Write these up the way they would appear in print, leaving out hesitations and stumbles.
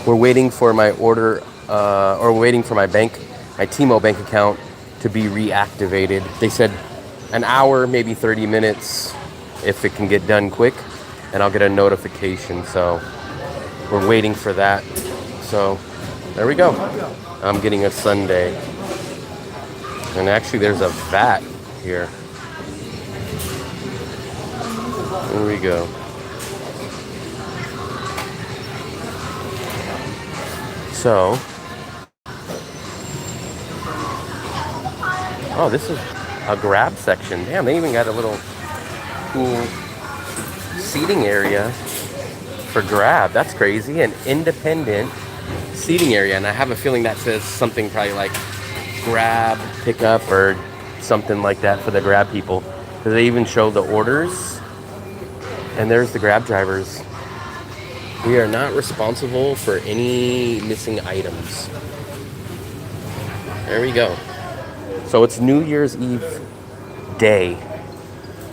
We're waiting for my order, or waiting for my Teemo bank account to be reactivated. They said an hour, maybe 30 minutes, if it can get done quick, and I'll get a notification. So we're waiting for that. So there we go. I'm getting a sundae. And actually there's a vat here. There we go. So, oh, this is a grab section. Damn, they even got a little cool seating area for grab. That's crazy. An independent seating area. And I have a feeling that says something probably like grab, pickup, or something like that for the grab people. Because they even show the orders. And there's the grab drivers. We are not responsible for any missing items. There we go. So it's New Year's Eve day.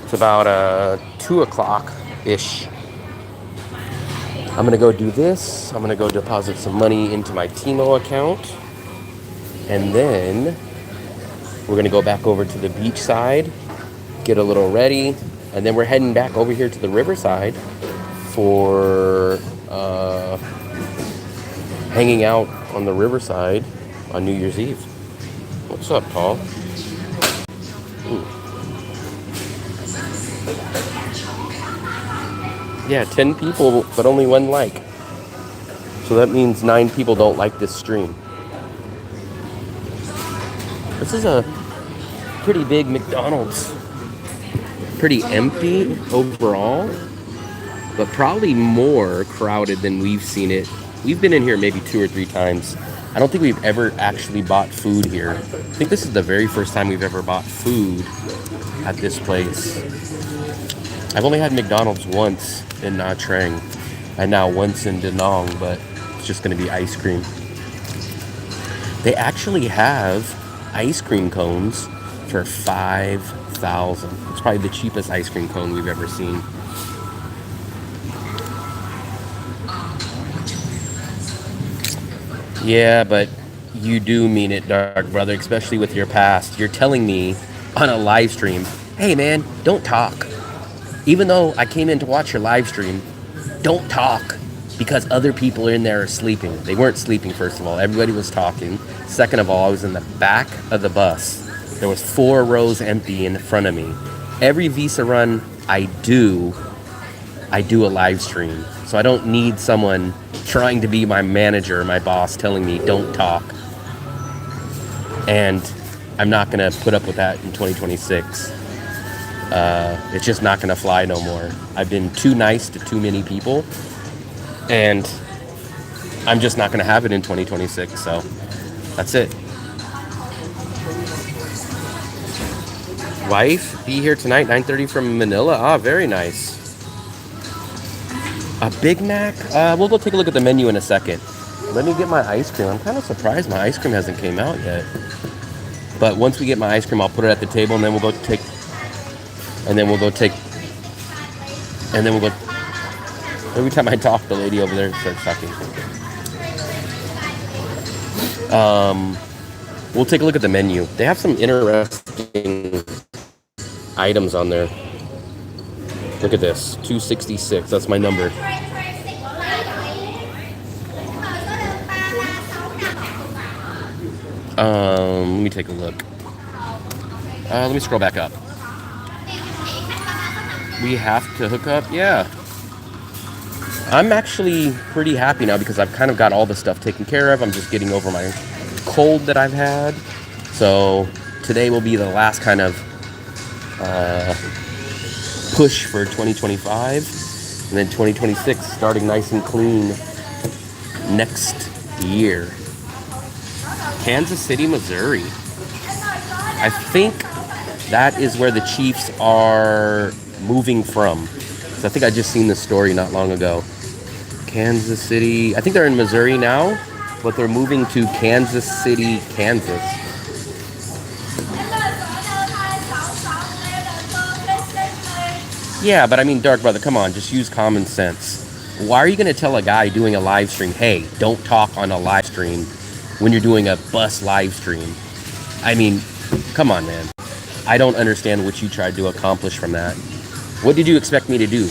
It's about 2 o'clock-ish. I'm gonna go do this. I'm gonna go deposit some money into my Teemo account. And then we're gonna go back over to the beach side, get a little ready, and then we're heading back over here to the riverside for hanging out on the riverside on New Year's Eve. What's up, Paul? Ooh. Yeah, 10 people, but only 1 like. So that means 9 people don't like this stream. This is a pretty big McDonald's. Pretty empty overall, but probably more crowded than we've seen it. We've been in here maybe 2 or 3 times. I don't think we've ever actually bought food here. I think this is the very first time we've ever bought food at this place. I've only had McDonald's once in Nha Trang, and now once in Da Nang, but it's just gonna be ice cream. They actually have ice cream cones for 5,000. It's probably the cheapest ice cream cone we've ever seen. Yeah, but you do mean it, Dark Brother, especially with your past. You're telling me on a live stream, hey man, don't talk. Even though I came in to watch your live stream, don't talk, because other people in there are sleeping. They weren't sleeping, first of all. Everybody was talking. Second of all, I was in the back of the bus. There was 4 rows empty in front of me. Every Visa run I do a live stream. So I don't need someone trying to be my manager, my boss, telling me don't talk. And I'm not gonna put up with that in 2026. It's just not gonna fly no more. I've been too nice to too many people, and I'm just not gonna have it in 2026. So that's it. Wife, be here tonight, 9:30 from Manila. Ah, very nice. A Big Mac? We'll go take a look at the menu in a second. Let me get my ice cream. I'm kind of surprised my ice cream hasn't came out yet. But once we get my ice cream, I'll put it at the table, and then we'll go take. Every time I talk, the lady over there starts talking. We'll take a look at the menu. They have some interesting items on there. Look at this, 266. That's my number. Let me take a look. Let me scroll back up. We have to hook up? Yeah. I'm actually pretty happy now because I've kind of got all the stuff taken care of. I'm just getting over my cold that I've had. So today will be the last kind of push for 2025. And then 2026 starting nice and clean next year. Kansas City, Missouri. I think that is where the Chiefs are moving from. So I think I just seen this story not long ago. Kansas City. I think they're in Missouri now, but they're moving to Kansas City, Kansas. Yeah, but I mean, Dark Brother, come on, just use common sense. Why are you going to tell a guy doing a live stream, hey, don't talk on a live stream when you're doing a bus live stream? I mean, come on, man. I don't understand what you tried to accomplish from that. What did you expect me to do?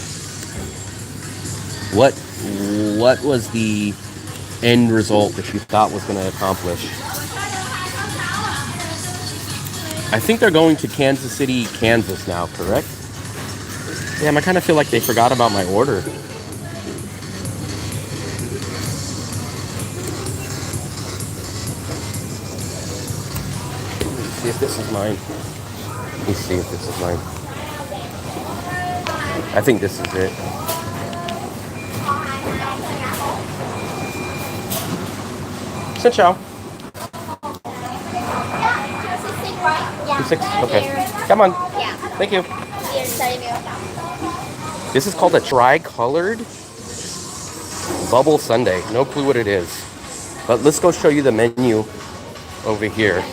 What was the end result that you thought was going to accomplish? I think they're going to Kansas City, Kansas now, correct? Damn, I kind of feel like they forgot about my order. Let me see if this is mine. Let me see if this is mine. I think this is it. Xin chào. 2.6? Okay. Come on. Thank you. This is called a tri-colored bubble sundae. No clue what it is. But let's go show you the menu over here.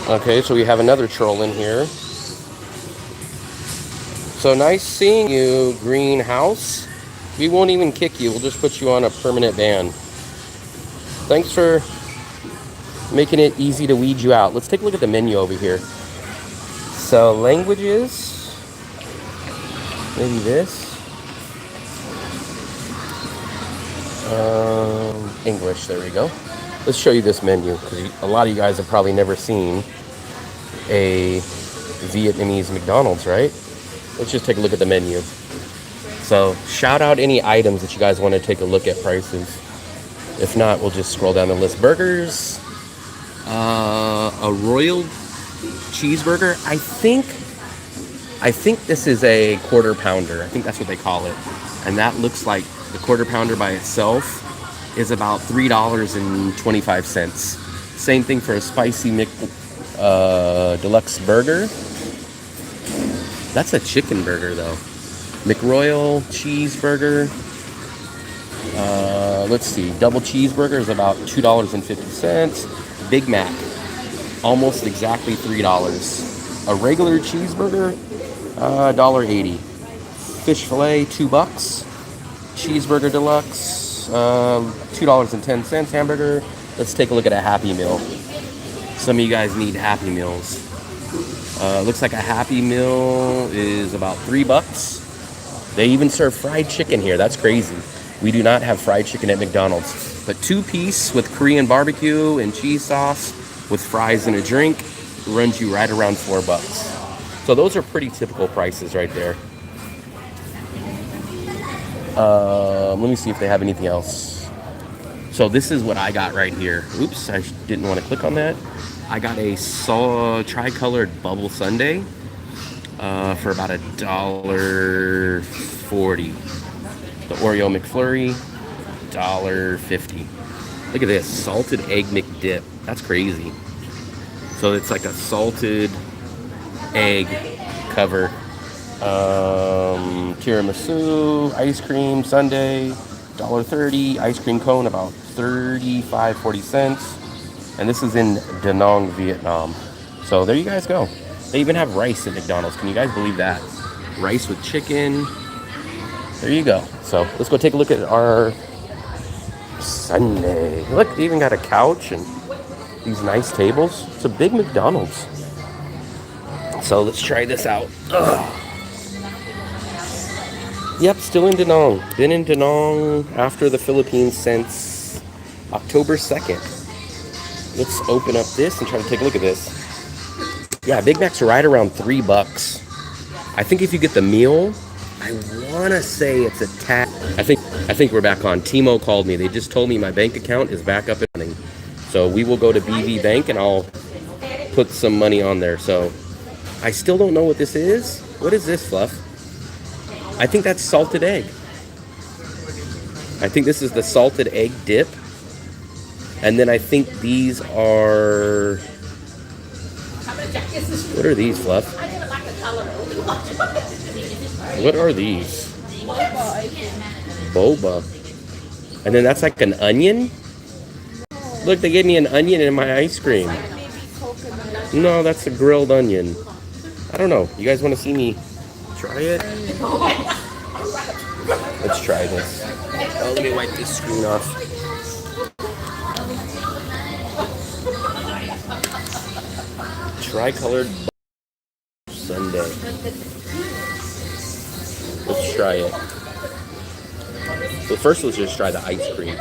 Okay, so we have another troll in here. So nice seeing you, greenhouse. We won't even kick you. We'll just put you on a permanent ban. Thanks for making it easy to weed you out. Let's take a look at the menu over here. So languages, maybe this. English, there we go. Let's show you this menu, because a lot of you guys have probably never seen a Vietnamese McDonald's, right? Let's just take a look at the menu. So shout out any items that you guys want to take a look at prices. If not, we'll just scroll down the list. Burgers, a royal cheeseburger. I think this is a quarter pounder. I think that's what they call it. And that looks like the quarter pounder by itself is about $3.25. Same thing for a spicy deluxe burger. That's a chicken burger though. McRoyal cheeseburger. Let's see. Double cheeseburger is about $2.50. Big Mac, almost exactly $3. A regular cheeseburger, $1.80. Fish fillet, $2. Cheeseburger deluxe, $2.10. Hamburger. Let's take a look at a Happy Meal. Some of you guys need Happy Meals. Looks like a Happy Meal is about $3. They even serve fried chicken here. That's crazy. We do not have fried chicken at McDonald's. But 2-piece with Korean barbecue and cheese sauce with fries and a drink runs you right around $4. So those are pretty typical prices right there. Let me see if they have anything else. So this is what I got right here. Oops, I didn't want to click on that. I got a tri-colored bubble sundae for about $1.40. The Oreo McFlurry, $1.50. Look at this, salted egg McDip. That's crazy. So it's like a salted egg cover. Tiramisu, ice cream sundae, $1.30. Ice cream cone about 40 cents. And this is in Da Nang, Vietnam. So there you guys go. They even have rice at McDonald's. Can you guys believe that? Rice with chicken. There you go. So let's go take a look at our sundae. Look, they even got a couch and these nice tables. It's a big McDonald's. So let's try this out. Ugh. Yep, still in Da Nang. Been in Da Nang after the Philippines since October 2nd. Let's open up this and try to take a look at this. Yeah, Big Macs are right around $3. I think if you get the meal, I want to say it's a tad. I think we're back on. Teemo called me. They just told me my bank account is back up and running. So we will go to BV Bank and I'll put some money on there. So I still don't know what this is. What is this, Fluff? I think that's salted egg. I think this is the salted egg dip. And then I think these are... What are these, Fluff? What are these? Boba. And then that's like an onion? Look, they gave me an onion in my ice cream. No, that's a grilled onion. I don't know. You guys want to see me try it? Let's try this. Oh, let me wipe this screen off. Tricolored sundae. Let's try it. So first, let's just try the ice cream.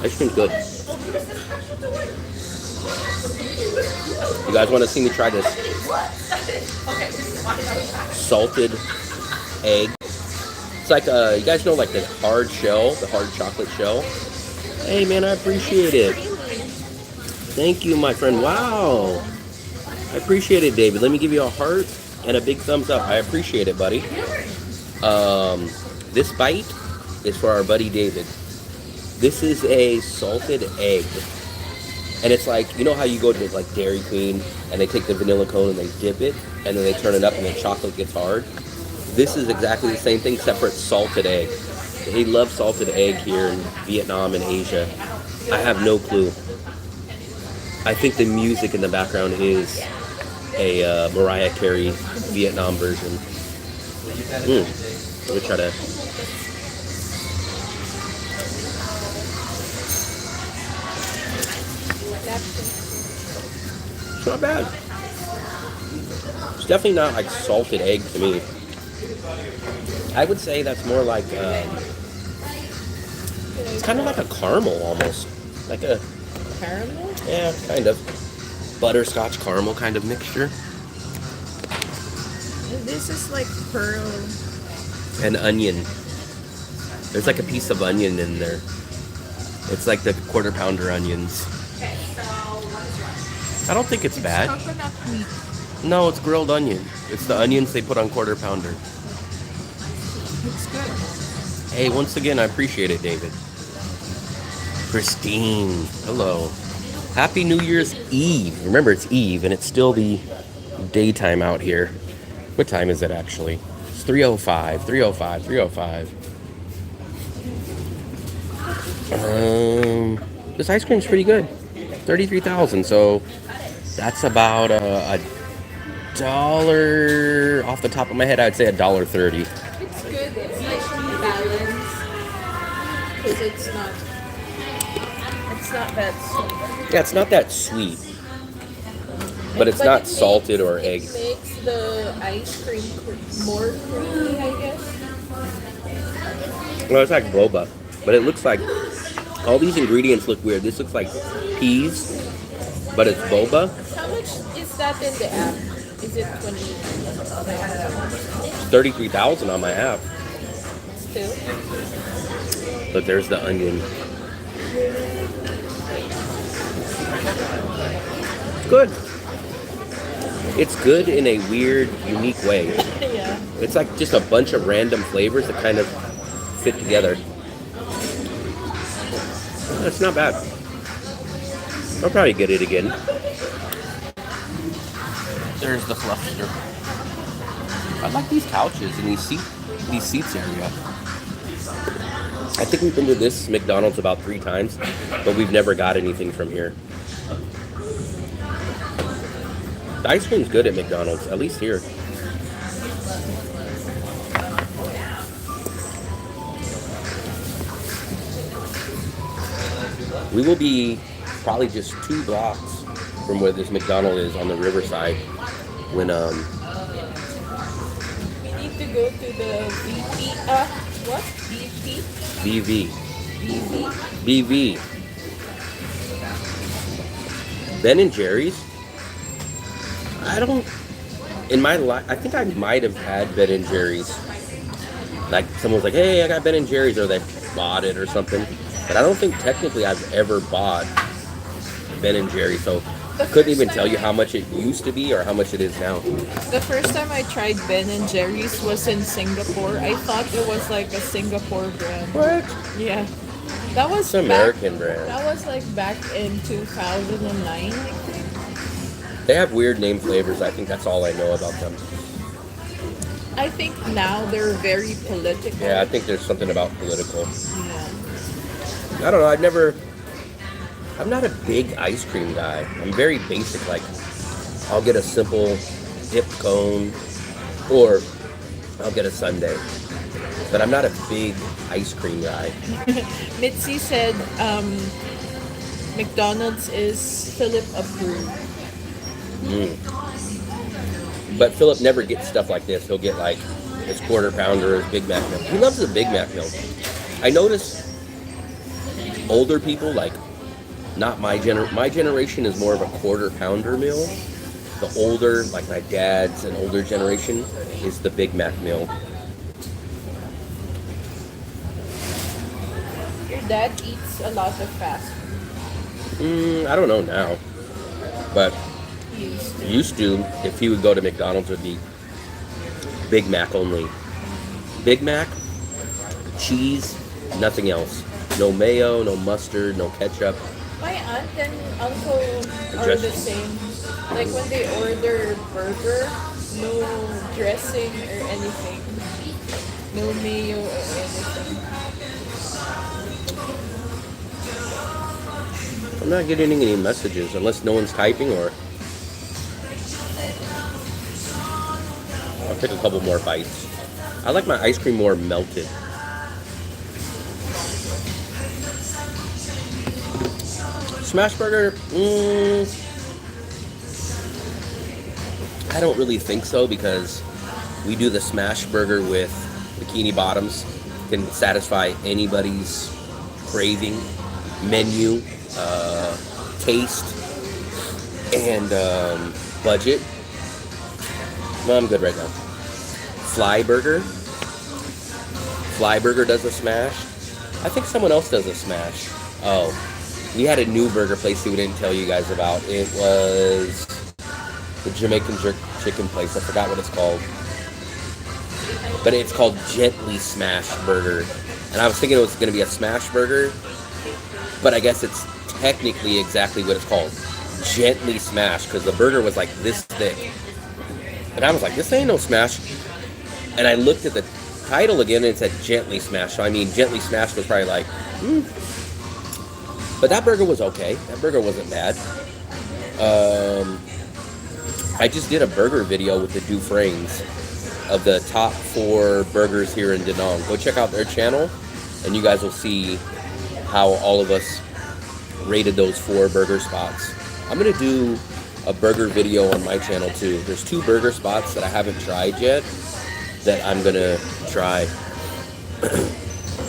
Ice cream's good. You guys want to see me try this salted egg? It's like you guys know, like the hard shell, the hard chocolate shell. Hey man, I appreciate it. Thank you, my friend. Wow, I appreciate it, David. Let me give you a heart and a big thumbs up. I appreciate it, buddy. This bite is for our buddy David. This is a salted egg. And it's like, you know how you go to like Dairy Queen and they take the vanilla cone and they dip it and then they turn it up and the chocolate gets hard? This is exactly the same thing except for it's salted egg. They love salted egg here in Vietnam and Asia. I have no clue. I think the music in the background is a Mariah Carey Vietnam version. Let me try to... It's not bad. It's definitely not like salted egg to me. I would say that's more like it's kind of like a caramel almost, like a caramel. Yeah, kind of butterscotch caramel kind of mixture. And this is like pearl. And onion. There's like a piece of onion in there. It's like the quarter pounder onions. I don't think it's bad. Coconut meat. No, it's grilled onion. It's the onions they put on quarter pounder. It's good. Hey, once again, I appreciate it, David. Christine, hello. Happy New Year's Eve. Remember, it's Eve, and it's still the daytime out here. What time is it, actually? It's 3:05, 3:05, 3:05. This ice cream's pretty good. 33,000, so that's about a dollar, off the top of my head, I'd say $1.30. It's good. It's like balanced. Because it's not that sweet. Yeah, it's not that sweet, but it's not salted or egg. It makes the ice cream more creamy, I guess. Well, it's like boba, but it looks like all these ingredients look weird. This looks like peas, but it's boba. How much is that in the app? Is it 20? It's 33,000 on my app. Still? But there's the onion. Good. It's good in a weird, unique way. Yeah. It's like just a bunch of random flavors that kind of fit together. That's not bad. I'll probably get it again. There's the fluffster. I like these couches and these seats area. I think we've been to this McDonald's about 3 times, but we've never got anything from here. The ice cream's good at McDonald's, at least here. We will be probably just 2 blocks from where this McDonald is on the riverside when We need to go to the VP. What? VP? BV. VV? BV. Ben and Jerry's. I don't. In my life, I think I might have had Ben and Jerry's. Like someone's like, "Hey, I got Ben and Jerry's," or they bought it or something. But I don't think technically I've ever bought Ben and Jerry's, so I couldn't even tell you how much it used to be or how much it is now. The first time I tried Ben and Jerry's was in Singapore. I thought it was like a Singapore brand. What? Yeah. That was It's an American brand. That was like back in 2009, I think. They have weird name flavors. I think that's all I know about them. I think now they're very political. Yeah, I think there's something about political. Yeah. I don't know. I'm not a big ice cream guy. I'm very basic. Like, I'll get a simple dip cone, or I'll get a sundae. But I'm not a big ice cream guy. Mitzi said McDonald's is Philip approved. Mm. But Philip never gets stuff like this. He'll get like his quarter pounder, his Big Mac meal. He loves the Big Mac meal. I notice older people, like not my generation is more of a quarter pounder meal. The older, like my dad's and older generation, is the Big Mac meal. Your dad eats a lot of fast food. I don't know now, but He used to. used to, if he would go to McDonald's, it would be Big Mac only. Big Mac, cheese, nothing else. No mayo, no mustard, no ketchup. My aunt and uncle are the same. Like when they order burger, no dressing or anything. No mayo or anything. I'm not getting any messages unless no one's typing, or I'll take a couple more bites. I like my ice cream more melted. Smash burger, I don't really think so, because we do the smash burger with bikini bottoms. Can satisfy anybody's craving, menu, taste, and budget. No, I'm good right now. Fly Burger does a smash. I think someone else does a smash. Oh, we had a new burger place that we didn't tell you guys about. It was the Jamaican jerk chicken place. I forgot what it's called. But it's called Gently Smash Burger. And I was thinking it was going to be a smash burger, but I guess it's technically exactly what it's called. Gently Smash, because the burger was like this thick. And I was like, this ain't no smash. And I looked at the title again and it said Gently Smash. So I mean, Gently Smash was probably like, But that burger was okay. That burger wasn't bad. I just did a burger video with the Dufresnes of the top 4 burgers here in Da Nang. Go check out their channel and you guys will see how all of us rated those 4 burger spots. I'm going to do a burger video on my channel too. There's 2 burger spots that I haven't tried yet that I'm going to try.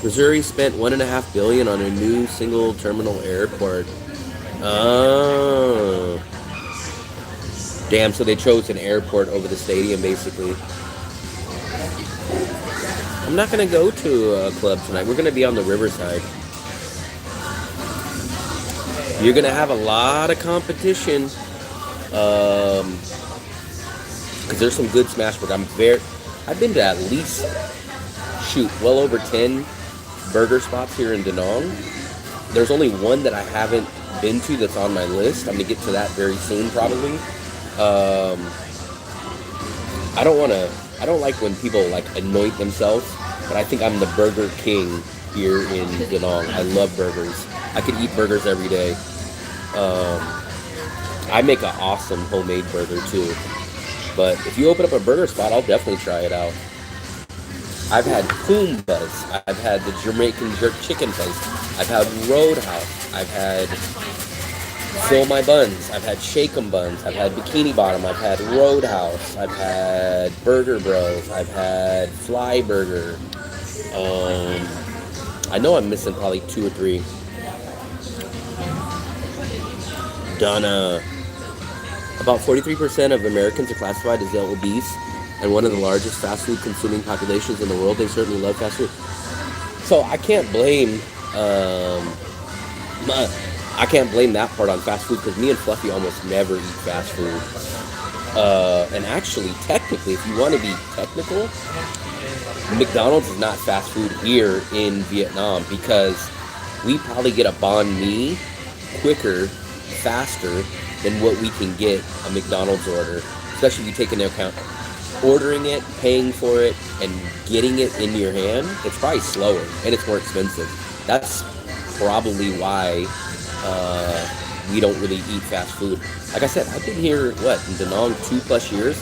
Missouri spent $1.5 billion on a new single terminal airport. Oh. Damn, so they chose an airport over the stadium, basically. I'm not going to go to a club tonight. We're going to be on the riverside. You're going to have a lot of competition. Because there's some good smash burger. I've been to at least, well over 10 burger spots here in Da Nang. There's only one that I haven't been to that's on my list. I'm going to get to that very soon, probably. I don't like when people like anoint themselves, but I think I'm the burger king here in Da Nang. I love burgers. I could eat burgers every day. I make an awesome homemade burger too. But if you open up a burger spot, I'll definitely try it out. I've had Pumbaa's. I've had the Jamaican jerk chicken place. I've had Roadhouse. I've had Fill My Buns. I've had Shake 'em Buns. I've had Bikini Bottom. I've had Roadhouse. I've had Burger Bros. I've had Fly Burger. I know I'm missing probably 2 or 3. Donna. About 43% of Americans are classified as obese, and one of the largest fast food consuming populations in the world. They certainly love fast food. So I can't blame that part on fast food, because me and Fluffy almost never eat fast food. And actually, technically, if you want to be technical, McDonald's is not fast food here in Vietnam, because we probably get a banh mi quicker, faster than what we can get a McDonald's order, especially if you take into account ordering it, paying for it, and getting it in your hand, it's probably slower and it's more expensive. That's probably why we don't really eat fast food. Like I said, I've been here, in Da Nang 2+ years.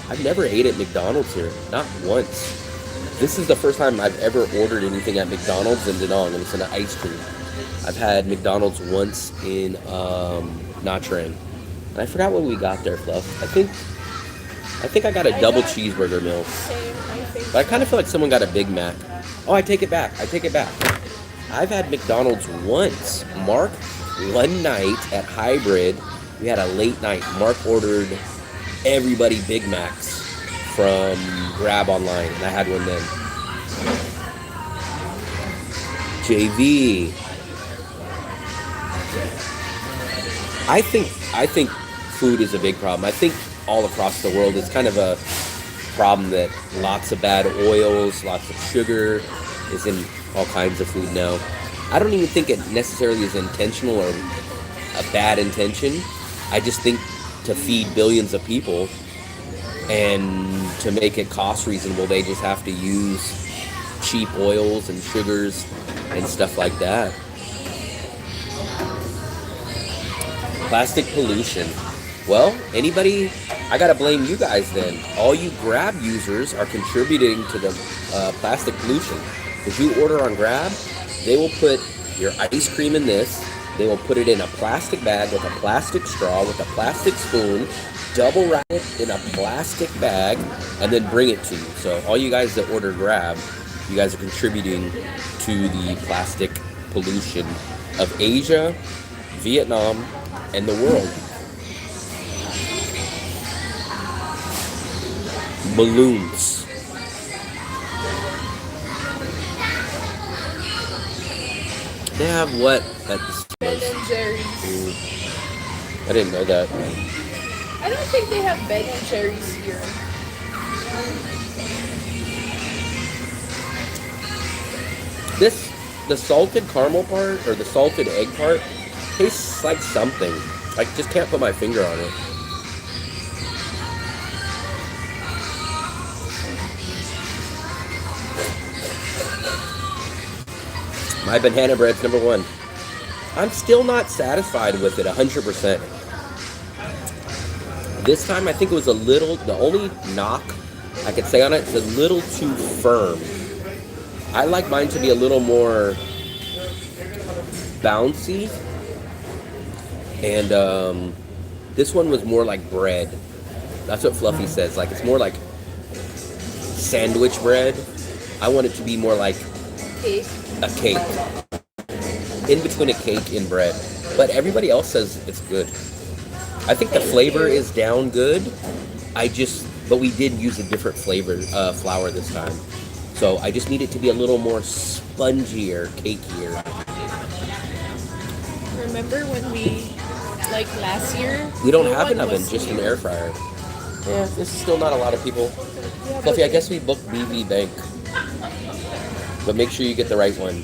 I've never ate at McDonald's here, not once. This is the first time I've ever ordered anything at McDonald's in Da Nang, and it's an ice cream. I've had McDonald's once in Nha Trang. And I forgot what we got there, Fluff. I think I got a double cheeseburger meal. Same, I think. But I kind of feel like someone got a Big Mac. Oh, I take it back. I've had McDonald's once. Mark, one night at Hybrid, we had a late night. Mark ordered everybody Big Macs from Grab online, and I had one then. JV. I think food is a big problem. I think all across the world it's kind of a problem that lots of bad oils, lots of sugar is in all kinds of food now. I don't even think it necessarily is intentional or a bad intention. I just think to feed billions of people and to make it cost reasonable, they just have to use cheap oils and sugars and stuff like that. Plastic pollution. Well, I gotta blame you guys then. All you Grab users are contributing to the plastic pollution. If you order on Grab, they will put your ice cream in this. They will put it in a plastic bag with a plastic straw, with a plastic spoon, double wrap it in a plastic bag, and then bring it to you. So all you guys that order Grab, you guys are contributing to the plastic pollution of Asia, Vietnam, and the world. Balloons. They have what at the Ben and Jerry's. I didn't know that. I don't think they have Ben and Jerry's here. The salted caramel part or the salted egg part tastes like something. I just can't put my finger on it. My banana bread's number one. I'm still not satisfied with it 100%. This time I think it was the only knock I could say on it is a little too firm. I like mine to be a little more bouncy. And this one was more like bread. That's what Fluffy says. Like it's more like sandwich bread. I want it to be more like Cake. a cake. In between a cake and bread. But everybody else says it's good. I think the flavor is down good. But we did use a different flour this time. So I just need it to be a little more spongier, cakier. Remember when last year? We don't have an oven, just an air fryer. Yeah, this is still not a lot of people. Yeah, Fluffy, I guess we booked BV Bank. But make sure you get the right one.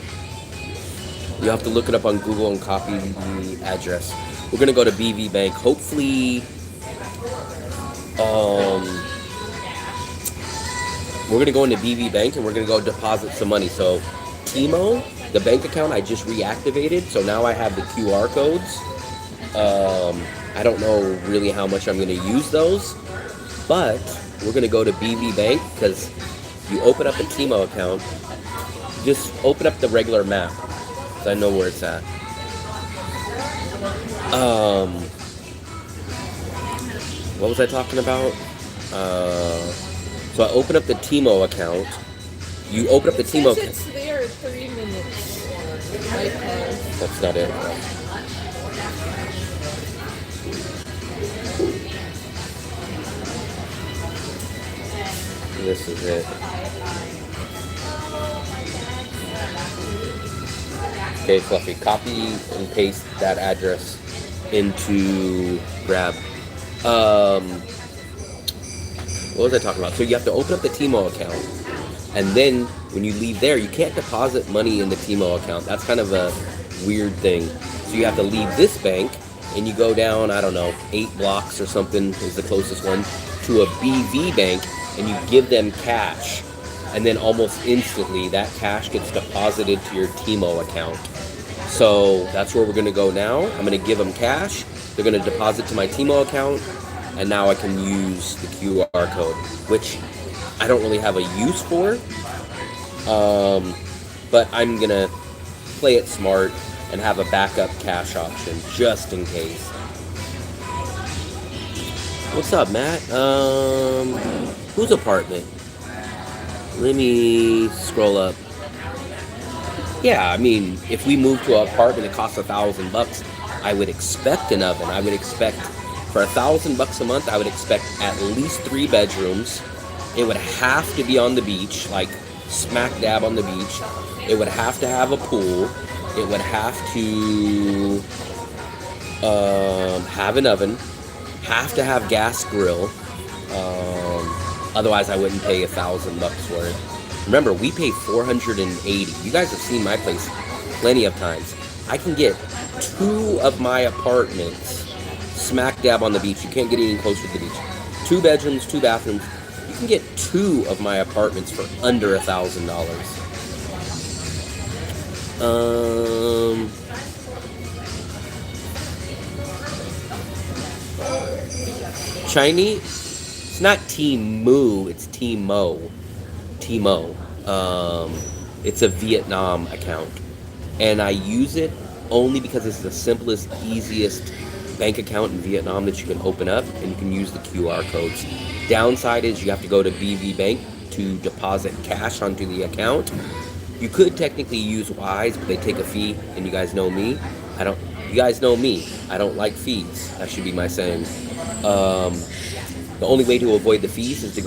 You have to look it up on Google and copy the address. We're going to go to BV Bank. Hopefully, we're going to go into BV Bank and we're going to go deposit some money. So, Teemo, the bank account I just reactivated. So now I have the QR codes. I don't know really how much I'm going to use those. But we're going to go to BV Bank because you open up a Teemo account. Just open up the regular map. So I know where it's at. What was I talking about? So I open up the Teemo account. You open up the Teemo account. It's there 3 minutes. That's not it. This is it. Okay, Fluffy, copy and paste that address into Grab. What was I talking about? So you have to open up the Teemo account, and then when you leave there, you can't deposit money in the Teemo account. That's kind of a weird thing. So you have to leave this bank, and you go down, I don't know, 8 blocks or something is the closest one, to a BV bank, and you give them cash, and then almost instantly that cash gets deposited to your Teemo account. So that's where we're going to go now. I'm going to give them cash. They're going to deposit to my Teemo account, and now I can use the QR code, which I don't really have a use for. But I'm going to play it smart and have a backup cash option just in case. What's up, Matt? Whose apartment? Let me scroll up. Yeah, I mean, if we move to an apartment that costs $1,000, I would expect an oven. I would expect, for $1,000 a month, I would expect at least 3 bedrooms. It would have to be on the beach, like smack dab on the beach. It would have to have a pool. It would have to have an oven. Have to have gas grill. Otherwise, I wouldn't pay $1,000 for it. Remember, we pay $480. You guys have seen my place plenty of times. I can get 2 of my apartments smack dab on the beach. You can't get any closer to the beach. 2 bedrooms, 2 bathrooms. You can get 2 of my apartments for under $1,000. Chinese? It's not Teemo, it's Teemo. Teemo. It's a Vietnam account. And I use it only because it's the simplest, easiest bank account in Vietnam that you can open up, and you can use the QR codes. Downside is you have to go to BV Bank to deposit cash onto the account. You could technically use Wise, but they take a fee, and you guys know me. You guys know me. I don't like fees. That should be my saying. The only way to avoid the fees is to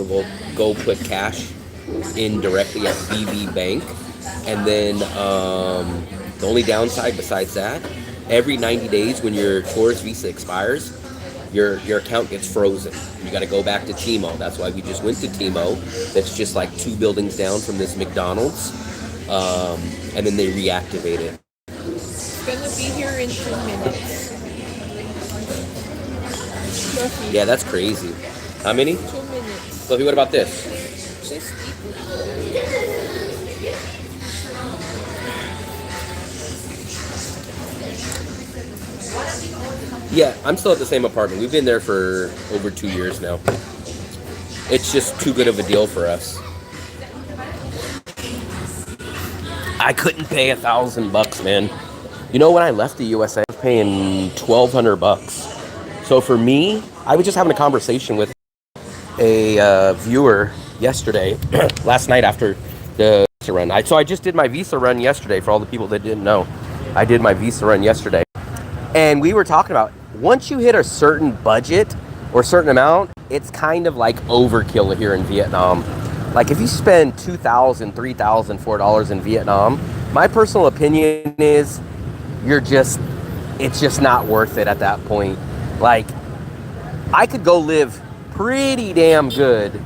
go put cash in directly at BV Bank. And then the only downside besides that, every 90 days when your tourist visa expires, your account gets frozen. You got to go back to Teemo. That's why we just went to Teemo. That's just like 2 buildings down from this McDonald's. And then they reactivate it. It's gonna be here in 2 minutes. Fluffy. Yeah, that's crazy. How many? 2 minutes. Fluffy, what about this? Just eat. Yeah, I'm still at the same apartment. We've been there for over 2 years now. It's just too good of a deal for us. I couldn't pay $1,000, man. You know, when I left the USA, I was paying $1,200. So for me, I was just having a conversation with a viewer yesterday, last night after the visa run. So I just did my visa run yesterday. For all the people that didn't know, I did my visa run yesterday. And we were talking about, once you hit a certain budget or a certain amount, it's kind of like overkill here in Vietnam. Like if you spend $2,000, $3,000, $4 in Vietnam, my personal opinion is it's just not worth it at that point. Like I could go live pretty damn good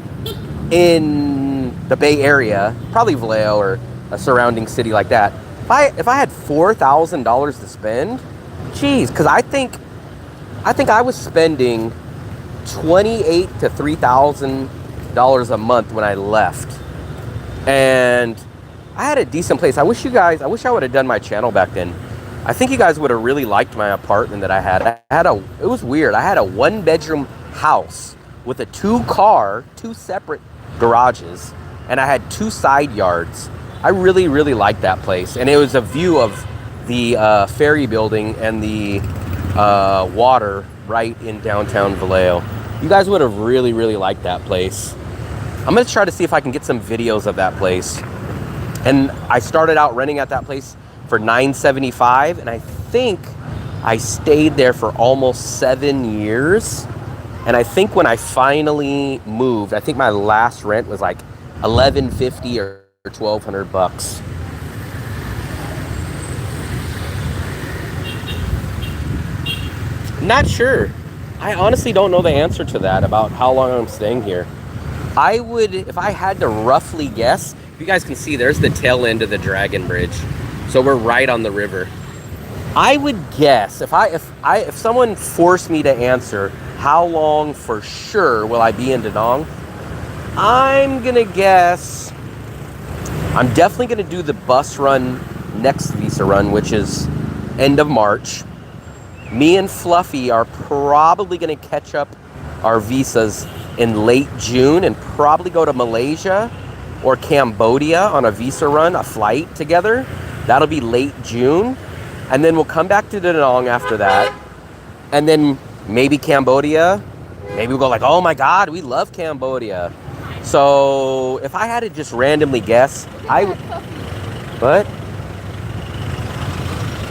in the Bay Area, probably Vallejo or a surrounding city like that. If I had $4,000 to spend, geez, because I think I was spending $2,800 to $3,000 a month when I left, and I had a decent place. I wish I would have done my channel back then. I think you guys would have really liked my apartment that I had. It was weird. I had a 1-bedroom house with a 2 separate garages, and I had 2 side yards. I really, really liked that place, and it was a view of the ferry building and the water right in downtown Vallejo. You guys would have really, really liked that place. I'm gonna try to see if I can get some videos of that place. And I started out renting at that place for $975, and I think I stayed there for almost 7 years. And I think when I finally moved, I think my last rent was like $1,150 or $1,200. Not sure. I honestly don't know the answer to that about how long I'm staying here. I would, if I had to roughly guess, you guys can see there's the tail end of the Dragon Bridge. So we're right on the river. I would guess, if someone forced me to answer how long for sure will I be in Da Nang, I'm gonna guess I'm definitely gonna do the bus run next visa run, which is end of March. Me and Fluffy are probably gonna catch up our visas in late June and probably go to Malaysia or Cambodia on a visa run, a flight together. That'll be late June. And then we'll come back to Da Nang after that. And then maybe Cambodia. Maybe we'll go like, oh my God, we love Cambodia. So if I had to just randomly guess, what?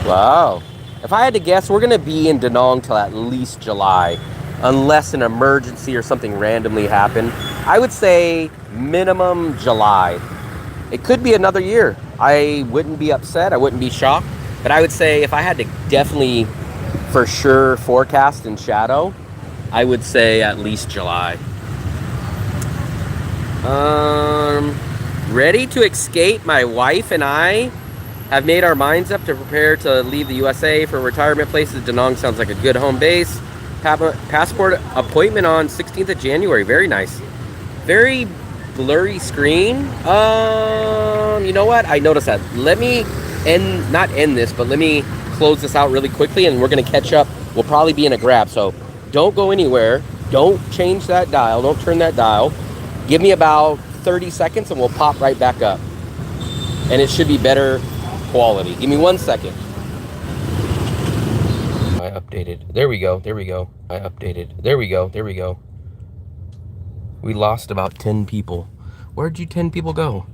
Wow. If I had to guess, we're gonna be in Da Nang till at least July, unless an emergency or something randomly happened. I would say minimum July. It could be another year. I wouldn't be upset, I wouldn't be shocked, but I would say if I had to definitely for sure forecast and shadow, I would say at least July. Ready to escape. My wife and I have made our minds up to prepare to leave the USA for retirement places. Da Nang sounds like a good home base. Passport appointment on 16th of January. Very nice. Very blurry screen. You know what? I noticed that. Let me not end this, but let me close this out really quickly and we're going to catch up. We'll probably be in a grab. So don't go anywhere. Don't change that dial. Don't turn that dial. Give me about 30 seconds and we'll pop right back up. And it should be better quality. Give me 1 second. I updated. There we go. There we go. I updated. There we go. There we go. We lost about 10 people. Where'd you 10 people go?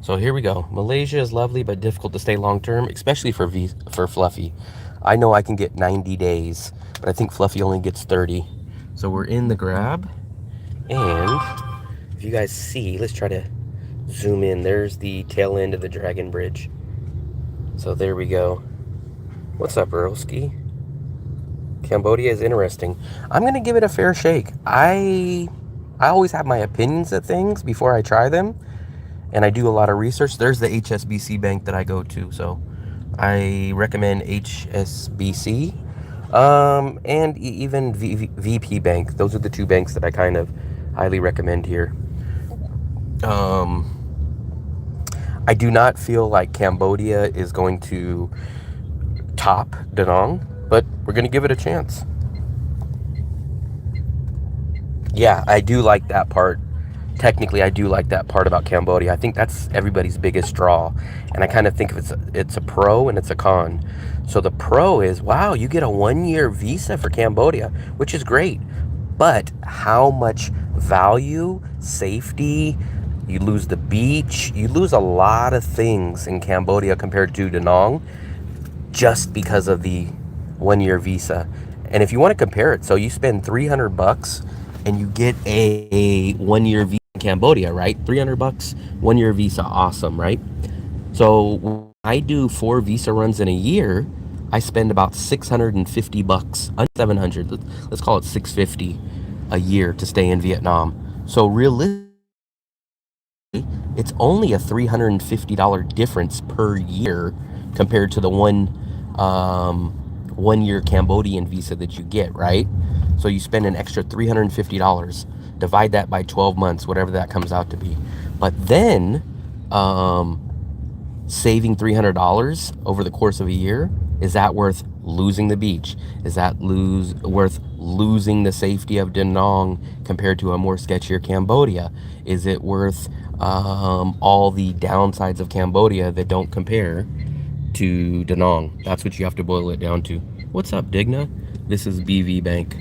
So here we go. Malaysia is lovely but difficult to stay long term, especially for Fluffy. I know I can get 90 days, but I think Fluffy only gets 30. So we're in the grab. And if you guys see, let's try to zoom in. There's the tail end of the Dragon Bridge. So there we go. What's up, Earlski? Cambodia is interesting. I'm gonna give it a fair shake. I always have my opinions of things before I try them, and I do a lot of research. There's the HSBC bank that I go to, so I recommend HSBC, and even VP Bank. Those are the two banks that I kind of highly recommend here. I do not feel like Cambodia is going to top Da Nang, but we're going to give it a chance. Yeah, I do like that part. Technically, I do like that part about Cambodia. I think that's everybody's biggest draw. And I kind of think it's a pro and it's a con. So the pro is, wow, you get a 1-year visa for Cambodia, which is great. But how much value, safety, you lose the beach, you lose a lot of things in Cambodia compared to Da Nang just because of the 1-year visa. And if you want to compare it, so you spend $300 and you get a 1-year visa in Cambodia, right? $300, 1-year visa, awesome, right? So when I do 4 visa runs in a year, I spend about $650, under 700, let's call it $650 a year to stay in Vietnam. So realistically, it's only a $350 difference per year compared to the 1-year Cambodian visa that you get, right? So you spend an extra $350, divide that by 12 months, whatever that comes out to be. But then saving $300 over the course of a year, is that worth losing the beach? Is that worth losing the safety of Da Nang compared to a more sketchier Cambodia? Is it worth all the downsides of Cambodia that don't compare to Da Nang? That's what you have to boil it down to. What's up, Digna? This is BV Bank.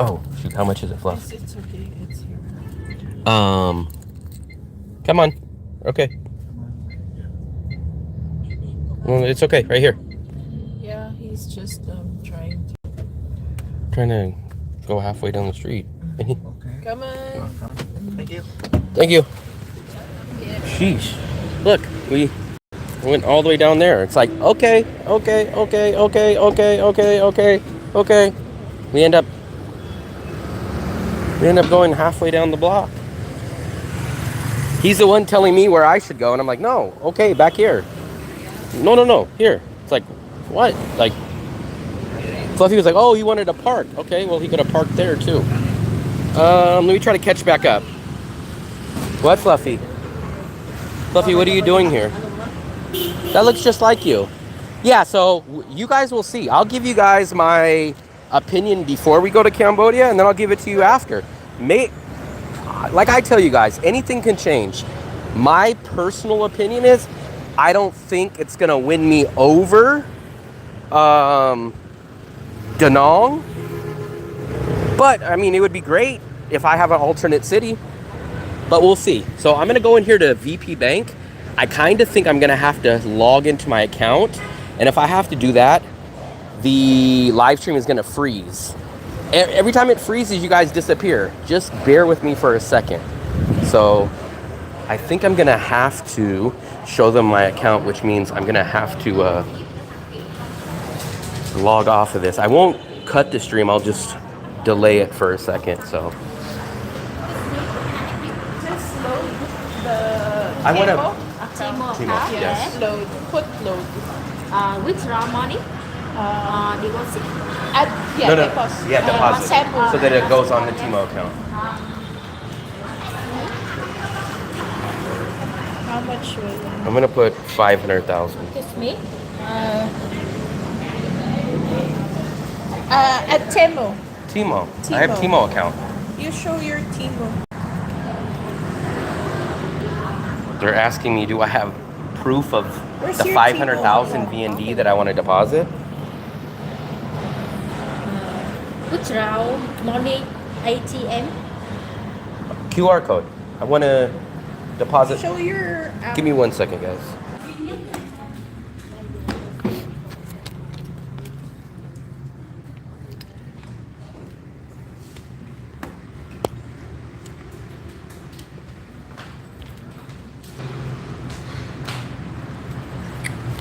Oh, shoot, how much is it, Fluff? It's okay, it's here. Come on. Okay. Well, it's okay, right here. Yeah, he's just Trying to go halfway down the street. Come on. Thank you. Thank you. Sheesh. Look, we went all the way down there. It's like, okay. We end up going halfway down the block. He's the one telling me where I should go, and I'm like, no, okay, back here. No, here. It's like, what? Like, Fluffy was like, oh, he wanted to park. Okay, well, he could have parked there, too. Let me try to catch back up. What, Fluffy? Fluffy, what are you doing here? That looks just like you. Yeah, so you guys will see. I'll give you guys my opinion before we go to Cambodia, and then I'll give it to you after. Like I tell you guys, anything can change. My personal opinion is I don't think it's going to win me over Da Nang. But, I mean, it would be great if I have an alternate city. But we'll see. So I'm going to go in here to VP Bank. I kind of think I'm going to have to log into my account. And if I have to do that, the live stream is going to freeze. Every time it freezes, you guys disappear. Just bear with me for a second. So I think I'm going to have to show them my account, which means I'm going to have to log off of this. I won't cut the stream. I'll just delay it for a second. So Just load the I want to. Teemo Teemo, account. yes. Load. Put load. Withdraw money. Deposit. Yeah, No. deposit. Yeah, deposit. Sample. So that it goes on the Teemo account. How much will it? I'm going to put 500,000. Excuse me. At Teemo. Teemo. I have Teemo account. You show your Teemo. They're asking me, do I have proof of Where's the your 500,000 Teemo? VND that I want to deposit? Withdraw money ATM. QR code. I want to deposit. Show your app. Give me 1 second, guys.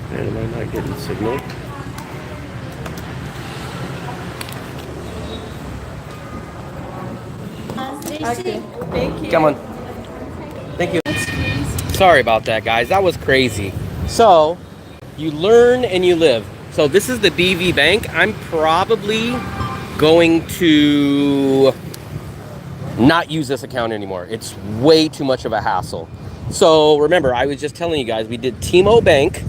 And am I not getting signal? Okay. Thank you. Come on. Thank you. Sorry about that, guys. That was crazy. So, you learn and you live. So this is the BV Bank. I'm probably going to not use this account anymore. It's way too much of a hassle. So remember, I was just telling you guys, we did Teemo Bank.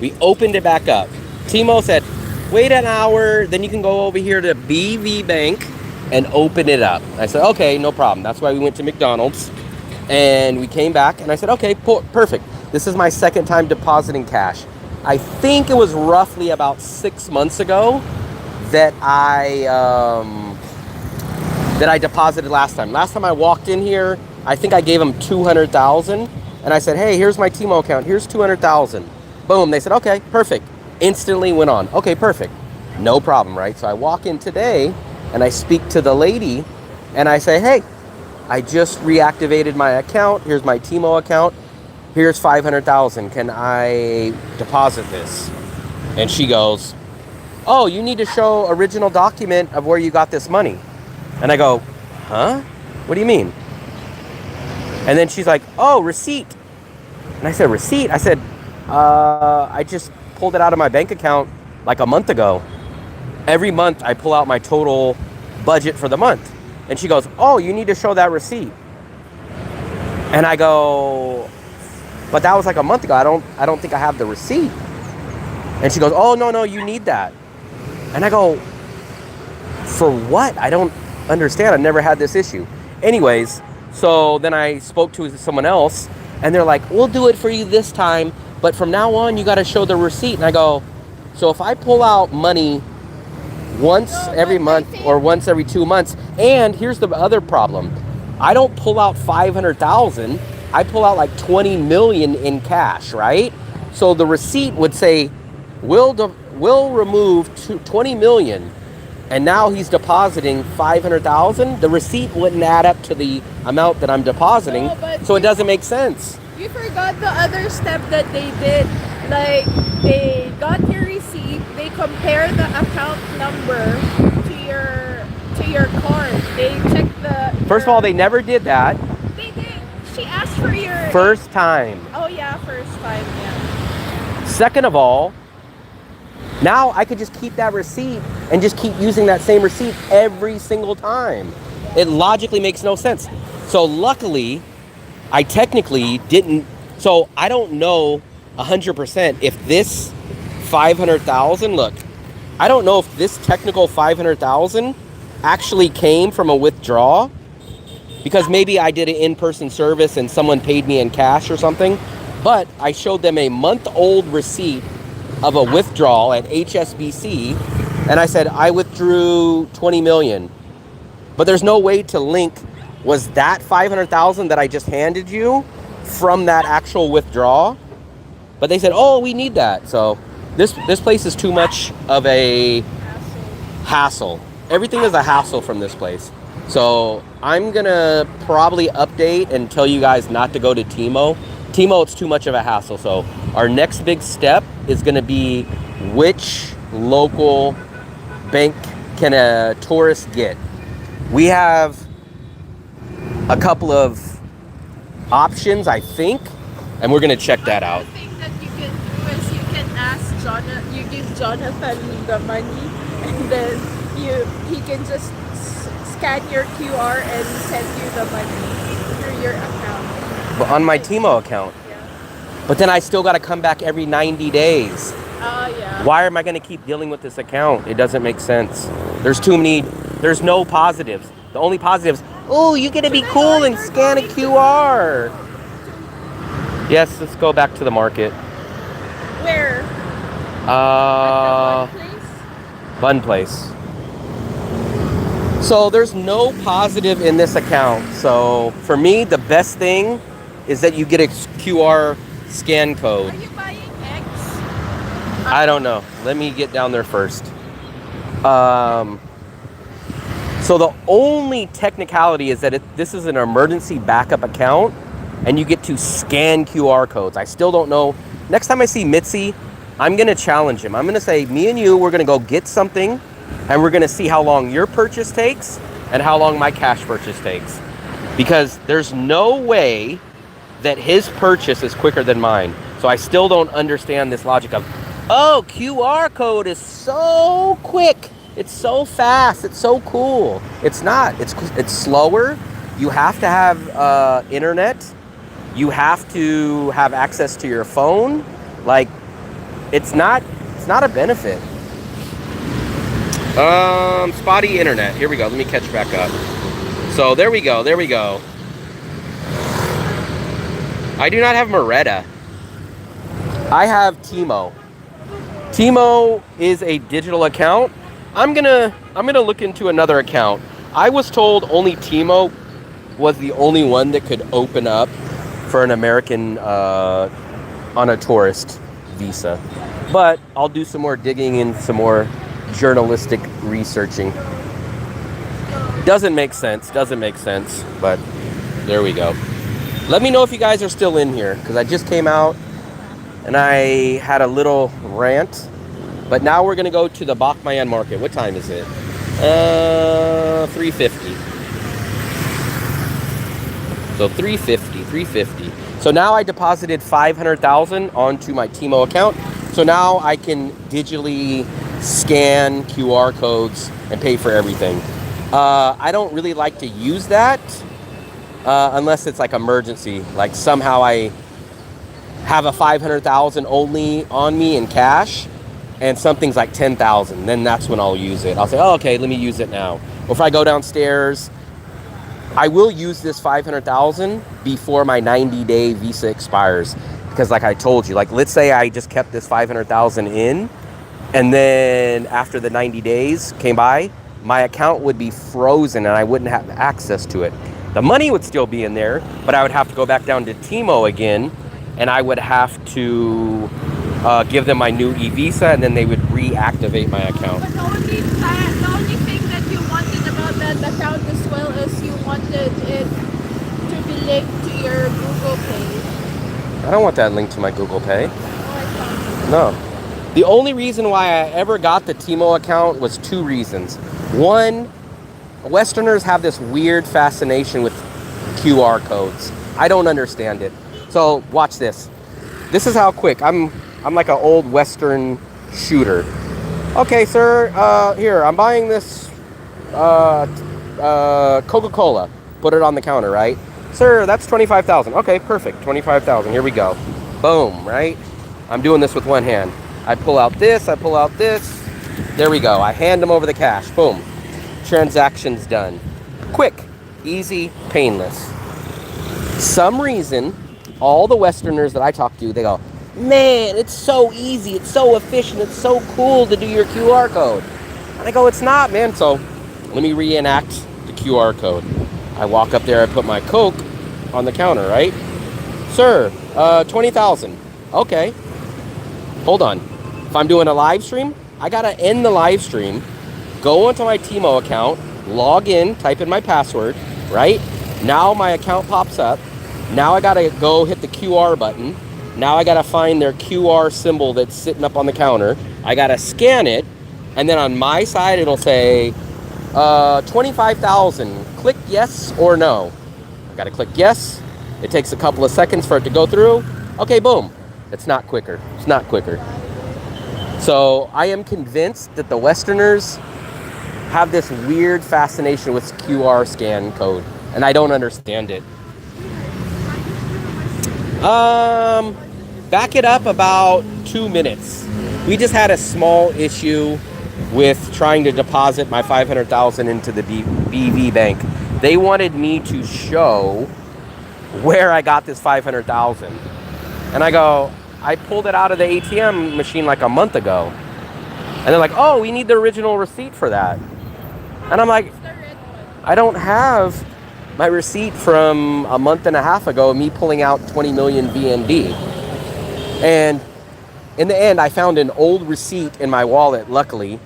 We opened it back up. Teemo said, wait an hour, then you can go over here to BV Bank and open it up. I said, okay, no problem. That's why we went to McDonald's. And we came back and I said, okay, perfect. This is my second time depositing cash. I think it was roughly about 6 months ago that I deposited last time. Last time I walked in here, I think I gave them 200,000 and I said, hey, here's my Teemo account. Here's 200,000. Boom. They said, okay, perfect. Instantly went on. Okay, perfect. No problem, right? So I walk in today and I speak to the lady and I say, hey, I just reactivated my account. Here's my Teemo account. Here's 500,000. Can I deposit this? And she goes, oh, you need to show original document of where you got this money. And I go, huh? What do you mean? And then she's like, oh, receipt. And I said, receipt? I said, I just pulled it out of my bank account like a month ago. Every month I pull out my total budget for the month. And she goes, oh, you need to show that receipt. And I go, but that was like a month ago. I don't think I have the receipt. And she goes, oh, no, you need that. And I go, for what? I don't understand. I've never had this issue. Anyways, so then I spoke to someone else and they're like, we'll do it for you this time, but from now on you got to show the receipt. And I go, so if I pull out money once every month or once every 2 months, and here's the other problem, I don't pull out 500,000, I pull out like 20 million in cash, right? So the receipt would say, will remove 20 million, and now he's depositing 500,000. The receipt wouldn't add up to the amount that I'm depositing, so it doesn't make sense. You forgot the other step that they did. Like, they got your receipt, they compare the account number to your card. They check First of all, they never did that. They did. She asked for your... First time. Oh yeah, first time, yeah. Second of all, now I could just keep that receipt and just keep using that same receipt every single time. It logically makes no sense. So luckily, I technically didn't. So I don't know 100% if this 500,000. Look, I don't know if this technical 500,000 actually came from a withdrawal, because maybe I did an in-person service and someone paid me in cash or something. But I showed them a month-old receipt of a withdrawal at HSBC, and I said I withdrew 20 million. But there's no way to link, was that 500,000 that I just handed you from that actual withdrawal? But they said, oh, we need that. So this place is too much of a hassle. Everything is a hassle from this place. So I'm gonna probably update and tell you guys not to go to Teemo. Teemo, it's too much of a hassle. So our next big step is gonna be, which local bank can a tourist get? We have a couple of options, I think, and we're gonna check that out. Another thing that you can do is you can ask Jonathan, you give Jonathan the money, and then he can just scan your QR and send you the money through your account. But on my Teemo account. Yeah. But then I still gotta come back every 90 days. Yeah. Why am I gonna keep dealing with this account? It doesn't make sense. There's no positives. The only positives, oh, you get to be cool and scan a QR. Yes, let's go back to the market. Where? Uh, Bun place. So there's no positive in this account. So for me, the best thing is that you get a QR scan code. Are you buying eggs? I don't know. Let me get down there first. So the only technicality is that this is an emergency backup account, and you get to scan QR codes. I still don't know. Next time I see Mity, I'm gonna challenge him. I'm gonna say, me and you, we're gonna go get something, and we're gonna see how long your purchase takes and how long my cash purchase takes. Because there's no way that his purchase is quicker than mine. So I still don't understand this logic of, oh, QR code is so quick. It's so fast. It's so cool. It's not. It's slower. You have to have internet. You have to have access to your phone. Like, it's not a benefit. Spotty internet. Here we go. Let me catch back up. So there we go. There we go. I do not have Moretta. I have Teemo. Teemo is a digital account. I'm gonna look into another account. I was told only Teemo was the only one that could open up for an American on a tourist visa. But I'll do some more digging and some more journalistic researching. Doesn't make sense, but there we go. Let me know if you guys are still in here, because I just came out and I had a little rant. But now we're gonna go to the Bach Mayan market. What time is it? 3:50. So 350. So now I deposited 500,000 onto my Teemo account. So now I can digitally scan QR codes and pay for everything. I don't really like to use that unless it's like emergency. Like somehow I have a 500,000 only on me in cash, and something's like 10,000. Then that's when I'll use it. I'll say, oh, okay, let me use it now. Or if I go downstairs, I will use this 500,000 before my 90-day visa expires. Because like I told you, like let's say I just kept this 500,000 in, and then after the 90 days came by, my account would be frozen and I wouldn't have access to it. The money would still be in there, but I would have to go back down to Teemo again, and I would have to give them my new e-visa, and then they would reactivate my account. But the only thing that you wanted about that account as well is you wanted it to be linked to your Google Pay. I don't want that linked to my Google Pay. Oh, I thought. No. The only reason why I ever got the Teemo account was two reasons. One, Westerners have this weird fascination with QR codes. I don't understand it. So watch this. This is how quick. I'm like an old Western shooter. Okay, sir. Here, I'm buying this Coca-Cola. Put it on the counter, right? Sir, that's 25,000. Okay, perfect. 25,000. Here we go. Boom, right? I'm doing this with one hand. I pull out this, I pull out this. There we go. I hand them over the cash. Boom. Transaction's done. Quick, easy, painless. Some reason, all the Westerners that I talk to, they go, man, it's so easy, it's so efficient, it's so cool to do your QR code. And I go, it's not, man. So let me reenact the QR code. I walk up there, I put my Coke on the counter, right? Sir, 20,000. Okay. Hold on. If I'm doing a live stream, I gotta end the live stream, go onto my Teemo account, log in, type in my password, right? Now my account pops up. Now I gotta go hit the QR button. Now I gotta find their QR symbol that's sitting up on the counter. I gotta scan it, and then on my side it'll say 25,000. Click yes or no. I gotta click yes. It takes a couple of seconds for it to go through. Okay, boom. It's not quicker. It's not quicker. So I am convinced that the Westerners have this weird fascination with QR scan code, and I don't understand it. Back it up about 2 minutes. We just had a small issue with trying to deposit my 500,000 into the BV bank. They wanted me to show where I got this 500,000. And I go, I pulled it out of the ATM machine like a month ago. And they're like, oh, we need the original receipt for that. And I'm like, I don't have my receipt from a month and a half ago, me pulling out 20 million VND. And in the end, I found an old receipt in my wallet, luckily,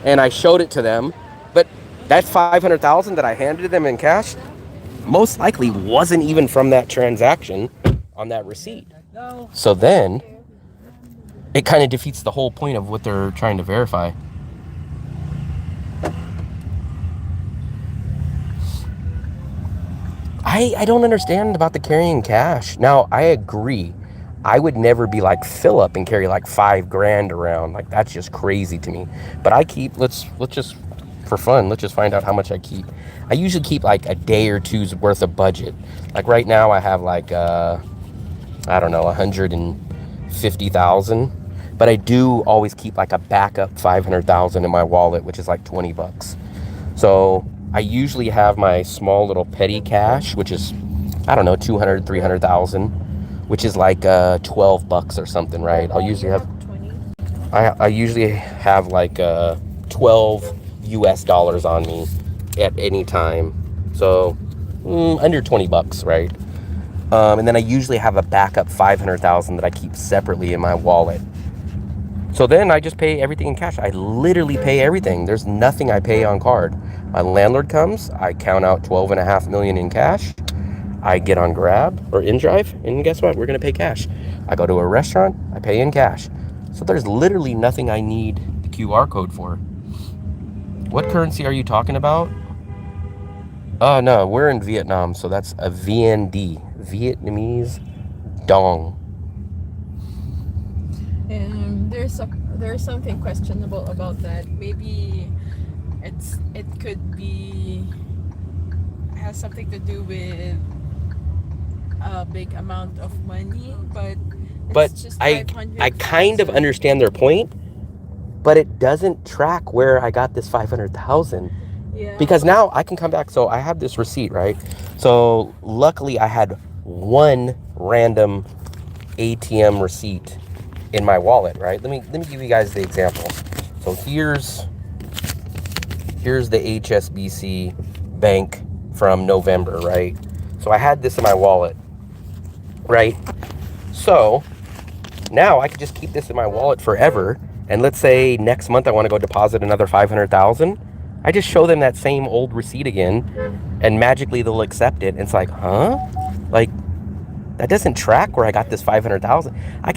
and I showed it to them. But that 500,000 that I handed them in cash most likely wasn't even from that transaction on that receipt. So then it kind of defeats the whole point of what they're trying to verify. I don't understand about the carrying cash. Now, I agree. I would never be like Philip and carry like $5,000 around. Like, that's just crazy to me. But I keep, let's just, for fun, let's just find out how much I keep. I usually keep like a day or two's worth of budget. Like right now I have like, I don't know, 150,000. But I do always keep like a backup 500,000 in my wallet, which is like $20. So I usually have my small little petty cash, which is, I don't know, 200, 300,000, which is like $12 or something, right? I usually have like 12 US dollars on me at any time. So under $20, right? And then I usually have a backup 500,000 that I keep separately in my wallet. So then I just pay everything in cash. I literally pay everything. There's nothing I pay on card. My landlord comes, I count out 12.5 million in cash. I get on Grab or InDrive, and guess what? We're gonna pay cash. I go to a restaurant, I pay in cash. So there's literally nothing I need the QR code for. What currency are you talking about? No, we're in Vietnam, so that's a VND, Vietnamese dong. There's something questionable about that. Maybe it could be has something to do with a big amount of money, but just I kind of understand their point, but it doesn't track where I got this 500,000. Yeah. Because now I can come back. So I have this receipt, right? So luckily I had one random ATM receipt in my wallet, right? Let me give you guys the example. So here's the HSBC bank from November, right? So I had this in my wallet, right? So now I could just keep this in my wallet forever. And let's say next month I want to go deposit another 500,000. I just show them that same old receipt again, and magically they'll accept it. And it's like, huh? Like, that doesn't track where I got this 500,000. I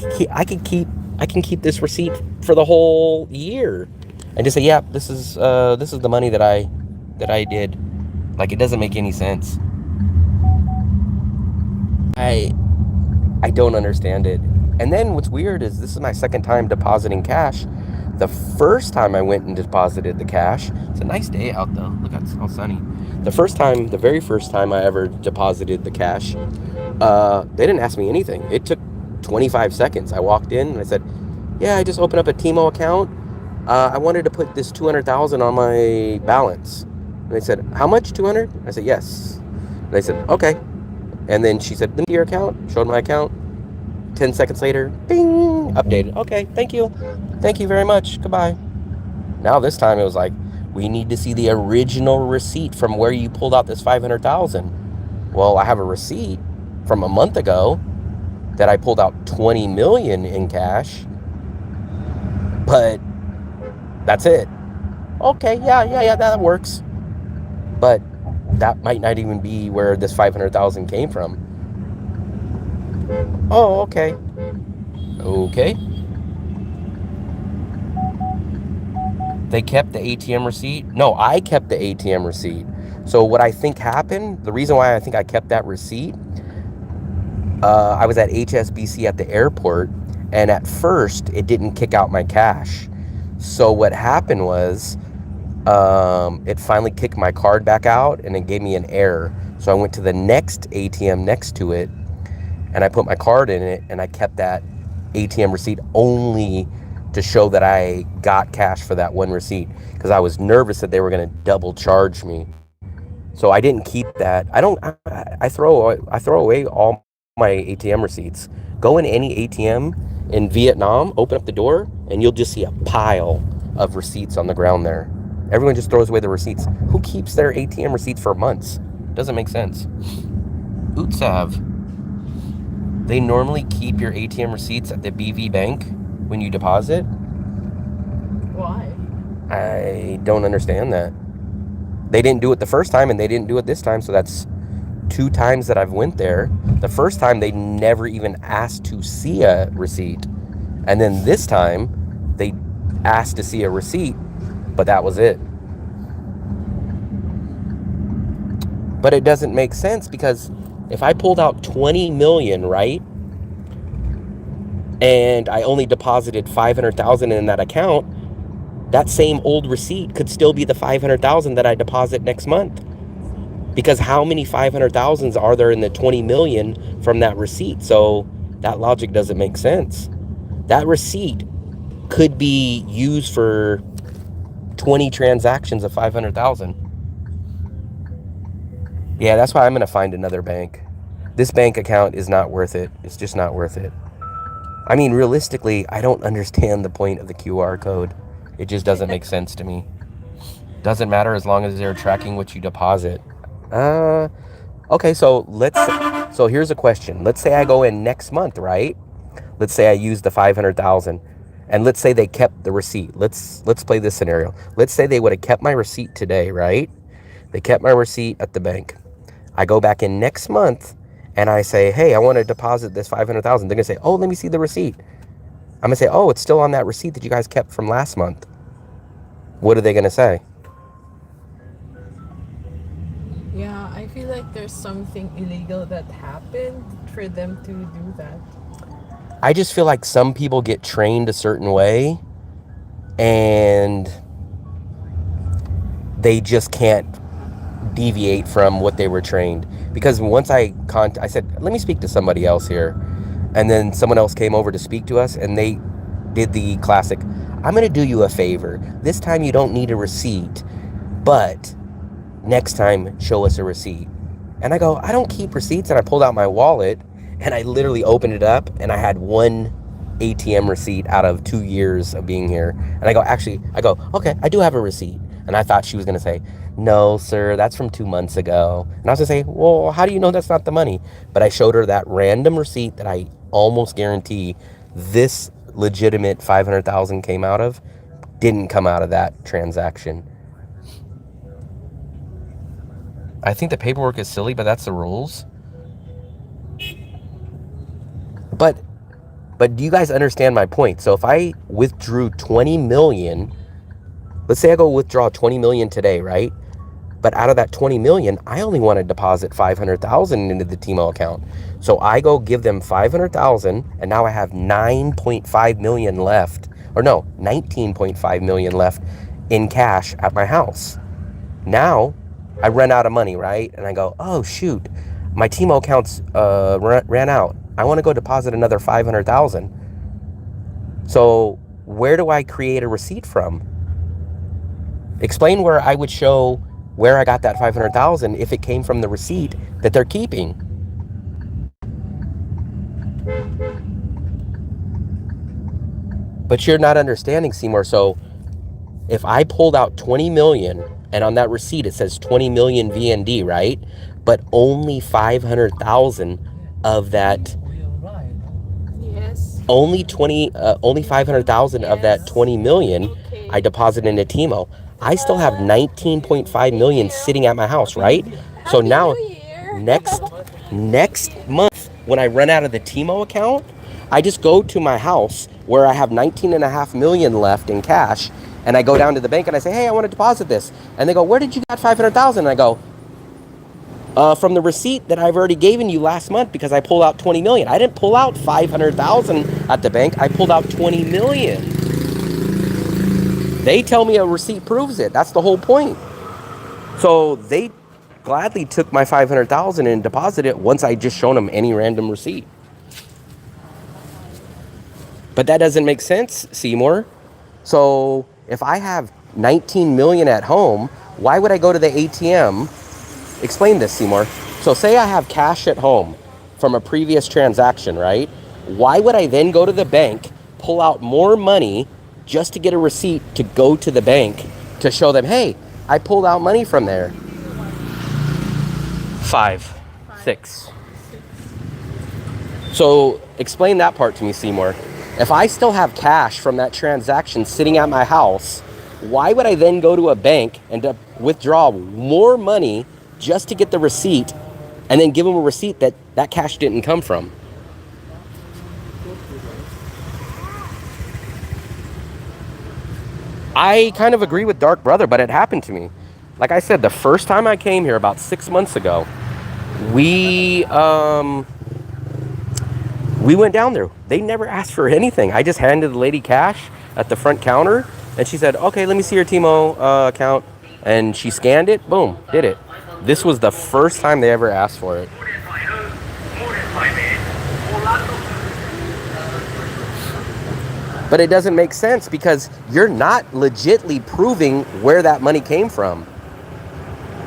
can keep this receipt for the whole year, and just say, yeah, this is the money that I did. Like, it doesn't make any sense. I don't understand it. And then what's weird is this is my second time depositing cash. The first time I went and deposited the cash, it's a nice day out though. Look how sunny. The very first time I ever deposited the cash, they didn't ask me anything. It took 25 seconds. I walked in and I said, yeah, I just opened up a Teemo account. I wanted to put this 200,000 on my balance. And they said, how much, 200? I said, yes. And they said, okay. And then she said, let me your account. Showed my account. 10 seconds later, bing, updated. Okay, thank you. Thank you very much. Goodbye. Now this time it was like, we need to see the original receipt from where you pulled out this 500,000. Well, I have a receipt from a month ago that I pulled out 20 million in cash, but that's it. Okay, yeah, that works. But that might not even be where this 500,000 came from. Oh, okay. Okay. They kept the ATM receipt? No, I kept the ATM receipt. So what I think happened, the reason why I think I kept that receipt, I was at HSBC at the airport, and at first it didn't kick out my cash. So what happened was, it finally kicked my card back out and it gave me an error. So I went to the next ATM next to it and I put my card in it and I kept that ATM receipt only to show that I got cash for that one receipt, because I was nervous that they were going to double charge me. So I didn't keep that. I throw away all my ATM receipts. Go in any ATM in Vietnam, open up the door, and you'll just see a pile of receipts on the ground there. Everyone just throws away the receipts. Who keeps their ATM receipts for months? Doesn't make sense. Utsav. They normally keep your ATM receipts at the BV bank when you deposit. Why? I don't understand that. They didn't do it the first time and they didn't do it this time, so that's 2 times that I've went there. The first time they never even asked to see a receipt. And then this time they asked to see a receipt, but that was it. But it doesn't make sense, because if I pulled out 20 million, right? And I only deposited 500,000 in that account, that same old receipt could still be the 500,000 that I deposit next month. Because how many 500,000s are there in the 20 million from that receipt? So that logic doesn't make sense. That receipt could be used for 20 transactions of 500,000. Yeah, that's why I'm going to find another bank. This bank account is not worth it. It's just not worth it. I mean, realistically, I don't understand the point of the QR code. It just doesn't make sense to me. Doesn't matter as long as they're tracking what you deposit. Okay, so here's a question. Let's say I go in next month, right? Let's say I use the 500,000, and let's say they kept the receipt. Let's play this scenario. Let's say they would have kept my receipt today, right? They kept my receipt at the bank. I go back in next month and I say, hey, I want to deposit this 500,000. They're going to say, oh, let me see the receipt. I'm going to say, oh, it's still on that receipt that you guys kept from last month. What are they going to say? Yeah, I feel like there's something illegal that happened for them to do that. I just feel like some people get trained a certain way and they just can't deviate from what they were trained. Because once I said, let me speak to somebody else here. And then someone else came over to speak to us and they did the classic, I'm going to do you a favor. This time you don't need a receipt, but next time show us a receipt. And I go, I don't keep receipts. And I pulled out my wallet and I literally opened it up and I had one ATM receipt out of 2 years of being here. And I go, okay, I do have a receipt. And I thought she was going to say, no, sir, that's from 2 months ago. And I was going to say, well, how do you know that's not the money? But I showed her that random receipt that I almost guarantee this legitimate 500,000 came out of, didn't come out of that transaction. I think the paperwork is silly, but that's the rules. But do you guys understand my point? So if I withdrew 20 million, let's say I go withdraw 20 million today, right? But out of that 20 million, I only want to deposit 500,000 into the Teemo account. So I go give them 500,000 and now I have 9.5 million left or no, 19.5 million left in cash at my house. Now I run out of money, right? And I go, oh shoot, my Teemo accounts ran out. I want to go deposit another 500,000. So where do I create a receipt from? Explain where I would show where I got that 500,000 if it came from the receipt that they're keeping. But you're not understanding, Seymour. So if I pulled out 20 million and on that receipt it says 20 million VND, right? But only 500,000 of that, Yes. only 500,000 of that 20 million Okay. I deposit into Teemo. I still have 19.5 million sitting at my house, right? So Happy now New Year. next month when I run out of the Teemo account, I just go to my house where I have 19.5 million left in cash, and I go down to the bank and I say, hey, I want to deposit this. And they go, where did you get 500,000? And I go, from the receipt that I've already given you last month because I pulled out 20 million. I didn't pull out 500,000 at the bank. I pulled out 20 million. They tell me a receipt proves it. That's the whole point. So they gladly took my 500,000 and deposited it once I just shown them any random receipt. But that doesn't make sense, Seymour. So if I have 19 million at home, why would I go to the ATM? Explain this, Seymour. So say I have cash at home from a previous transaction, right? Why would I then go to the bank, pull out more money just to get a receipt to go to the bank to show them, hey, I pulled out money from there? 5, 6. So explain that part to me, Seymour. If I still have cash from that transaction sitting at my house, why would I then go to a bank and withdraw more money just to get the receipt and then give them a receipt that that cash didn't come from? I kind of agree with Dark Brother, but it happened to me. Like I said, the first time I came here about 6 months ago, we went down there. They never asked for anything. I just handed the lady cash at the front counter, and she said, okay, let me see your Teemo account. And she scanned it, boom, did it. This was the first time they ever asked for it. But it doesn't make sense because you're not legitly proving where that money came from.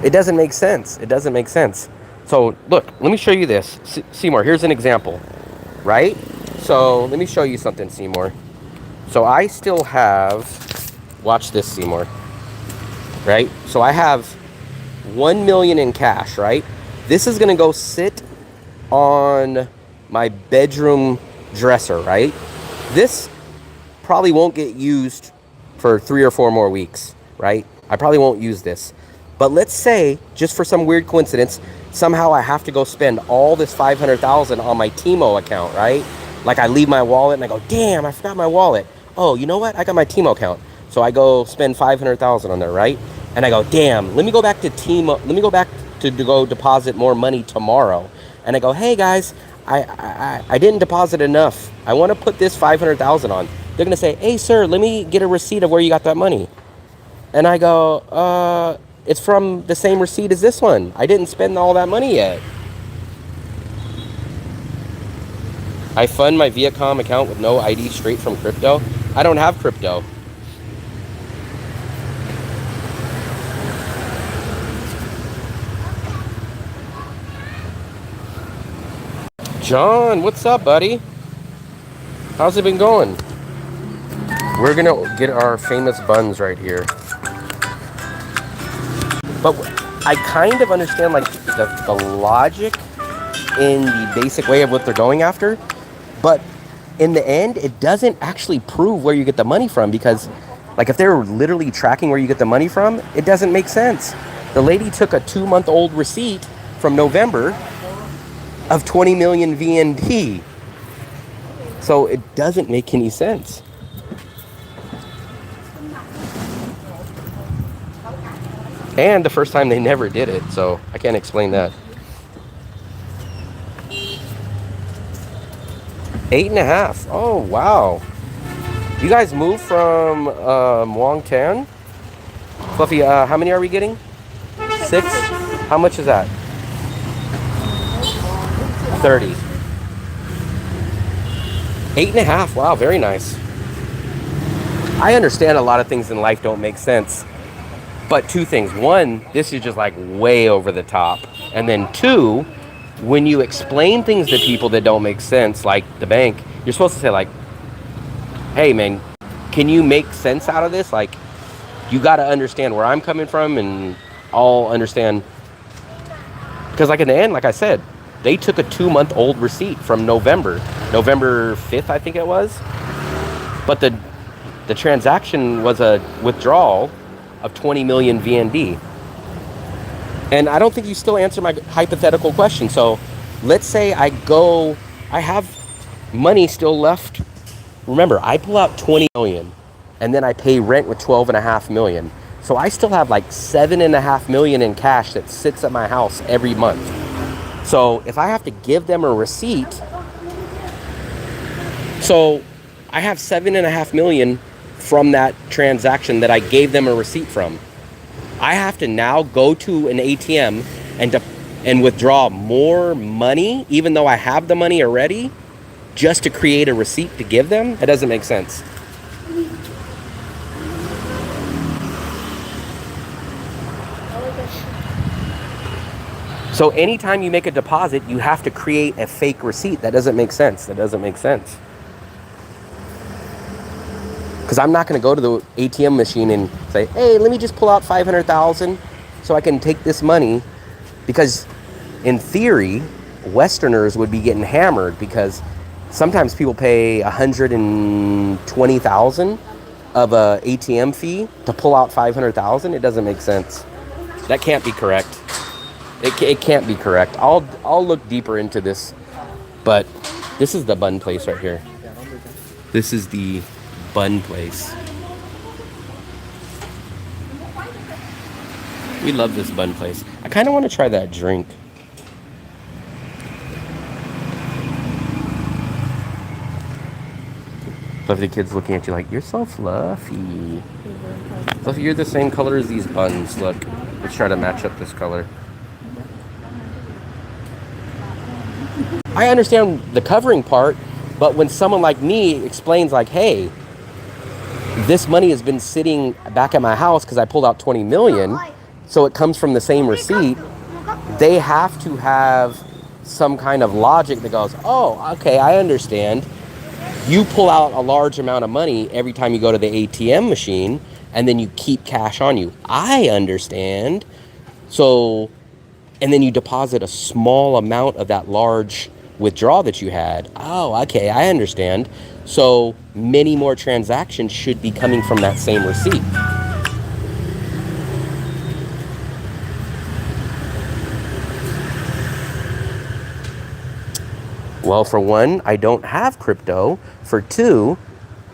It doesn't make sense. It doesn't make sense. So look, let me show you this. Seymour, here's an example, right? So let me show you something, Seymour. So I still have, watch this, Seymour, right? So I have 1 million in cash, right? This is gonna go sit on my bedroom dresser, right? This probably won't get used for 3 or 4 more weeks, right? I probably won't use this. But let's say, just for some weird coincidence, somehow I have to go spend all this 500,000 on my Teemo account, right? Like I leave my wallet and I go, damn, I forgot my wallet. Oh, you know what? I got my Teemo account. So I go spend 500,000 on there, right? And I go, damn, let me go back to Teemo. Let me go back to go deposit more money tomorrow. And I go, hey guys, I didn't deposit enough. I want to put this 500,000 on. They're gonna say, hey sir, let me get a receipt of where you got that money. And I go, it's from the same receipt as this one. I didn't spend all that money yet. I fund my Vietcom account with no ID straight from crypto. I don't have crypto. John, what's up, buddy? How's it been going? We're gonna get our famous buns right here. But I kind of understand like the logic in the basic way of what they're going after. But in the end, it doesn't actually prove where you get the money from, because like if they're literally tracking where you get the money from, it doesn't make sense. The lady took a 2-month-old receipt from November of 20 million VND. So it doesn't make any sense. And the first time they never did it, so I can't explain that. 8.5. Oh, wow. You guys moved from Muang Tan? Fluffy, how many are we getting? 6? How much is that? 30. 8.5. Wow, very nice. I understand a lot of things in life don't make sense. But two things. One, this is just like way over the top. And then two, when you explain things to people that don't make sense, like the bank, you're supposed to say like, hey man, can you make sense out of this? Like, you got to understand where I'm coming from, and I'll understand. Because like in the end, like I said, they took a 2-month-old receipt from November 5th, I think it was. But the transaction was a withdrawal of 20 million VND. And I don't think you still answer my hypothetical question. So let's say I have money still left. Remember, I pull out 20 million and then I pay rent with 12.5 million. So I still have like 7.5 million in cash that sits at my house every month. So if I have to give them a receipt, so I have 7.5 million from that transaction that I gave them a receipt from. I have to now go to an ATM and withdraw more money, even though I have the money already, just to create a receipt to give them? That doesn't make sense. So anytime you make a deposit, you have to create a fake receipt. That doesn't make sense. That doesn't make sense. Because I'm not going to go to the ATM machine and say, hey, let me just pull out 500,000 so I can take this money. Because in theory, Westerners would be getting hammered because sometimes people pay 120,000 of a ATM fee to pull out 500,000. It doesn't make sense. That can't be correct. It can't be correct. I'll look deeper into this. But this is the bun place right here. This is the bun place. We love this bun place. I kind of want to try that drink. Fluffy, the kid's looking at you like, you're so fluffy. Fluffy, you're the same color as these buns. Look, let's try to match up this color. I understand the covering part, but when someone like me explains like, hey, this money has been sitting back at my house because I pulled out 20 million, so it comes from the same receipt, they have to have some kind of logic that goes, oh, okay, I understand. You pull out a large amount of money every time you go to the ATM machine, and then you keep cash on you. I understand. So, and then you deposit a small amount of that large withdrawal that you had. Oh, okay, I understand. So many more transactions should be coming from that same receipt. Well, for one, I don't have crypto. For two,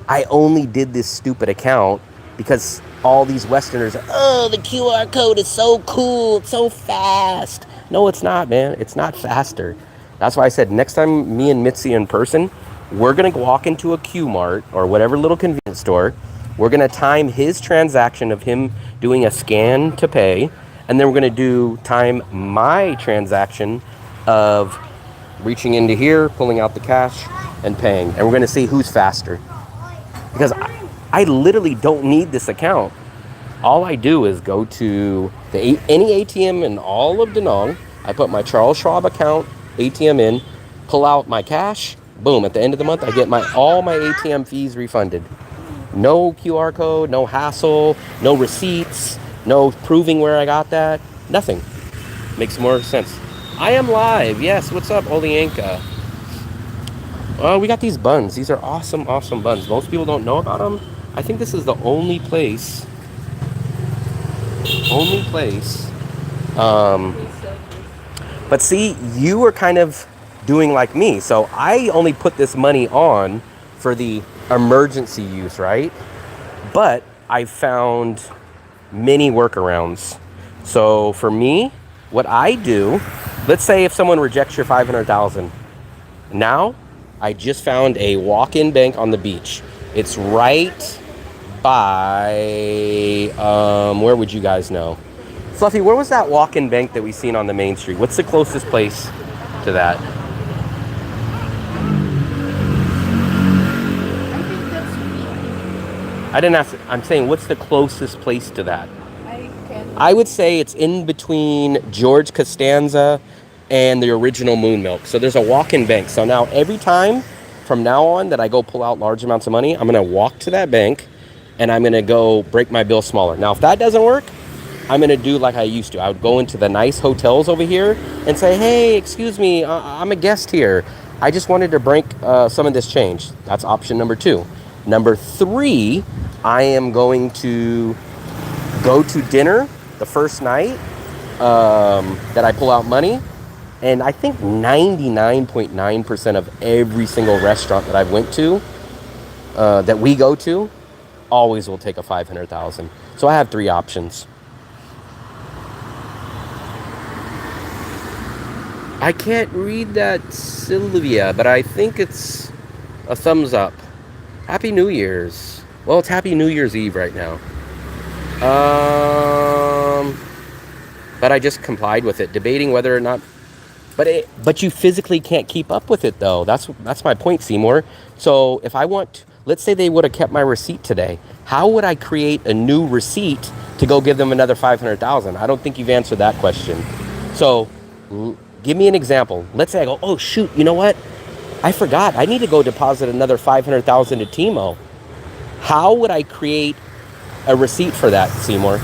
I only did this stupid account because all these Westerners, oh, the QR code is so cool, it's so fast. No, it's not, man. It's not faster. That's why I said next time me and Mity in person, we're going to walk into a Q-Mart or whatever little convenience store. We're going to time his transaction of him doing a scan to pay. And then we're going to time my transaction of reaching into here, pulling out the cash, and paying. And we're going to see who's faster. Because I literally don't need this account. All I do is go to any ATM in all of Da Nang. I put my Charles Schwab account ATM in, pull out my cash, boom, at the end of the month, I get all my ATM fees refunded. No QR code, no hassle, no receipts, no proving where I got that, nothing. Makes more sense. I am live. Yes, what's up, Olienka? We got these buns. These are awesome, awesome buns. Most people don't know about them. I think this is the only place. But see, you were kind of doing like me. So I only put this money on for the emergency use, right? But I found many workarounds. So for me, what I do, let's say if someone rejects your 500,000, now I just found a walk-in bank on the beach. It's right by, where would you guys know? Fluffy, where was that walk-in bank that we seen on the main street? What's the closest place to that? I think that's me. I didn't ask. I'm saying, what's the closest place to that? I can. I would say it's in between George Costanza and the original Moon Milk. So there's a walk-in bank. So now every time from now on that I go pull out large amounts of money, I'm going to walk to that bank and I'm going to go break my bill smaller. Now, if that doesn't work, I'm going to do like I used to. I would go into the nice hotels over here and say, hey, excuse me, I'm a guest here. I just wanted to break some of this change. That's option number 2. Number 3, I am going to go to dinner the first night that I pull out money. And I think 99.9% of every single restaurant that I've went to, that we go to, always will take a 500,000. So I have 3 options. I can't read that, Sylvia, but I think it's a thumbs up. Happy New Year's. Well, it's Happy New Year's Eve right now. But I just complied with it, debating whether or not. But you physically can't keep up with it, though. That's my point, Seymour. So if I want, let's say they would have kept my receipt today. How would I create a new receipt to go give them another 500,000? I don't think you've answered that question. So give me an example. Let's say I go, oh shoot, you know what? I forgot. I need to go deposit another 500,000 to Teemo. How would I create a receipt for that, Seymour?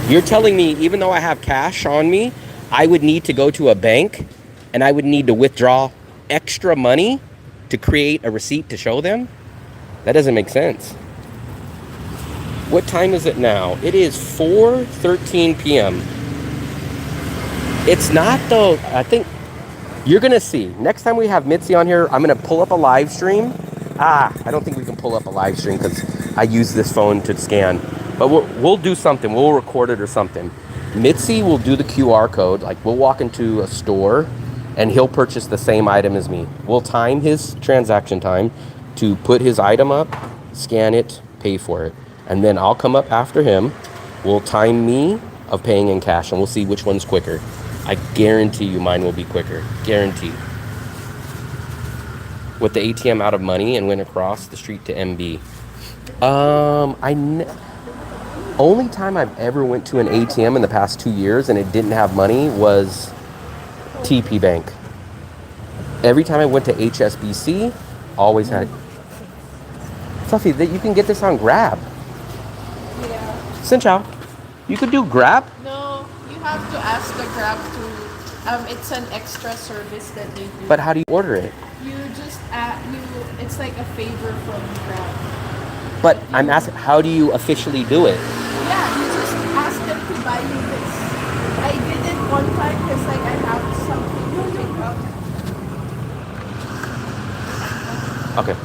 You're telling me even though I have cash on me, I would need to go to a bank and I would need to withdraw extra money to create a receipt to show them? That doesn't make sense. What time is it now? It is 4:13 p.m. It's not though. I think you're going to see. Next time we have Mity on here, I'm going to pull up a live stream. I don't think we can pull up a live stream because I use this phone to scan. But we'll do something. We'll record it or something. Mity will do the QR code. Like we'll walk into a store and he'll purchase the same item as me. We'll time his transaction time to put his item up, scan it, pay for it. And then I'll come up after him. We'll time me of paying in cash and we'll see which one's quicker. I guarantee you mine will be quicker. Guaranteed. With the ATM out of money and went across the street to MB. Only time I've ever went to an ATM in the past 2 years and it didn't have money was TP Bank. Every time I went to HSBC, always had. Fluffy, that you can get this on Grab. Yeah. Xin chào. You could do Grab? No, you have to ask the Grab to. It's an extra service that they do. But how do you order it? You just it's like a favor from Grab. But I'm asking, how do you officially do it? Yeah, you just ask them to buy you this. I did it one time because like I have something to pick up. Okay.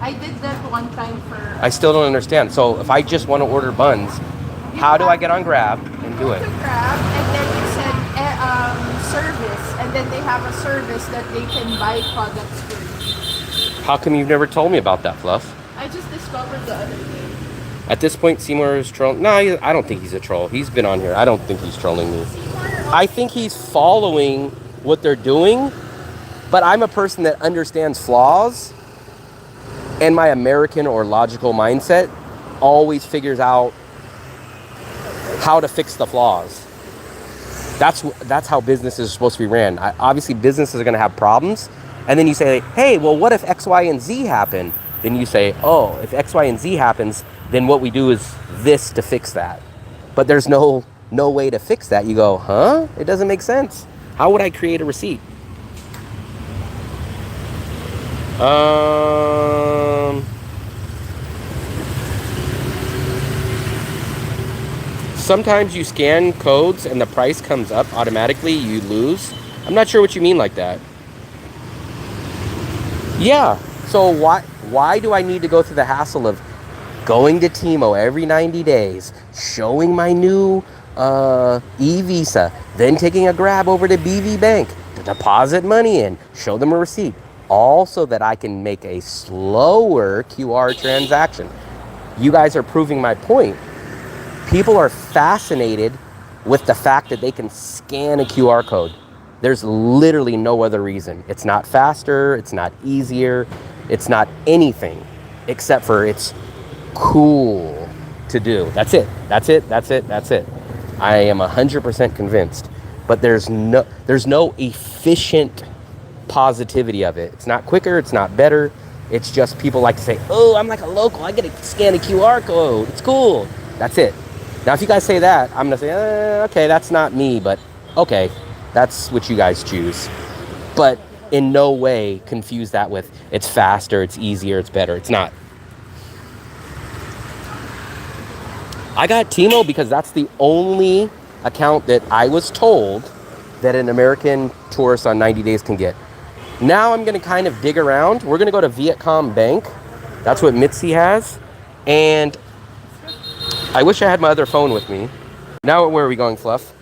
I did that one time for. I still don't understand. So if I just want to order buns, how do I get on Grab and do it? To Grab, and then you said service, and then they have a service that they can buy products for you. How come you've never told me about that, Fluff? I just discovered the other day. At this point, Seymour is trolling. No, I don't think he's a troll. He's been on here. I don't think he's trolling me. I think he's following what they're doing, but I'm a person that understands flaws, and my American or logical mindset always figures out how to fix the flaws. That's how business is supposed to be ran. Obviously, businesses are going to have problems, and then you say, hey, well, what if X, Y, and Z happen? Then you say, oh, if X, Y, and Z happens, then what we do is this to fix that. But there's no way to fix that. You go, huh? It doesn't make sense. How would I create a receipt? Sometimes you scan codes and the price comes up automatically, you lose. I'm not sure what you mean like that. Yeah, so why do I need to go through the hassle of going to Teemo every 90 days, showing my new e-visa, then taking a Grab over to BV Bank to deposit money in, show them a receipt? all so that I can make a slower QR transaction. You guys are proving my point. People are fascinated with the fact that they can scan a QR code. There's literally no other reason. It's not faster, it's not easier, it's not anything except for it's cool to do. That's it. That's it. That's it. That's it. I am 100% convinced. But there's no efficient positivity of it. It's not quicker, it's not better. It's just people like to say, "Oh, I'm like a local. I get to scan a QR code. It's cool." That's it. Now, if you guys say that, I'm going to say, okay, that's not me, but okay, that's what you guys choose. But in no way confuse that with it's faster, it's easier, it's better. It's not. I got Teemo because that's the only account that I was told that an American tourist on 90 days can get. Now I'm going to kind of dig around. We're going to go to Vietcom Bank. That's what Mity has. And I wish I had my other phone with me. Now where are we going, Fluff?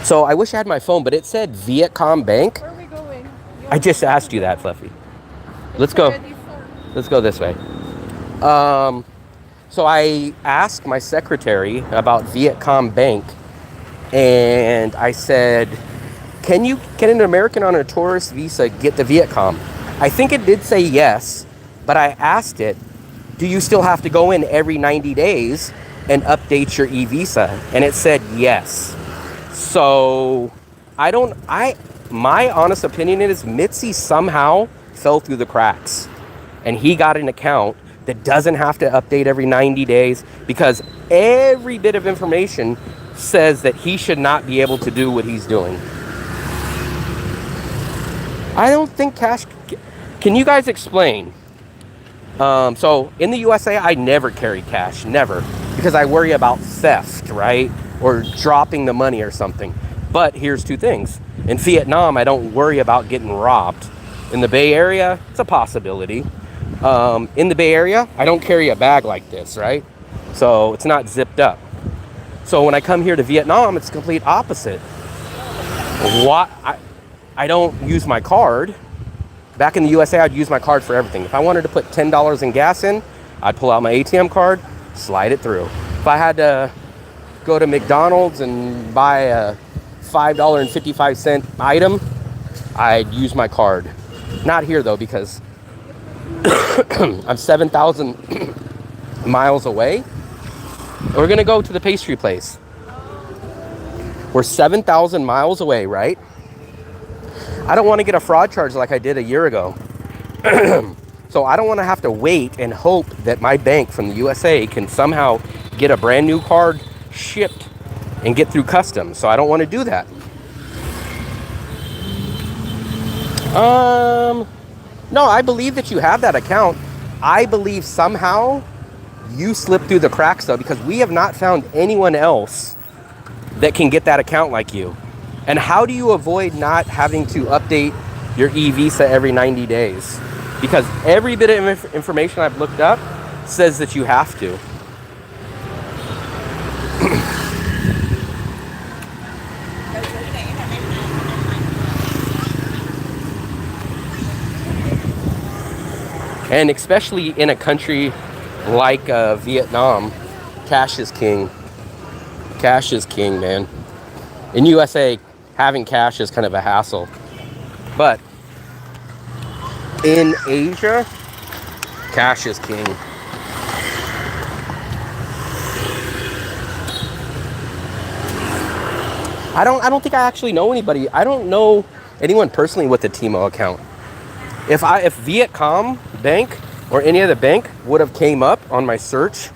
So I wish I had my phone, but it said Vietcom Bank. Where are we going? I just asked you that, Fluffy. Let's go. Let's go this way. So I asked my secretary about Vietcom Bank, and I said, can an American on a tourist visa get the Vietcom? I think it did say yes, but I asked it, do you still have to go in every 90 days and update your e-visa? And it said yes. So my honest opinion is Mitzi somehow fell through the cracks, and he got an account that doesn't have to update every 90 days because every bit of information says that he should not be able to do what he's doing. I don't think cash... Can you guys explain? So in the USA, I never carry cash, never, because I worry about theft, right? Or dropping the money or something. But here's two things. In Vietnam, I don't worry about getting robbed. In the Bay Area, it's a possibility. In the Bay Area, I don't carry a bag like this, right? So it's not zipped up. So when I come here to Vietnam, it's the complete opposite. I don't use my card. Back in the USA, I'd use my card for everything. If I wanted to put $10 in gas in, I'd pull out my ATM card, slide it through. If I had to go to McDonald's and buy a $5.55 item, I'd use my card. Not here though, because I'm 7,000 miles away. We're gonna go to the pastry place. We're 7,000 miles away, right? I don't want to get a fraud charge like I did a year ago. So I don't want to have to wait and hope that my bank from the USA can somehow get a brand new card shipped and get through customs. So I don't want to do that. No, I believe that you have that account. I believe somehow you slipped through the cracks though, because we have not found anyone else that can get that account like you. And how do you avoid not having to update your e-visa every 90 days? Because every bit of information I've looked up says that you have to. And especially in a country like Vietnam, cash is king. Cash is king, man. In USA, having cash is kind of a hassle. But in Asia, cash is king. I don't think I actually know anybody. I don't know anyone personally with a Teemo account. If Vietcom Bank or any other bank would have came up on my search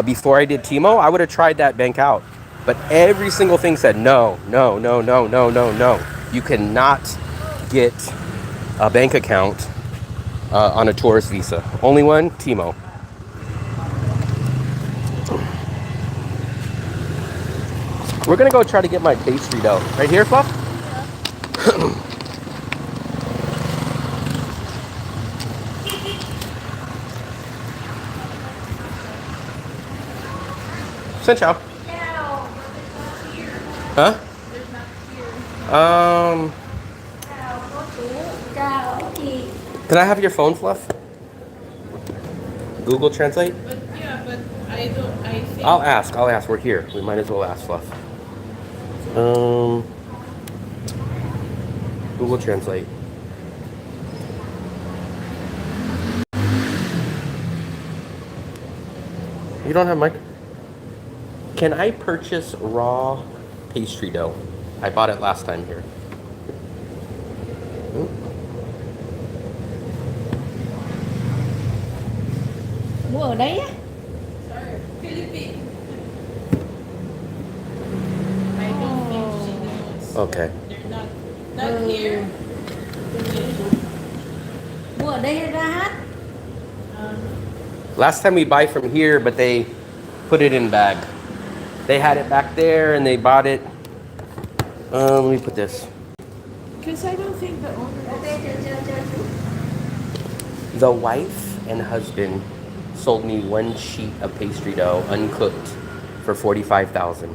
before I did Teemo, I would have tried that bank out. But every single thing said no. You cannot get a bank account on a tourist visa. Only one, Teemo. We're gonna go try to get my pastry dough. Right here, Fluff? Xin chào. Huh? Can I have your phone, Fluff? Google Translate? But yeah, but I don't. I think. I'll ask. We're here. We might as well ask Fluff. Google Translate. You don't have mic? Can I purchase raw pastry dough? I bought it last time here. Mua ở đấy á. Sorry, Philippines. I don't think she knows. Okay. They're not here. Mua ở đây ra hát. Last time we buy from here, but they put it in bag. They had it back there and they bought it. Let me put this. Because I don't think the owner. The wife and husband sold me one sheet of pastry dough, uncooked, for $45,000.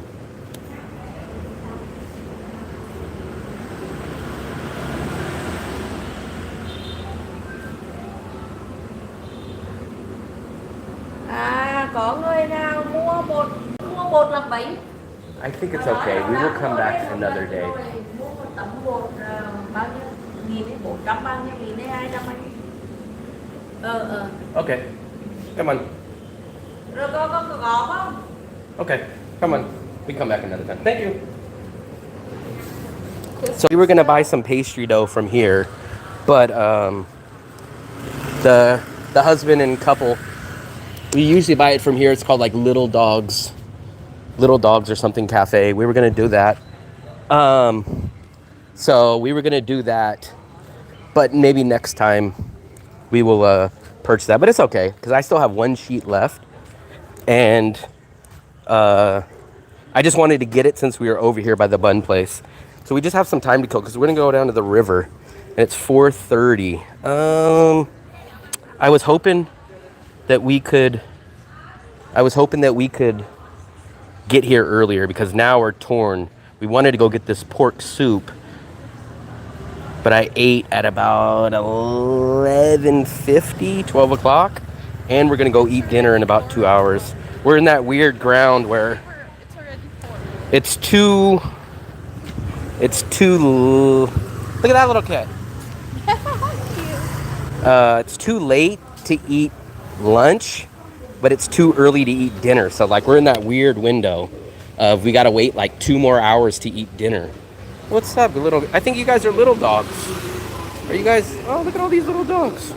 À, có người nào mua bột làm bánh. I think it's okay. We will come back another day. Mua một tấm bột bao nhiêu nghìn ấy, 400 bao nhiêu nghìn ấy, 200 bao nhiêu. Okay. Come on. Rồi có không? Okay. Come on. We come back another time. Thank you. So we were gonna buy some pastry dough from here, but the husband and couple, we usually buy it from here. It's called like Little Dogs or something cafe. We were gonna do that. So we were gonna do that, but maybe next time we will purchase that. But it's okay because I still have one sheet left, and I just wanted to get it since we were over here by the bun place. So we just have some time to cook because we're gonna go down to the river, and it's 4:30. I was hoping that we could get here earlier because now we're torn. We wanted to go get this pork soup, but I ate at about 11:50, 12 o'clock, and we're gonna go eat dinner in about 2 hours. We're in that weird ground where it's too look at that little kid. It's too late to eat lunch, but it's too early to eat dinner. So like we're in that weird window of we gotta wait like 2 more hours to eat dinner. What's up, little? I think you guys are little dogs. Are you guys? Oh, look at all these little dogs.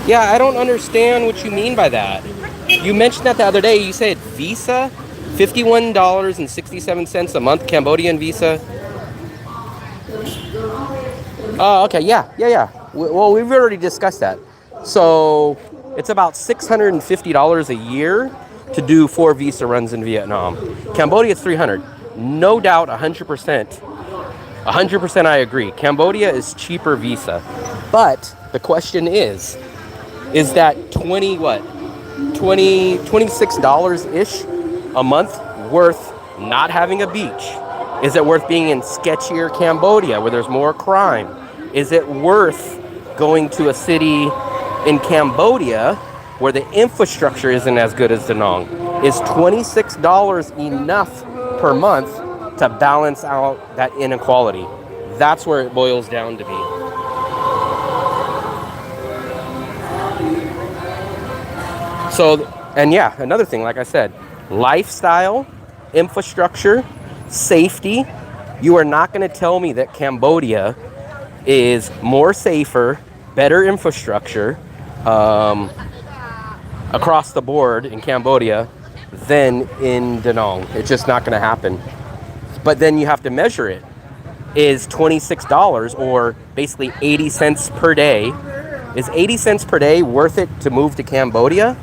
Yeah, I don't understand what you mean by that. You mentioned that the other day. You said Visa, $51.67 a month, Cambodian Visa. Oh, okay, yeah. Well, we've already discussed that. So it's about $650 a year to do 4 visa runs in Vietnam. Cambodia, it's $300. No doubt, 100%. 100% I agree. Cambodia is cheaper visa. But the question is that $26-ish a month worth not having a beach? Is it worth being in sketchier Cambodia where there's more crime? Is it worth going to a city in Cambodia where the infrastructure isn't as good as Da Nang? Is $26 enough per month to balance out that inequality? That's where it boils down to be. So, and yeah, another thing, like I said, lifestyle, infrastructure, safety. You are not going to tell me that Cambodia is more safer, better infrastructure across the board in Cambodia than in Da Nang. It's just not going to happen. But then you have to measure it. Is $26 or basically 80 cents per day, is 80 cents per day worth it to move to Cambodia?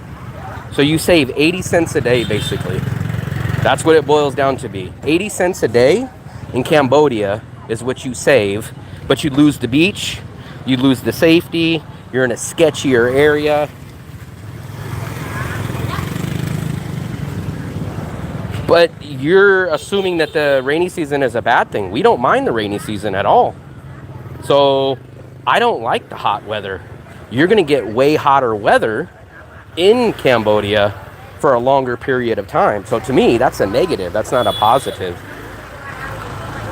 So you save 80 cents a day, basically. That's what it boils down to be. 80 cents a day in Cambodia is what you save, but you lose the beach, you lose the safety, you're in a sketchier area. But you're assuming that the rainy season is a bad thing. We don't mind the rainy season at all. So I don't like the hot weather. You're going to get way hotter weather in Cambodia for a longer period of time. So to me, that's a negative. That's not a positive.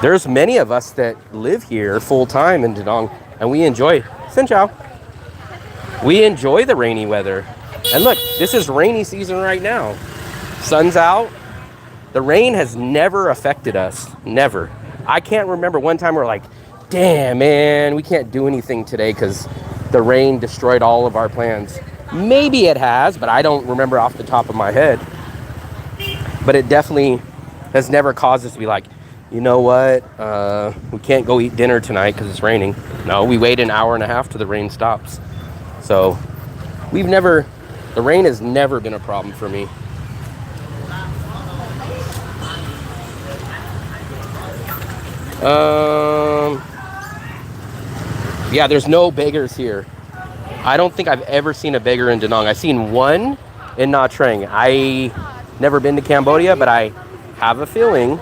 There's many of us that live here full time in Da Nang, and we enjoy, Xin chào. We enjoy the rainy weather. And look, this is rainy season right now. Sun's out. The rain has never affected us. Never. I can't remember one time we're like, damn, man, we can't do anything today because the rain destroyed all of our plans. Maybe it has, but I don't remember off the top of my head. But it definitely has never caused us to be like, you know what, we can't go eat dinner tonight because it's raining. No, we wait an hour and a half till the rain stops. So the rain has never been a problem for me. Yeah, there's no beggars here. I don't think I've ever seen a beggar in Da Nang. I've seen one in Nha Trang. I never been to Cambodia, but I have a feeling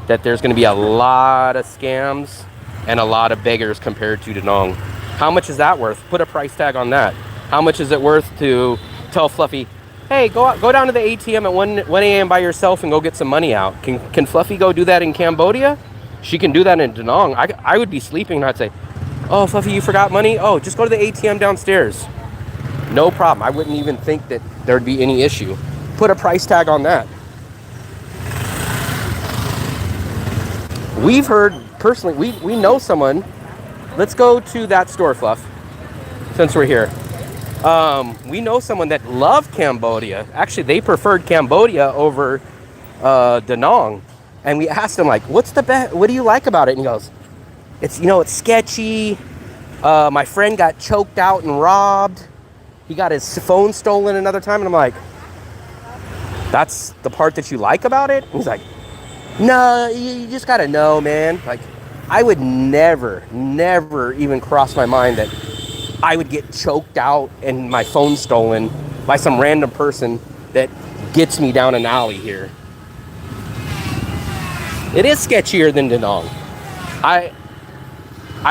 that there's going to be a lot of scams and a lot of beggars compared to Da Nang. How much is that worth? Put a price tag on that. How much is it worth to tell Fluffy, hey, go down to the ATM at 1 a.m. by yourself and go get some money out? Can Fluffy go do that in Cambodia? She can do that in Da Nang. I would be sleeping and I'd say, oh, Fluffy, you forgot money? Oh, just go to the ATM downstairs. No problem. I wouldn't even think that there'd be any issue. Put a price tag on that. We've heard, personally, we know someone. Let's go to that store, Fluff, since we're here. We know someone that loved Cambodia. Actually, they preferred Cambodia over Da Nang. And we asked him, like, what do you like about it? And he goes, it's sketchy. My friend got choked out and robbed. He got his phone stolen another time. And I'm like, that's the part that you like about it? And he's like, no, you just got to know, man. Like, I would never even cross my mind that I would get choked out and my phone stolen by some random person that gets me down an alley here. It is sketchier than Da Nang. I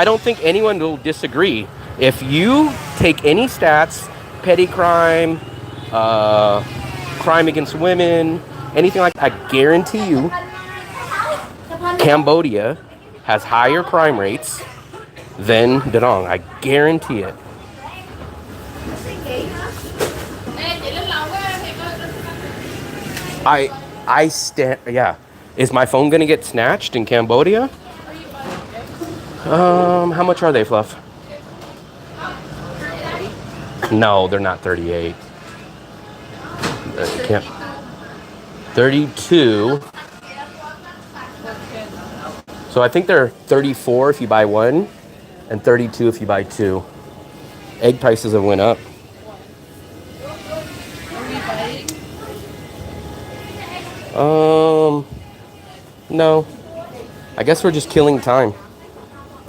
don't think anyone will disagree. If you take any stats, petty crime, crime against women, anything like that, I guarantee you Cambodia has higher crime rates than Da Nang. I guarantee it. Yeah. Is my phone gonna get snatched in Cambodia? How much are they, Fluff? No, they're not 38. Can't. 32. So I think they're 34 if you buy one, and 32 if you buy two. Egg prices have went up. No. I guess we're just killing time.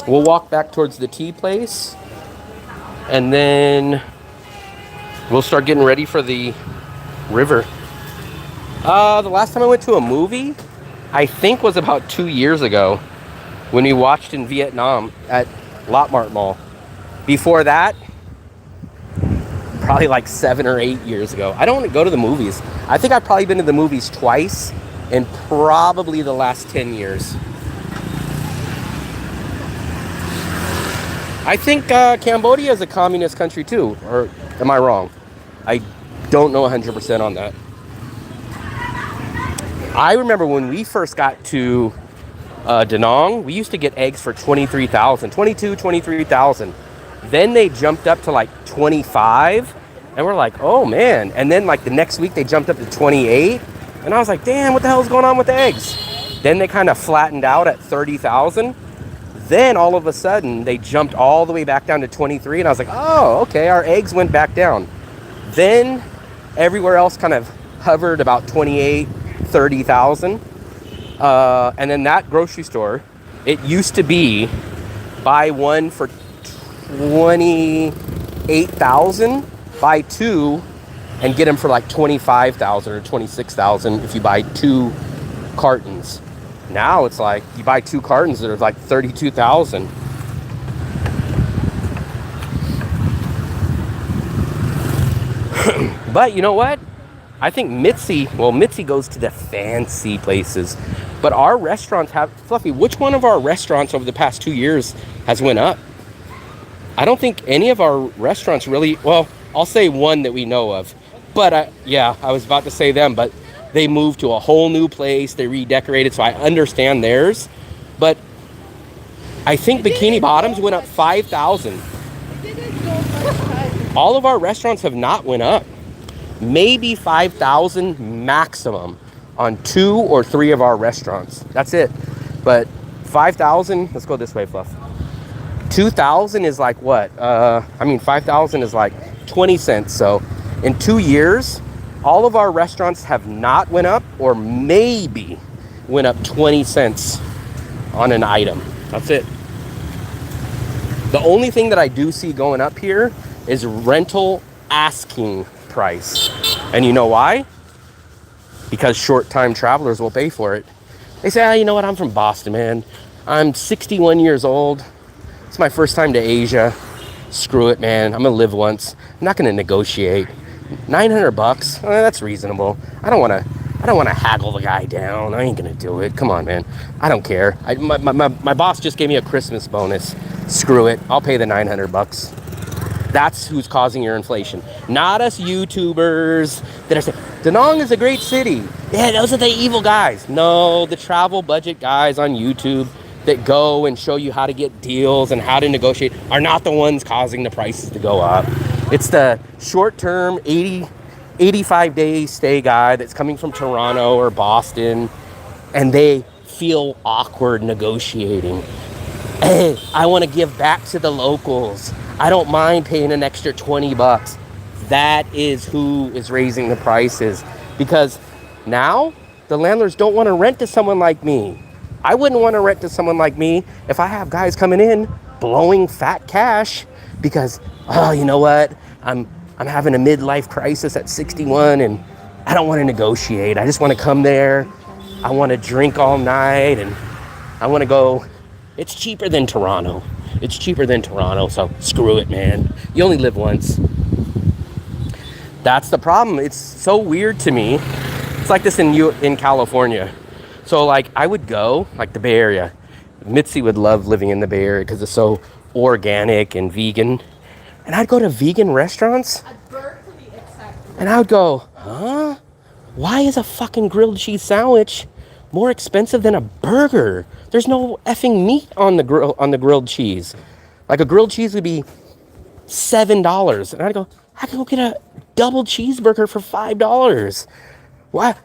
We'll walk back towards the tea place, and then we'll start getting ready for the river. The last time I went to a movie, I think was about 2 years ago, when we watched in Vietnam at Lot Mart Mall. Before that, probably like 7 or 8 years ago. I don't want to go to the movies. I think I've probably been to the movies twice in probably the last 10 years. I think Cambodia is a communist country too, or am I wrong? I don't know 100% on that. I remember when we first got to Da Nang, we used to get eggs for 23,000, 23,000. Then they jumped up to like 25, and we're like, oh man. And then like the next week they jumped up to 28, and I was like, damn, what the hell is going on with the eggs? Then they kind of flattened out at 30,000. Then all of a sudden they jumped all the way back down to 23, and I was like, oh, okay, our eggs went back down. Then everywhere else kind of hovered about 28, 30,000. And then that grocery store, it used to be buy one for 28,000, buy two and get them for like 25,000 or 26,000 if you buy two cartons. Now it's like you buy 2 cartons that are like 32,000. But you know what? I think Mity goes to the fancy places. But our restaurants have, Fluffy, which one of our restaurants over the past 2 years has went up? I don't think any of our restaurants really, well, I'll say one that we know of. But I was about to say them, but they moved to a whole new place. They redecorated, so I understand theirs. But I think Bikini Bottoms went up 5,000. All of our restaurants have not went up. Maybe 5,000 maximum on 2 or 3 of our restaurants. That's it. But 5,000, let's go this way, Fluff. 2,000 is like what? 5,000 is like 20 cents. So in 2 years, all of our restaurants have not went up or maybe went up 20 cents on an item. That's it. The only thing that I do see going up here is rental asking price. And you know why? Because short-time travelers will pay for it. They say, you know what? I'm from Boston, man. I'm 61 years old. It's my first time to Asia. Screw it, man. I'm gonna live once. I'm not gonna negotiate. $900? That's reasonable. I don't wanna haggle the guy down. I ain't gonna do it. Come on, man. I don't care. My boss just gave me a Christmas bonus. Screw it. I'll pay the $900. That's who's causing your inflation. Not us YouTubers that are saying, Da Nang is a great city. Yeah, those are the evil guys. No, the travel budget guys on YouTube that go and show you how to get deals and how to negotiate are not the ones causing the prices to go up. It's the short-term 85-day stay guy that's coming from Toronto or Boston, and they feel awkward negotiating. Hey, I want to give back to the locals. I don't mind paying an extra $20. That is who is raising the prices. Because now the landlords don't want to rent to someone like me. I wouldn't want to rent to someone like me if I have guys coming in blowing fat cash because, oh, you know what? I'm having a midlife crisis at 61 and I don't want to negotiate. I just want to come there. I want to drink all night and I want to go. It's cheaper than Toronto. It's cheaper than Toronto, so screw it, man. You only live once. That's the problem. It's so weird to me. It's like this in California. So, like, I would go, like, the Bay Area. Mitzi would love living in the Bay Area because it's so organic and vegan. And I'd go to vegan restaurants. At Berkeley, exactly. And I would go, huh? Why is a fucking grilled cheese sandwich more expensive than a burger? There's no effing meat on the grilled cheese. Like a grilled cheese would be $7. And I'd go, I can go get a double cheeseburger for $5. What?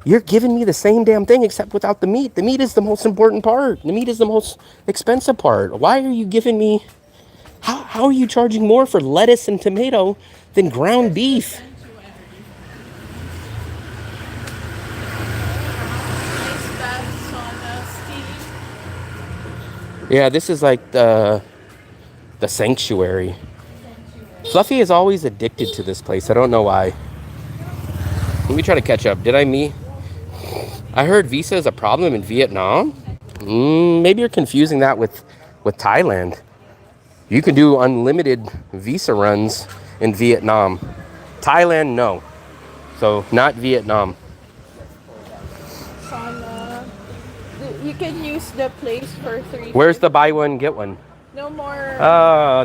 You're giving me the same damn thing except without the meat. The meat is the most important part. The meat is the most expensive part. Why are you giving me... How are you charging more for lettuce and tomato than ground beef? Yeah, this is like the sanctuary. Fluffy is always addicted to this place. I don't know why. Let me try to catch up. I heard visa is a problem in Vietnam. Maybe you're confusing that with Thailand. You can do unlimited visa runs in Vietnam. Thailand, no. So, not Vietnam. You can use the place for $3. Where's the buy one, get one? No more.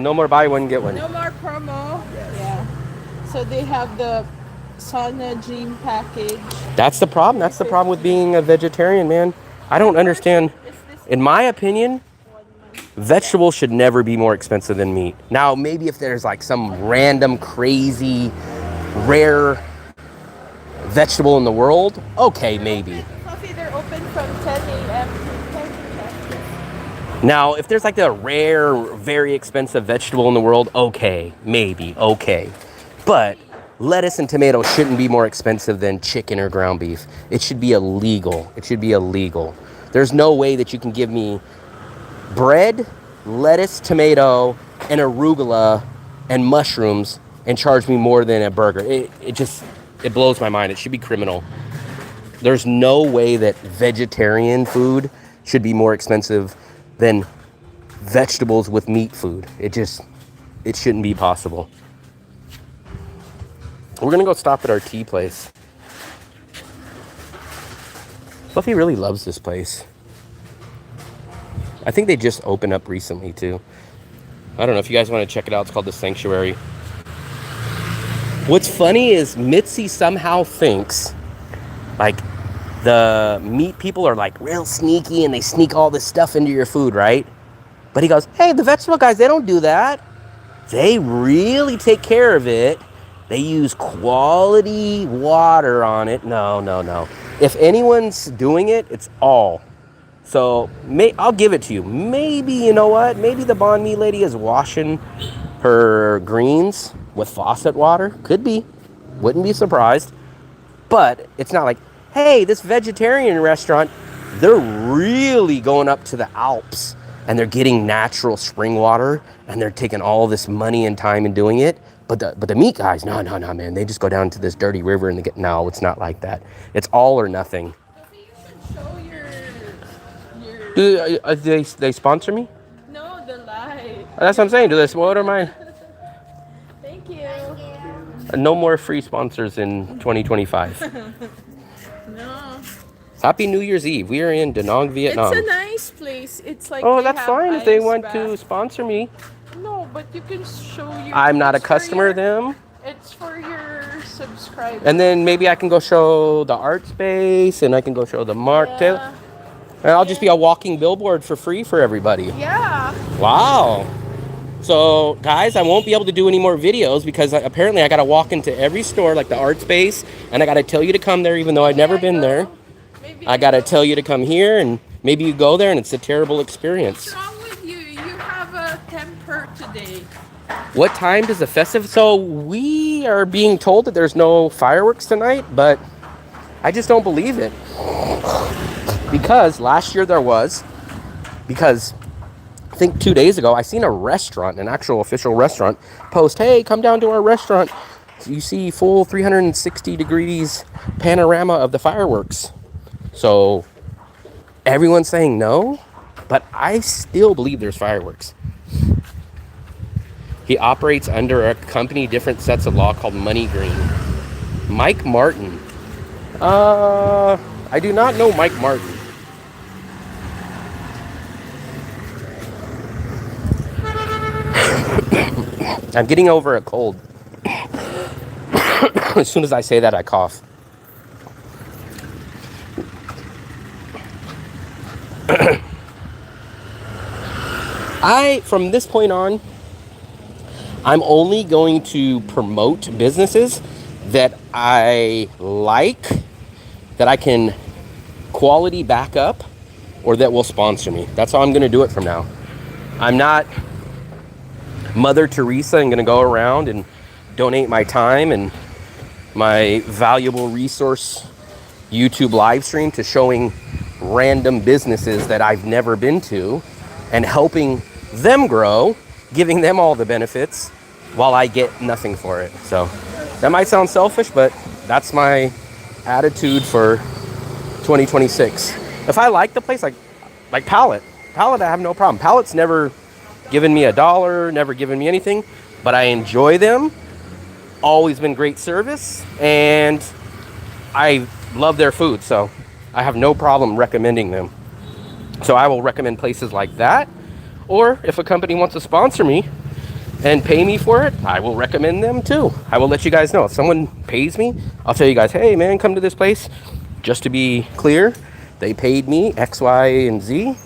No more buy one, get one. No more promo. Yes. Yeah. So they have the sauna gym package. That's the problem. That's the problem with being a vegetarian, man. I don't understand. In my opinion, vegetables should never be more expensive than meat. Now, maybe if there's like some random, crazy, rare vegetable in the world, okay, maybe. Coffee, they're open from 10 a.m. to 10 p.m. Now, if there's like a rare, very expensive vegetable in the world, okay, maybe, okay. But lettuce and tomato shouldn't be more expensive than chicken or ground beef. It should be illegal. It should be illegal. There's no way that you can give me bread, lettuce, tomato, and arugula and mushrooms and charge me more than a burger. It blows my mind. It should be criminal. There's no way that vegetarian food should be more expensive than vegetables with meat food. It shouldn't be possible. We're gonna go stop at our tea place. Fluffy really loves this place. I think they just opened up recently too. I don't know if you guys want to check it out. It's called The Sanctuary. What's funny is Mitzi somehow thinks like the meat people are like real sneaky and they sneak all this stuff into your food, right? But he goes, hey, the vegetable guys, they don't do that. They really take care of it. They use quality water on it. No. If anyone's doing it, it's all. So I'll give it to you. Maybe, you know what? Maybe the banh mi lady is washing her greens with faucet water. Could be. Wouldn't be surprised. But it's not like, hey, this vegetarian restaurant, they're really going up to the Alps and they're getting natural spring water and they're taking all this money and time in doing it. But the meat guys, no, man. They just go down to this dirty river and they get, no, it's not like that. It's all or nothing. Do they sponsor me? No, the light. That's what I'm saying. What are my... Thank you. No more free sponsors in 2025. No. Happy New Year's Eve. We are in Da Nang, Vietnam. It's a nice place. It's like Oh, they that's have fine if they ice want bath. to sponsor me. No, but you can show your... I'm not a it's for customer your- of them. It's for your subscribers. And then maybe I can go show the art space and I can go show the market. And I'll just be a walking billboard for free for everybody. Yeah. Wow. So, guys, I won't be able to do any more videos because apparently I got to walk into every store like the art space and I got to tell you to come there even though I've never been there. Maybe I got to tell you to come here and maybe you go there and it's a terrible experience. What's wrong with you? You have a temper today. What time does the festive? So we are being told that there's no fireworks tonight, but I just don't believe it. Because last year there was. Because I think 2 days ago I seen a restaurant, an actual official restaurant, post, hey, come down to our restaurant. You see full 360 degrees panorama of the fireworks. So everyone's saying no, but I still believe there's fireworks. He operates under a company, different sets of law called Money Green. Mike Martin. I do not know Mike Martin. I'm getting over a cold. As soon as I say that, I cough. From this point on, I'm only going to promote businesses that I like, that I can quality back up, or that will sponsor me. That's how I'm going to do it from now. I'm not Mother Teresa and going to go around and donate my time and my valuable resource YouTube live stream to showing random businesses that I've never been to and helping them grow, giving them all the benefits while I get nothing for it. So that might sound selfish, but that's my attitude for 2026. If I like the place, like Palette, I have no problem. Palette's never given me $1, never given me anything, but I enjoy them. Always been great service, and I love their food, so I have no problem recommending them. So I will recommend places like that, or if a company wants to sponsor me and pay me for it, I will recommend them too. I will let you guys know. If someone pays me, I'll tell you guys, hey man, come to this place. Just to be clear, they paid me X, Y, and Z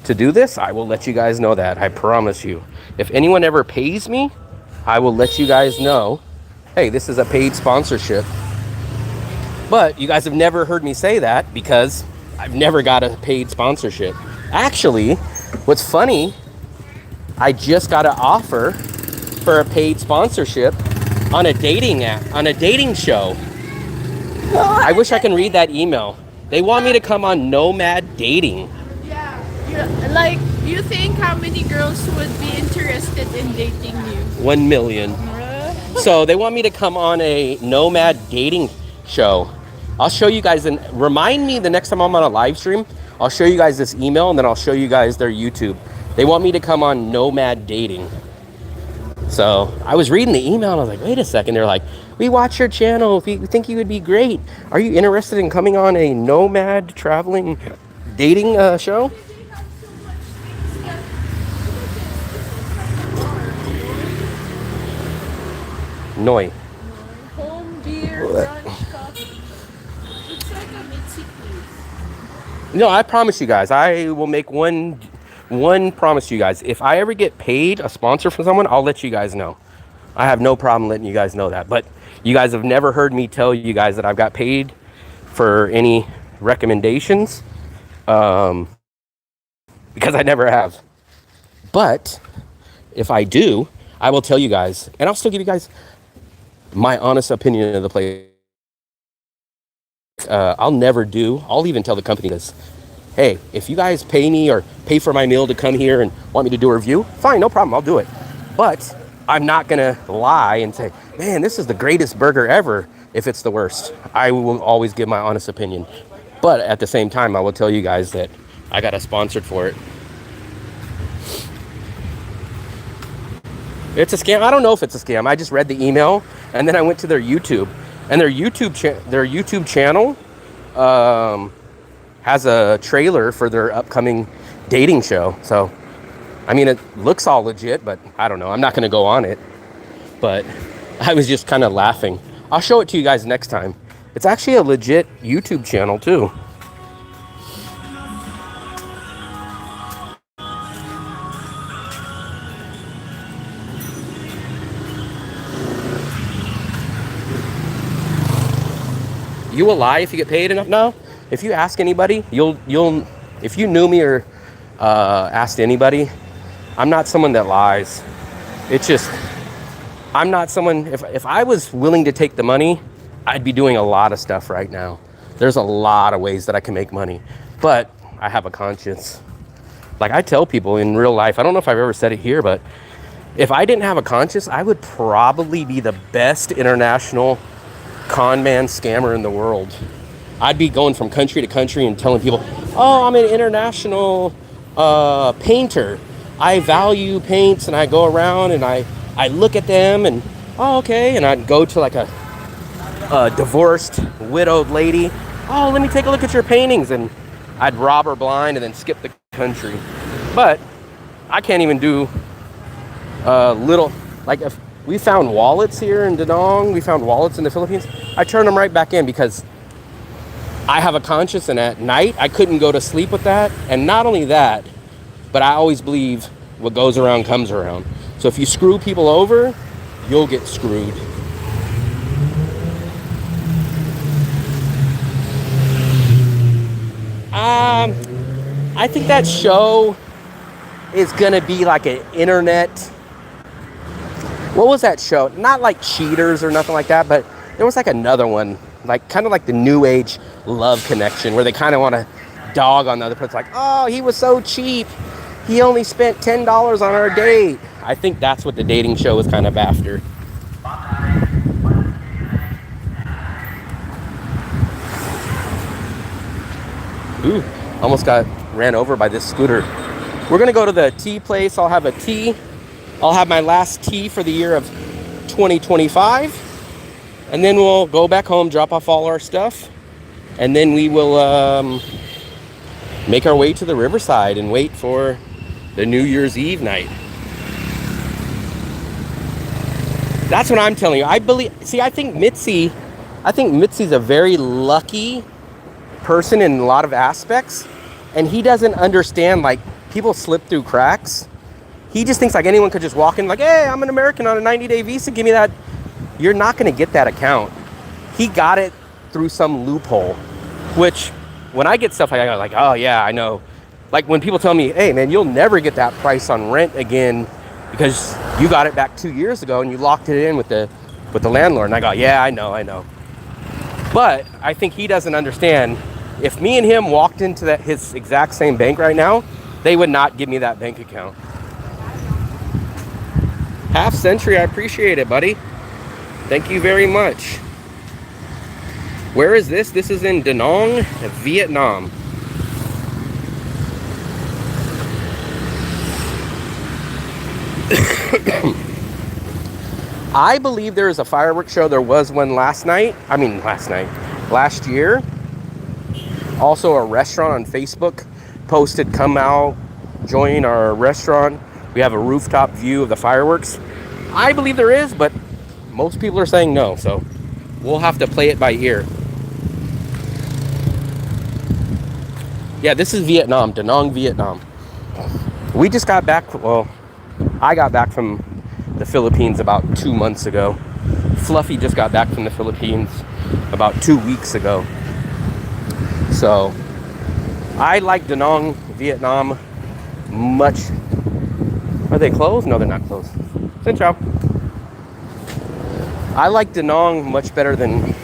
to do this. I will let you guys know that. I promise you. If anyone ever pays me, I will let you guys know, hey, this is a paid sponsorship. But you guys have never heard me say that because I've never got a paid sponsorship. Actually, what's funny, I just got an offer for a paid sponsorship on a dating app, on a dating show. I wish I can read that email. They want me to come on Nomad Dating. Like, you think how many girls would be interested in dating you? 1 million. So they want me to come on a Nomad Dating show. I'll show you guys, and remind me the next time I'm on a live stream, I'll show you guys this email, and then I'll show you guys their YouTube. They want me to come on Nomad Dating. So I was reading the email and I was like, wait a second. They're like, we watch your channel. We think you would be great. Are you interested in coming on a nomad traveling dating show? Noi. Home beer, brunch, coffee. Looks like a Mity place. No, I promise you guys, I will make one promise to you guys. If I ever get paid a sponsor from someone, I'll let you guys know. I have no problem letting you guys know that. But you guys have never heard me tell you guys that I've got paid for any recommendations, because I never have. But if I do, I will tell you guys, and I'll still give you guys my honest opinion of the place. I'll even tell the company this. Hey, if you guys pay me or pay for my meal to come here and want me to do a review, fine, no problem, I'll do it. But I'm not gonna lie and say, man, this is the greatest burger ever if it's the worst. I will always give my honest opinion. But at the same time, I will tell you guys that I got a sponsored for it. It's a scam. I don't know if it's a scam. I just read the email and then I went to their YouTube, and their YouTube channel has a trailer for their upcoming dating show. So, I mean, it looks all legit, but I don't know. I'm not going to go on it. But I was just kind of laughing. I'll show it to you guys next time. It's actually a legit YouTube channel too. You will lie if you get paid enough? No. If you ask anybody, you'll if you knew me or asked anybody, I'm not someone that lies. It's just, I'm not someone, if I was willing to take the money, I'd be doing a lot of stuff right now. There's a lot of ways that I can make money, but I have a conscience. Like I tell people in real life, I don't know if I've ever said it here, but if I didn't have a conscience, I would probably be the best international con man scammer in the world. I'd be going from country to country and telling people, oh, I'm an international painter. I value paints, and I go around and I look at them and, oh, okay. And I'd go to like a divorced, widowed lady. Oh, let me take a look at your paintings. And I'd rob her blind and then skip the country. But I can't even do little, like if we found wallets here in Danong, we found wallets in the Philippines, I turn them right back in because I have a conscience, and at night I couldn't go to sleep with that. And not only that, but I always believe what goes around comes around. So if you screw people over, you'll get screwed. I think that show is gonna be like an internet. What was that show? Not like Cheaters or nothing like that, but there was like another one, like kind of like the new age love connection, where they kind of want to dog on the other person, like, oh, he was so cheap, he only spent $10 on our date. I think that's what the dating show was kind of after. Ooh, almost got ran over by this scooter. We're gonna go to the tea place. I'll have a tea. I'll have my last tea for the year of 2025. And then we'll go back home, drop off all our stuff. And then we will make our way to the riverside and wait for the New Year's Eve night. That's what I'm telling you. I think Mitzi's a very lucky person in a lot of aspects. And he doesn't understand, like, people slip through cracks. He just thinks like anyone could just walk in like, hey, I'm an American on a 90-day visa, give me that. You're not going to get that account. He got it through some loophole, which when I get stuff like that, I'm like, oh yeah, I know. Like when people tell me, hey man, you'll never get that price on rent again because you got it back 2 years ago and you locked it in with the landlord. And I go, yeah, I know. But I think he doesn't understand. If me and him walked into his exact same bank right now, they would not give me that bank account. Half century, I appreciate it, buddy. Thank you very much. Where is this? This is in Da Nang, Vietnam. I believe there is a fireworks show. There was one last year. Also, a restaurant on Facebook posted, come out, join our restaurant. We have a rooftop view of the fireworks. I believe there is, but most people are saying no, so we'll have to play it by ear. Yeah, this is Vietnam, Da Nang, Vietnam. We just got back, well, I got back from the Philippines about 2 months ago. Fluffy just got back from the Philippines about 2 weeks ago. So, I like Da Nang, Vietnam much. Are they closed? No, they're not closed. Xin chào. I like Da Nang much better than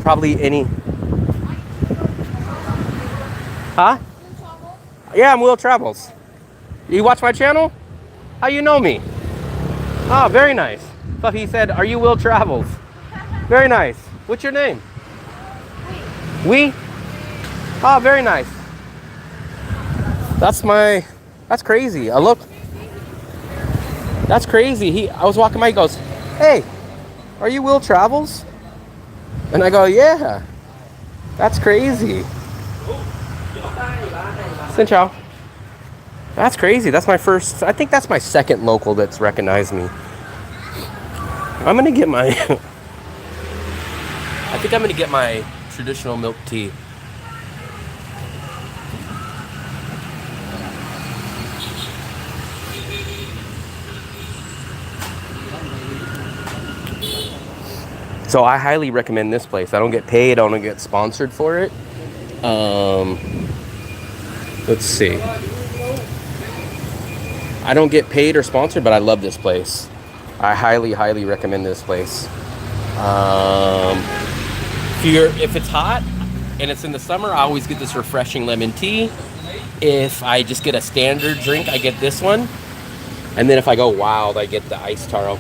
probably any. Huh? Yeah, I'm Will Travels. You watch my channel? How you know me? Oh, very nice. Fluffy said, are you Will Travels? Very nice. What's your name? We? Oh, very nice. That's crazy. Look. That's crazy. I was walking by, he goes, hey, are you Will Travels? And I go, yeah. That's crazy. Xin chào. That's crazy. That's I think that's my second local that's recognized me. I'm gonna get my I think I'm gonna get my traditional milk tea. So I highly recommend this place. I don't get paid, I don't get sponsored for it. Let's see. I don't get paid or sponsored, but I love this place. I highly, highly recommend this place. If it's hot and it's in the summer, I always get this refreshing lemon tea. If I just get a standard drink, I get this one. And then if I go wild, I get the iced taro.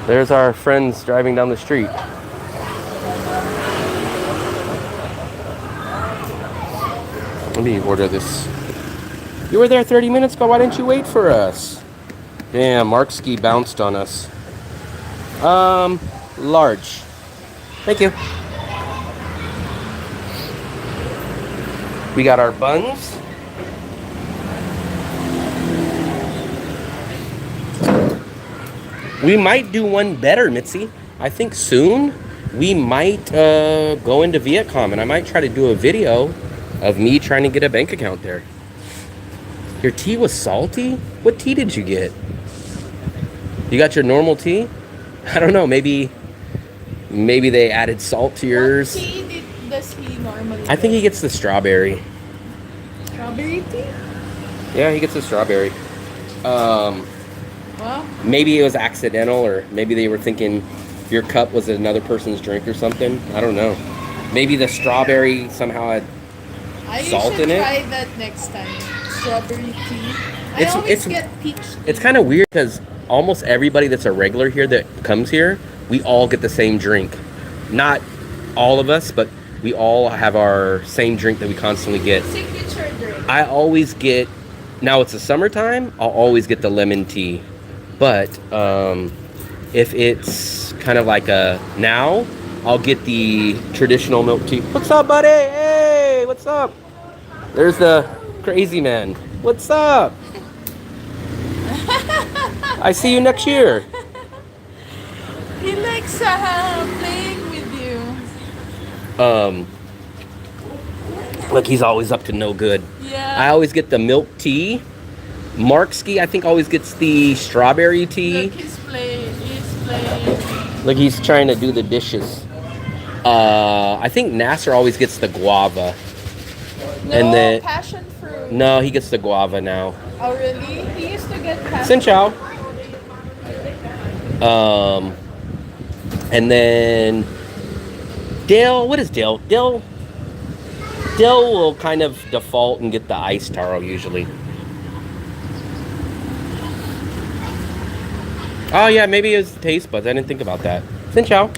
There's our friends driving down the street. Let me order this. You were there 30 minutes ago. Why didn't you wait for us? Damn, Mark Ski bounced on us. Large. Thank you. We got our buns. We might do one better, Mitzi. I think soon we might go into Vietnam, and I might try to do a video of me trying to get a bank account there. Your tea was salty? What tea did you get? You got your normal tea? I don't know, maybe they added salt to yours. What tea does he normally I think he gets the strawberry. Strawberry tea? Yeah, he gets the strawberry. Well, Maybe it was accidental, or maybe they were thinking your cup was another person's drink or something. I don't know. Maybe the strawberry somehow had salt in it. I should try that next time. Strawberry tea. I It's- always it's- get peach tea. It's kind of weird because almost everybody that's a regular here that comes here, we all get the same drink. Not all of us, but we all have our same drink that we constantly get. Signature drink. I always get, now it's the summertime, I'll always get the lemon tea. But if it's kind of like now, I'll get the traditional milk tea. What's up, buddy? Hey, what's up? There's the crazy man. What's up? I see you next year. He likes playing with you. Look, he's always up to no good. Yeah. I always get the milk tea. Markski, I think, always gets the strawberry tea. Look, he's playing. Look, he's trying to do the dishes. I think Nasser always gets the guava. No, And then- passion fruit. No, he gets the guava now. Oh, really? He used to get passion Xin chào. And then Dale, what is Dale? Dale will kind of default and get the iced taro usually. Oh yeah, maybe it was the taste buds. I didn't think about that. Xin chào.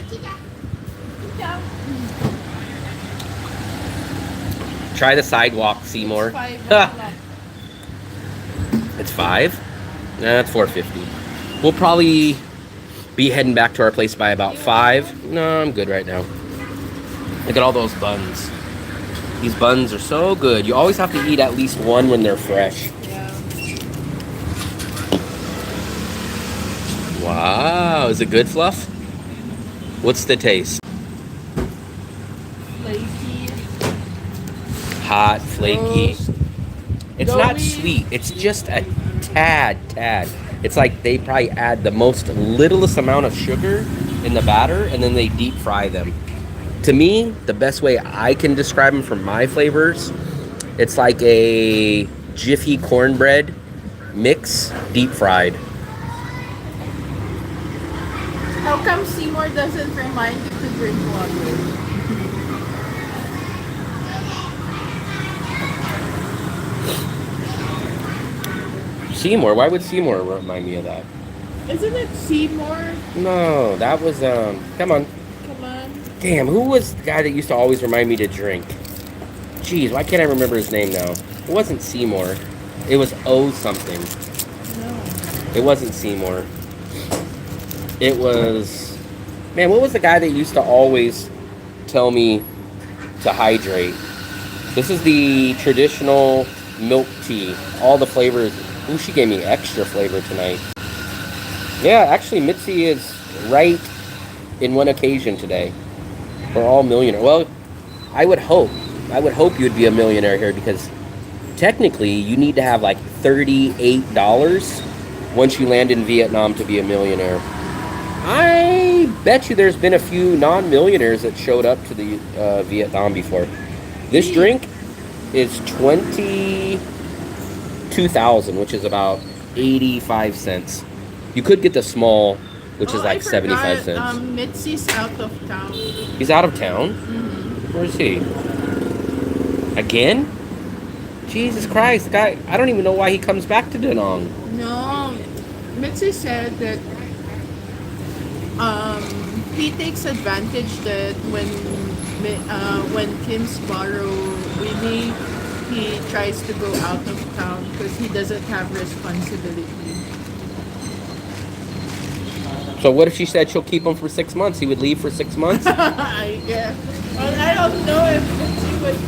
Try the sidewalk, Seymour. It's 5 o'clock. It's 5? Nah, that's $4.50. We'll probably be heading back to our place by about 5. No, I'm good right now. Look at all those buns. These buns are so good. You always have to eat at least one when they're fresh. Yeah. Wow, is it good, Fluff? What's the taste? Flaky. Hot, flaky. Roast. It's not Doughy. sweet. It's just a tad. It's like they probably add the most littlest amount of sugar in the batter and then they deep fry them. To me, the best way I can describe them from my flavors, it's like a Jiffy cornbread mix, deep fried. How come Seymour doesn't remind you to drink water? Seymour, why would Seymour remind me of that? Isn't it Seymour? No, that was, come on. Come on. Damn, who was the guy that used to always remind me to drink? Jeez, why can't I remember his name now? It wasn't Seymour. It was O something. No. It wasn't Seymour. It was... Man, what was the guy that used to always tell me to hydrate? This is the traditional milk tea. All the flavors. Ooh, she gave me extra flavor tonight. Yeah, actually, Mity is right in one occasion today. We're all millionaire. Well, I would hope you would be a millionaire here because technically you need to have like $38 once you land in Vietnam to be a millionaire. I bet you there's been a few non-millionaires that showed up to the Vietnam before. This drink is $22,000, which is about 85 cents. You could get the small, which is like 75 cents. Mitzi's out of town. He's out of town? Mm-hmm. Where is he? Again? Jesus Christ, the guy, I don't even know why he comes back to Da Nang. No, Mitzi said that he takes advantage that when Kim's borrow Winnie, he tries to go out of town because he doesn't have responsibility. So what if she said she'll keep him for 6 months? He would leave for 6 months? I guess. Well, I don't know if Mitzi would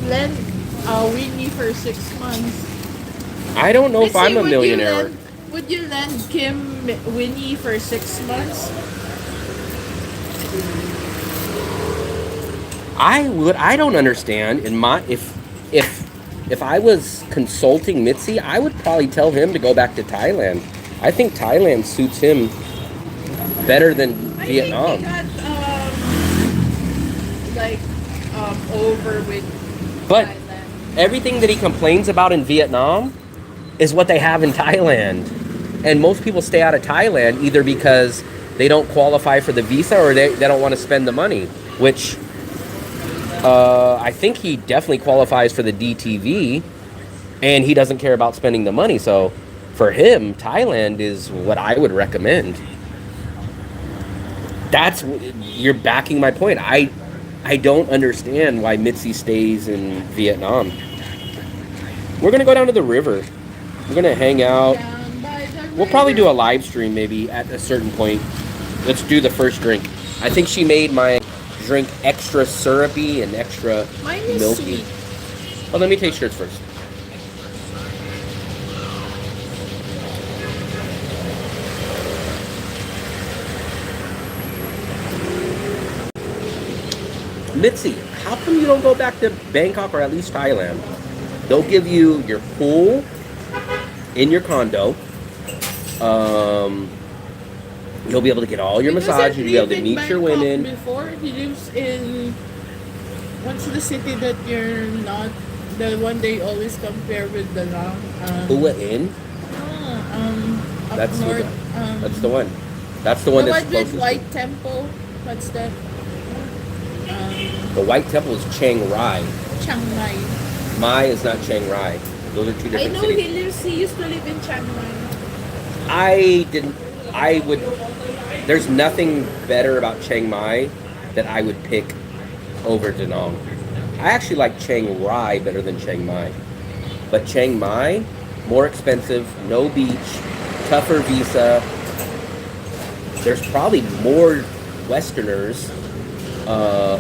lend Winnie for 6 months. I don't know if Mitzi, I'm a millionaire. Would you lend Kim Winnie for 6 months? I would. I don't understand. If I was consulting Mitzi, I would probably tell him to go back to Thailand. I think Thailand suits him better than Vietnam. I think he got over with But Thailand. everything that he complains about in Vietnam is what they have in Thailand. And most people stay out of Thailand either because they don't qualify for the visa or they don't want to spend the money, which I think he definitely qualifies for the DTV and he doesn't care about spending the money. So for him, Thailand is what I would recommend. You're backing my point. I don't understand why Mitzi stays in Vietnam. We're going to go down to the river. We're going to hang out. Down by the We'll probably river. do a live stream maybe at a certain point. Let's do the first drink. I think she made my drink extra syrupy and extra Mine is milky. sweet. Well, let me taste yours first. Mitzi, how come you don't go back to Bangkok or at least Thailand? They'll give you your pool in your condo. You'll be able to get all your massages. You'll be able to meet your women. Before he lives in what's the city that you're not the one they always compare with the Lang? Hua Inn? Up That's north. That's the one. That's the one the that's one with closest. White Temple. What's that? The White Temple is Chiang Rai. Chiang Mai. Mai is not Chiang Rai. Those are two I different know cities. he used to live in Chiang Mai. I didn't. I would. There's nothing better about Chiang Mai that I would pick over Da Nang. I actually like Chiang Rai better than Chiang Mai. But Chiang Mai, more expensive, no beach, tougher visa. There's probably more Westerners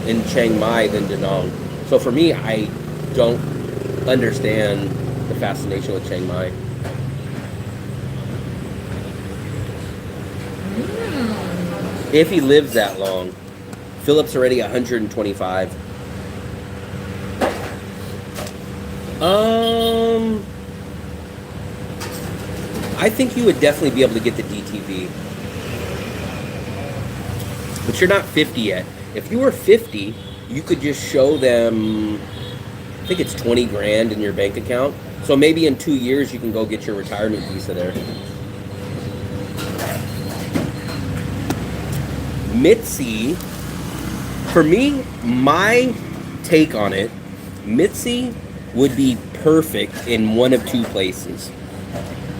in Chiang Mai than Da Nang. So for me, I don't understand the fascination with Chiang Mai. If he lives that long. Philip's already 125. I think you would definitely be able to get the DTV. But you're not 50 yet. If you were 50, you could just show them, I think it's 20 grand in your bank account. So maybe in 2 years you can go get your retirement visa there. Mity, for me, my take on it, Mity would be perfect in one of two places.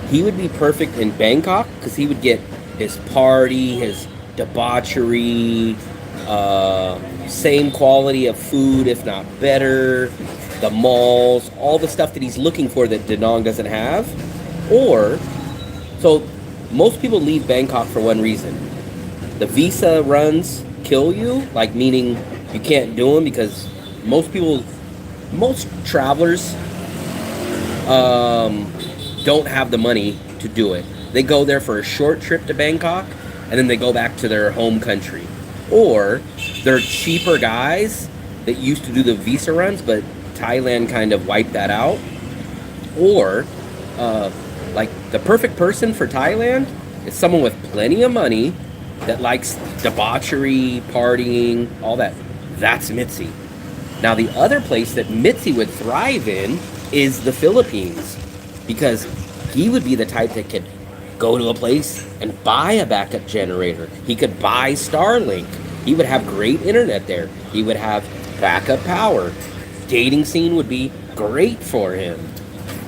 He would be perfect in Bangkok because he would get his party, his debauchery, same quality of food, if not better, the malls, all the stuff that he's looking for that Da Nang doesn't have. Or, so most people leave Bangkok for one reason. The visa runs kill you, like meaning you can't do them because most travelers don't have the money to do it. They go there for a short trip to Bangkok and then they go back to their home country. Or they're cheaper guys that used to do the visa runs, but Thailand kind of wiped that out. Or like the perfect person for Thailand is someone with plenty of money that likes debauchery, partying, all that. That's Mity. Now the other place that Mity would thrive in is the Philippines, because he would be the type that could go to a place and buy a backup generator. He could buy Starlink. He would have great internet there. He would have backup power. Dating scene would be great for him.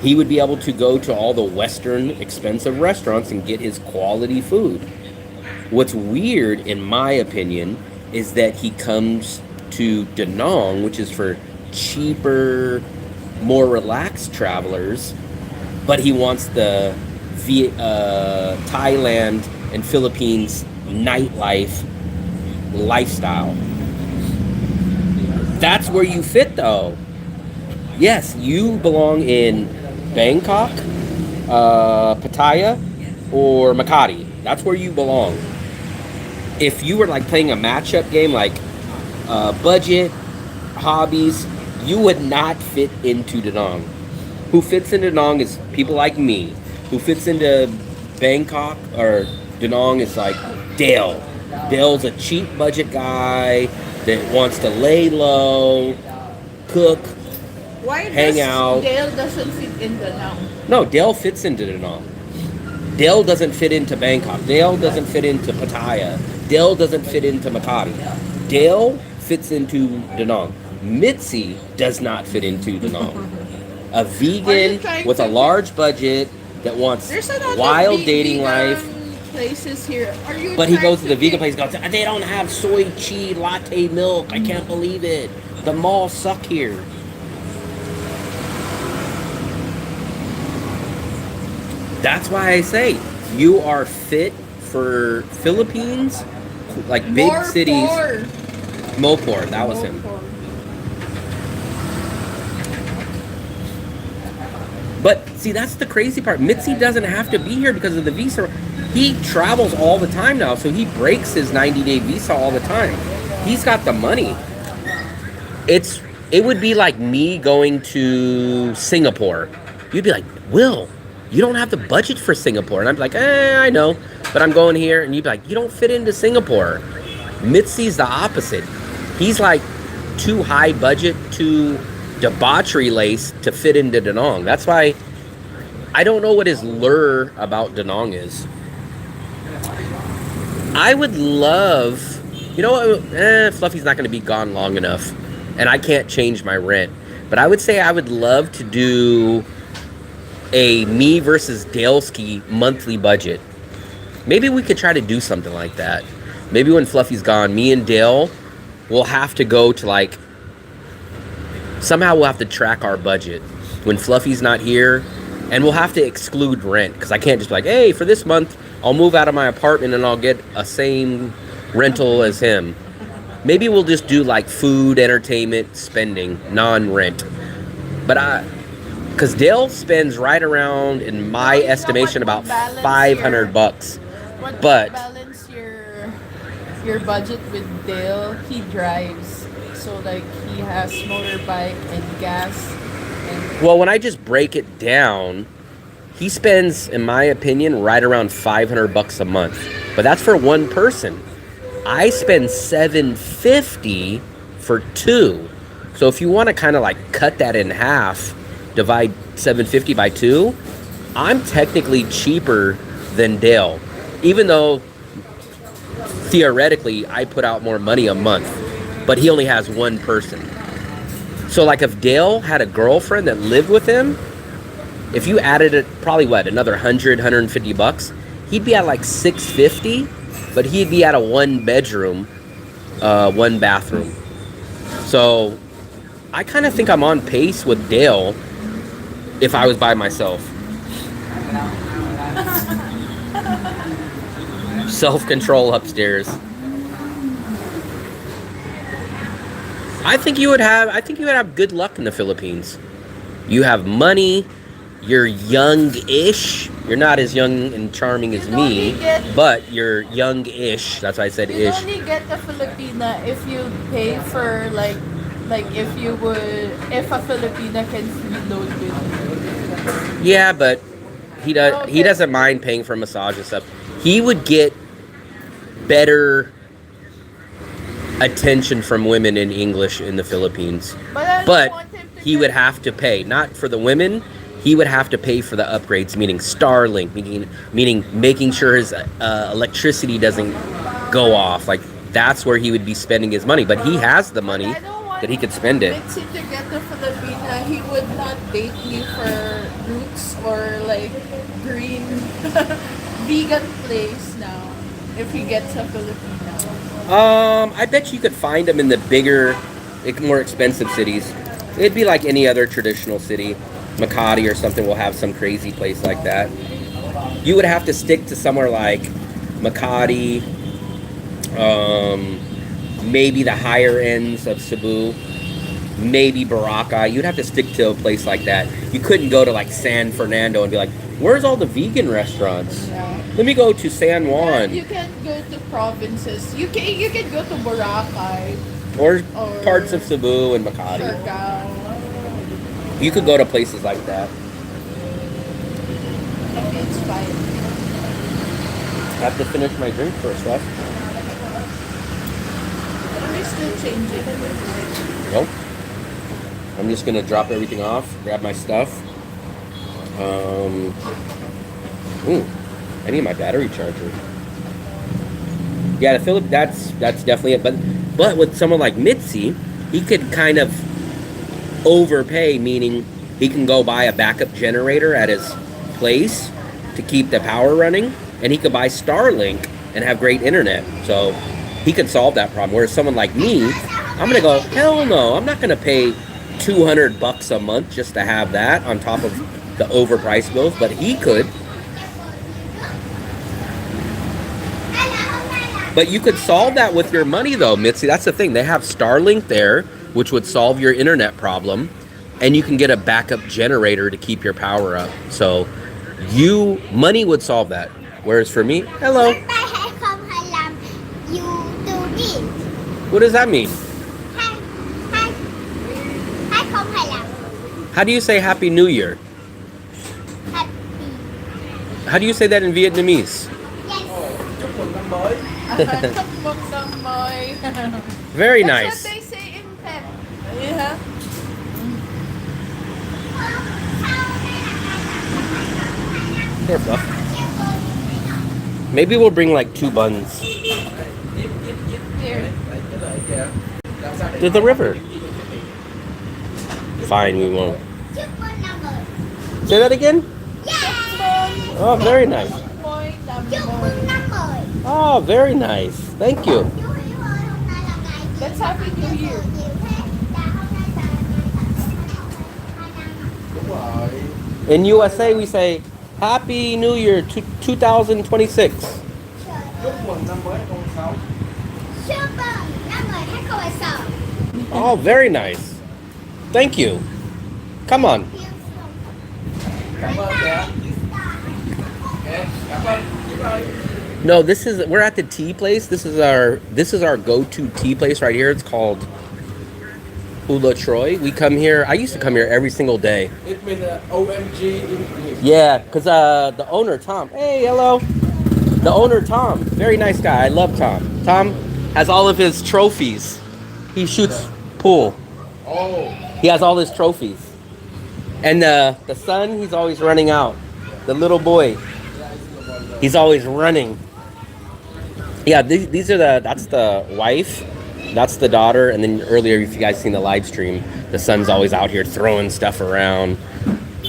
He would be able to go to all the Western expensive restaurants and get his quality food. What's weird, in my opinion, is that he comes to Da Nang, which is for cheaper, more relaxed travelers, but he wants the Thailand and Philippines nightlife lifestyle. That's where you fit, though. Yes, you belong in Bangkok, Pattaya, or Makati. That's where you belong. If you were like playing a matchup game, like budget, hobbies, you would not fit into Da Nang. Who fits into Da Nang is people like me. Who fits into Bangkok or Da Nang is like Dale. Dale's a cheap budget guy that wants to lay low, cook, hang out. Dale doesn't fit in Da Nang? No, Dale fits into Da Nang. Dale doesn't fit into Bangkok. Dale doesn't fit into Pattaya. Dale doesn't fit into Makati. Dale fits into Da Nang. Mity does not fit into Da Nang. A vegan with a large budget that wants wild dating life. Places here. But he goes to the vegan place and goes, they don't have soy cheese latte milk. I can't believe it. The malls suck here. That's why I say you are fit for Philippines, like big cities. Mopor, that was him. But see, that's the crazy part. Mity doesn't have to be here because of the visa. He travels all the time now, so he breaks his 90-day visa all the time. He's got the money. It would be like me going to Singapore. You'd be like, Will, you don't have the budget for Singapore. And I'd be like, I know, but I'm going here. And you'd be like, you don't fit into Singapore. Mity's the opposite. He's like too high budget, too debauchery lace to fit into Da Nang. That's why I don't know what his lure about Da Nang is. I would love, Fluffy's not going to be gone long enough, and I can't change my rent. But I would say I would love to do a me versus Daleski monthly budget. Maybe we could try to do something like that. Maybe when Fluffy's gone, me and Dale will have to go to like, somehow we'll have to track our budget when Fluffy's not here, and we'll have to exclude rent, because I can't just be like, hey, for this month I'll move out of my apartment and I'll get a same rental as him. Maybe we'll just do like food, entertainment, spending, non-rent. But because Dale spends right around, in my estimation, about $500. But balance your budget with Dale. He drives, so like he has motorbike and gas. Well, when I just break it down, he spends, in my opinion, right around $500 a month. But that's for one person. I spend $750 for two. So if you want to kind of like cut that in half, divide $750 by 2, I'm technically cheaper than Dale. Even though theoretically I put out more money a month, but he only has one person. So like if Dale had a girlfriend that lived with him, if you added it, probably what, another $150, he'd be at like $650, but he'd be at a 1 bedroom, 1 bathroom. So I kind of think I'm on pace with Dale if I was by myself. Self-control upstairs. I think you would have good luck in the Philippines. You have money, you're young-ish. You're not as young and charming as me, but you're young-ish. That's why I said ish. You only get the Filipina if you pay for like if a Filipina can freeload with you. Yeah, but he doesn't mind paying for massage and stuff. He would get better attention from women in English in the Philippines. But he would have to pay, not for the women. He would have to pay for the upgrades, meaning Starlink, meaning making sure his electricity doesn't go off. Like, that's where he would be spending his money. But he has the money that he could spend it. Mity to get the Filipina, he would not date me for roots or like green vegan place now if he gets a Filipina. I bet you could find them in the bigger, more expensive cities. It'd be like any other traditional city. Makati or something will have some crazy place like that. You would have to stick to somewhere like Makati, maybe the higher ends of Cebu, maybe Boracay. You'd have to stick to a place like that. You couldn't go to like San Fernando and be like, where's all the vegan restaurants? Yeah. Let me go to San Juan. You can go to provinces. You can go to Boracay. Or parts of Cebu and Makati. Siargao. You could go to places like that. It's fine. I have to finish my drink first, right? Are we still changing? Nope. I'm just gonna drop everything off, grab my stuff. I need my battery charger. Yeah, that's definitely it. But with someone like Mity, he could kind of overpay, meaning he can go buy a backup generator at his place to keep the power running, and he could buy Starlink and have great internet. So he could solve that problem. Whereas someone like me, I'm gonna go, hell no, I'm not gonna pay $200 a month just to have that on top of the overpriced bills. But he could. But you could solve that with your money though, Mity. That's the thing. They have Starlink there, which would solve your internet problem, and you can get a backup generator to keep your power up. So money would solve that. Whereas for me, hello. You do this. What does that mean? Hi, How do you say Happy New Year? happy. How do you say that in Vietnamese? Very That's nice. what they say in Pet. Yeah. Here, Fluff. Maybe we'll bring like 2 buns Here. to the river. Fine, we won't. Say that again? Oh, very nice. Point number. Oh, very nice. Thank you. That's Happy New Year. In USA, we say Happy New Year 2026. Oh, very nice. Thank you. Come on. No, we're at the tea place. This is our go-to tea place right here. It's called Hula Troy. We come here. I used to come here every single day. It means OMG. Yeah, because the owner, Tom. Hey, hello. The owner, Tom. Very nice guy. I love Tom. Tom has all of his trophies. He shoots pool. Oh. He has all his trophies. And the son, he's always running out. The little boy, he's always running. Yeah, these are that's the wife. That's the daughter. And then earlier, if you guys seen the live stream, the son's always out here throwing stuff around.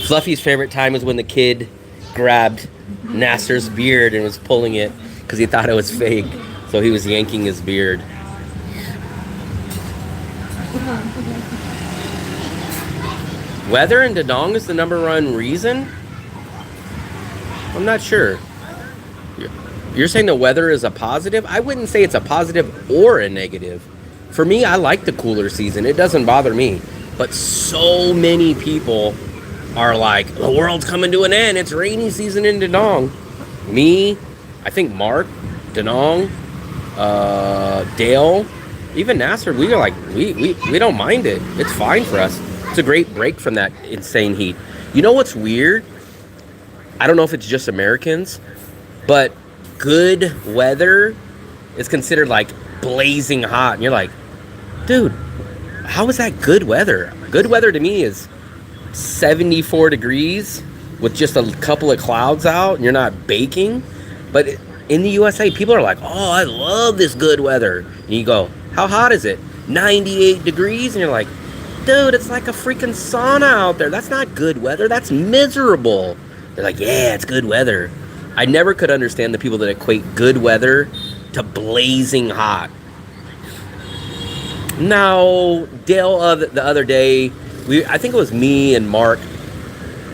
Fluffy's favorite time is when the kid grabbed Nasser's beard and was pulling it because he thought it was fake. So he was yanking his beard. Weather in Da Nang is the #1 reason? I'm not sure. You're saying the weather is a positive? I wouldn't say it's a positive or a negative. For me, I like the cooler season. It doesn't bother me. But so many people are like, the world's coming to an end. It's rainy season in Da Nang. Me, I think Mark, Da Nang, Dale, even Nasser, we are like, we don't mind it. It's fine for us. It's a great break from that insane heat. You know what's weird? I don't know if it's just Americans, but good weather is considered like blazing hot. And you're like, dude, how is that good weather? Good weather to me is 74 degrees with just a couple of clouds out and you're not baking. But in the USA, people are like, oh, I love this good weather. And you go, how hot is it? 98 degrees? And you're like, dude, it's like a freaking sauna out there. That's not good weather. That's miserable. They're like, yeah, it's good weather. I never could understand the people that equate good weather to blazing hot. Now, Dale, the other day, I think it was me and Mark.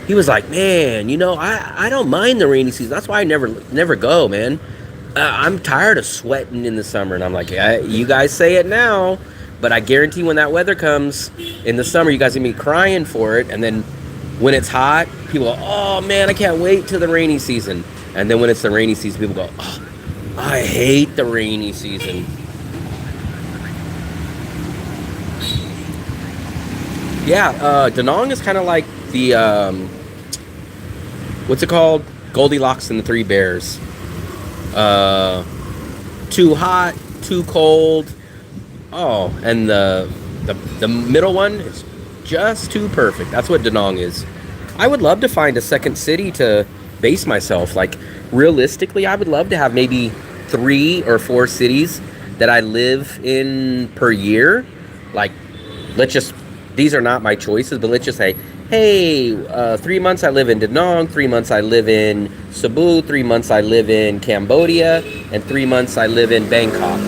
He was like, man, you know, I don't mind the rainy season. That's why I never go, man. I'm tired of sweating in the summer. And I'm like, yeah, you guys say it now, but I guarantee when that weather comes in the summer, you guys are going to be crying for it. And then when it's hot, people go, oh, man, I can't wait till the rainy season. And then when it's the rainy season, people go, oh, I hate the rainy season. Yeah, Da Nang is kind of like the, what's it called? Goldilocks and the Three Bears. Too hot, too cold. Oh, and the middle one is just too perfect. That's what Da Nang is. I would love to find a second city to base myself. Like, realistically, I would love to have maybe 3 or 4 cities that I live in per year. Like, these are not my choices, but let's just say, hey, 3 months I live in Da Nang, 3 months I live in Cebu, 3 months I live in Cambodia, and 3 months I live in Bangkok.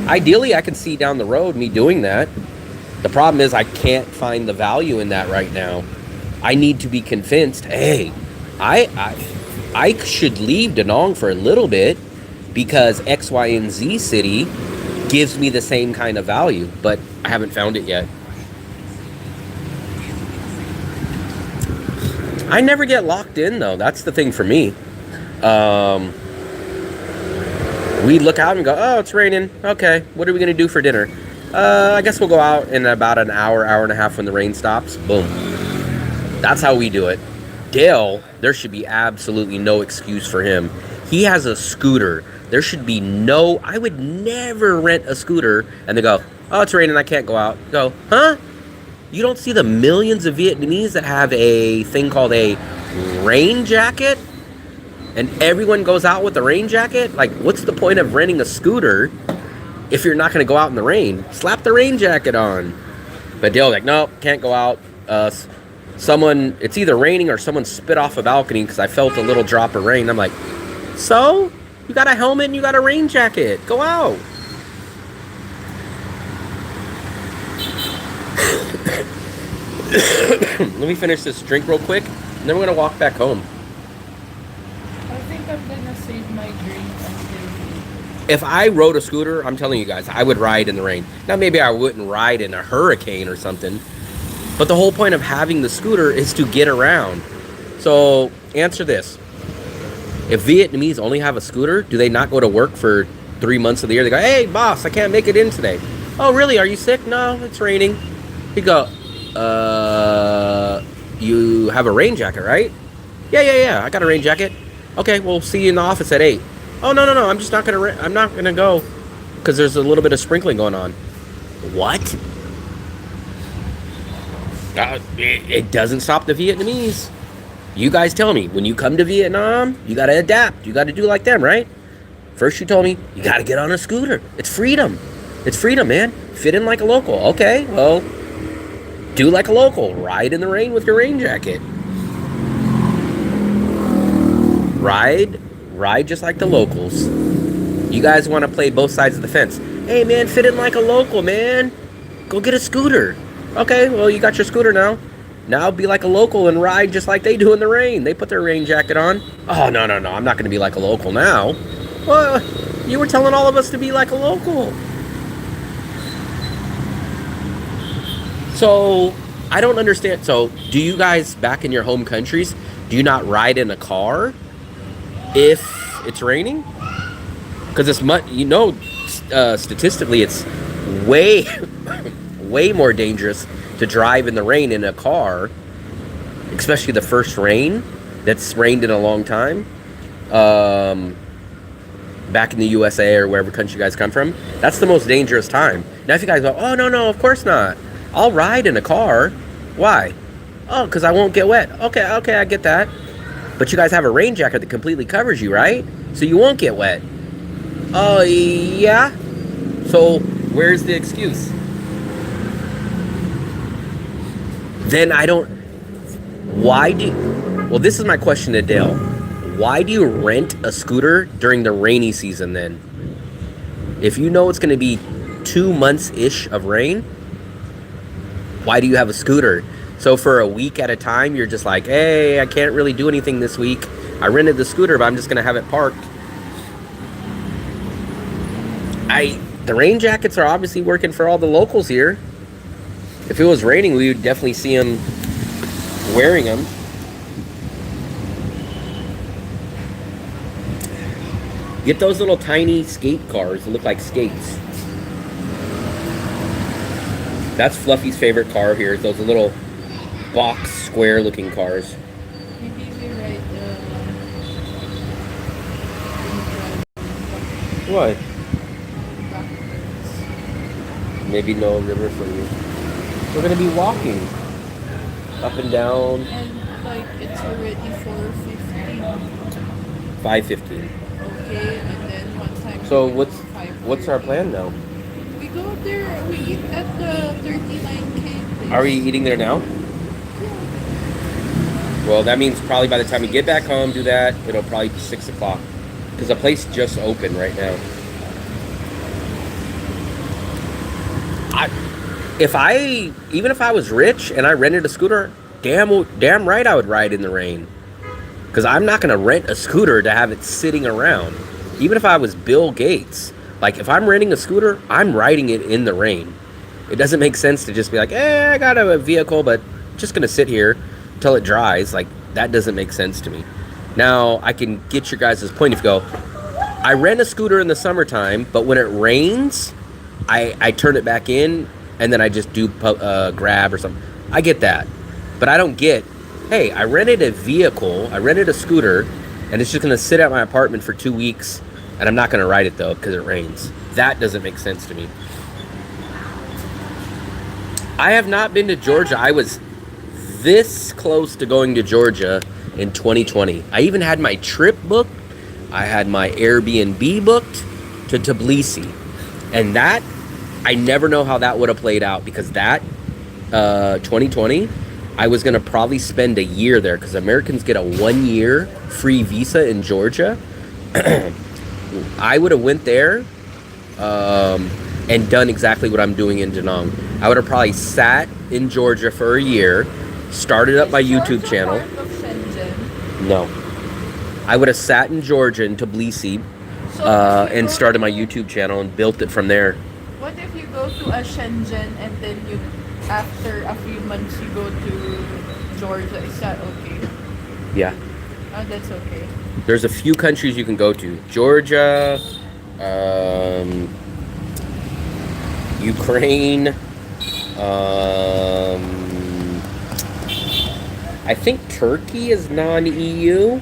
Ideally, I can see down the road me doing that. The problem is I can't find the value in that right now. I need to be convinced, hey, I should leave Da Nang for a little bit because X, Y, and Z city gives me the same kind of value, but I haven't found it yet. I never get locked in, though. That's the thing for me. We look out and go, oh, it's raining. Okay, what are we going to do for dinner? I guess we'll go out in about an hour and a half when the rain stops. Boom. That's how we do it. Dale, there should be absolutely no excuse for him. He has a scooter. There should be I would never rent a scooter and they go, oh, it's raining, I can't go out. Go, huh? You don't see the millions of Vietnamese that have a thing called a rain jacket? And everyone goes out with the rain jacket? Like, what's the point of renting a scooter if you're not going to go out in the rain? Slap the rain jacket on. But Dale's like, no, can't go out. It's either raining or someone spit off a balcony because I felt a little drop of rain. I'm like, so? You got a helmet and you got a rain jacket. Go out. Let me finish this drink real quick, and then we're gonna walk back home. I think I'm gonna save my drink until If I rode a scooter, I'm telling you guys, I would ride in the rain. Now, maybe I wouldn't ride in a hurricane or something, but the whole point of having the scooter is to get around. So, answer this. If Vietnamese only have a scooter, do they not go to work for 3 months of the year? They go, hey, boss, I can't make it in today. Oh, really? Are you sick? No, it's raining. You go, you have a rain jacket, right? Yeah, I got a rain jacket. Okay, we'll see you in the office at 8. Oh, no, I'm just not I'm not gonna go because there's a little bit of sprinkling going on. What? It doesn't stop the Vietnamese. You guys tell me, when you come to Vietnam, you gotta adapt. You gotta do like them, right? First you told me, you gotta get on a scooter. It's freedom. It's freedom, man. Fit in like a local. Okay, well, do like a local. Ride in the rain with your rain jacket. Ride just like the locals. You guys want to play both sides of the fence. Hey, man, fit in like a local, man. Go get a scooter. Okay, well, you got your scooter now. Now be like a local and ride just like they do in the rain. They put their rain jacket on. Oh, no. I'm not going to be like a local now. Well, you were telling all of us to be like a local. So, I don't understand. So, do you guys back in your home countries, do you not ride in a car if it's raining? Because it's much, statistically, it's way, way more dangerous to drive in the rain in a car, especially the first rain that's rained in a long time. Back in the USA or wherever country you guys come from, that's the most dangerous time. Now, if you guys go, oh, no, of course not. I'll ride in a car. Why? Oh, because I won't get wet. Okay, I get that. But you guys have a rain jacket that completely covers you, right? So you won't get wet. Oh, yeah? So where's the excuse? Then well, this is my question to Dale. Why do you rent a scooter during the rainy season then? If you know it's going to be 2 months-ish of rain, why do you have a scooter? So for a week at a time, you're just like, hey, I can't really do anything this week. I rented the scooter, but I'm just going to have it parked. The rain jackets are obviously working for all the locals here. If it was raining, we would definitely see them wearing them. Get those little tiny skate cars that look like skates. That's Fluffy's favorite car here. Those little box square looking cars. maybe we ride What? backwards. Maybe no river for you. We're gonna be walking up and down. And like it's already 4:15. 5:15. Okay, and then one time. So we what's went our plan now? We go there. We eat at the 39K place. Are we eating there now? Well, that means probably by the time we get back home, do that, it'll probably be 6 o'clock. Because the place just opened right now. Even if I was rich and I rented a scooter, damn right I would ride in the rain. Because I'm not going to rent a scooter to have it sitting around. Even if I was Bill Gates. Like, if I'm renting a scooter, I'm riding it in the rain. It doesn't make sense to just be like, I got a vehicle, but just going to sit here until it dries. Like, that doesn't make sense to me. Now, I can get your guys' point if you go, I rent a scooter in the summertime, but when it rains, I turn it back in, and then I just do Grab or something. I get that. But I don't get, hey, I rented a vehicle, I rented a scooter, and it's just going to sit at my apartment for 2 weeks, and I'm not going to ride it, though, because it rains. That doesn't make sense to me. I have not been to Georgia. I was this close to going to Georgia in 2020. I even had my trip booked. I had my Airbnb booked to Tbilisi. And that, I never know how that would have played out, because that, 2020, I was going to probably spend a year there, because Americans get a 1-year free visa in Georgia. I would have went there and done exactly what I'm doing in Da Nang. I would have probably sat in Georgia for a year, started up my YouTube channel. Part of Shenzhen. No. I would have sat in Georgia in Tbilisi and started my YouTube channel and built it from there. What if you go to a Shenzhen and then you, after a few months, you go to Georgia? Is that okay? Yeah. Oh, that's okay. There's a few countries you can go to. Georgia, Ukraine, I think Turkey is non-EU,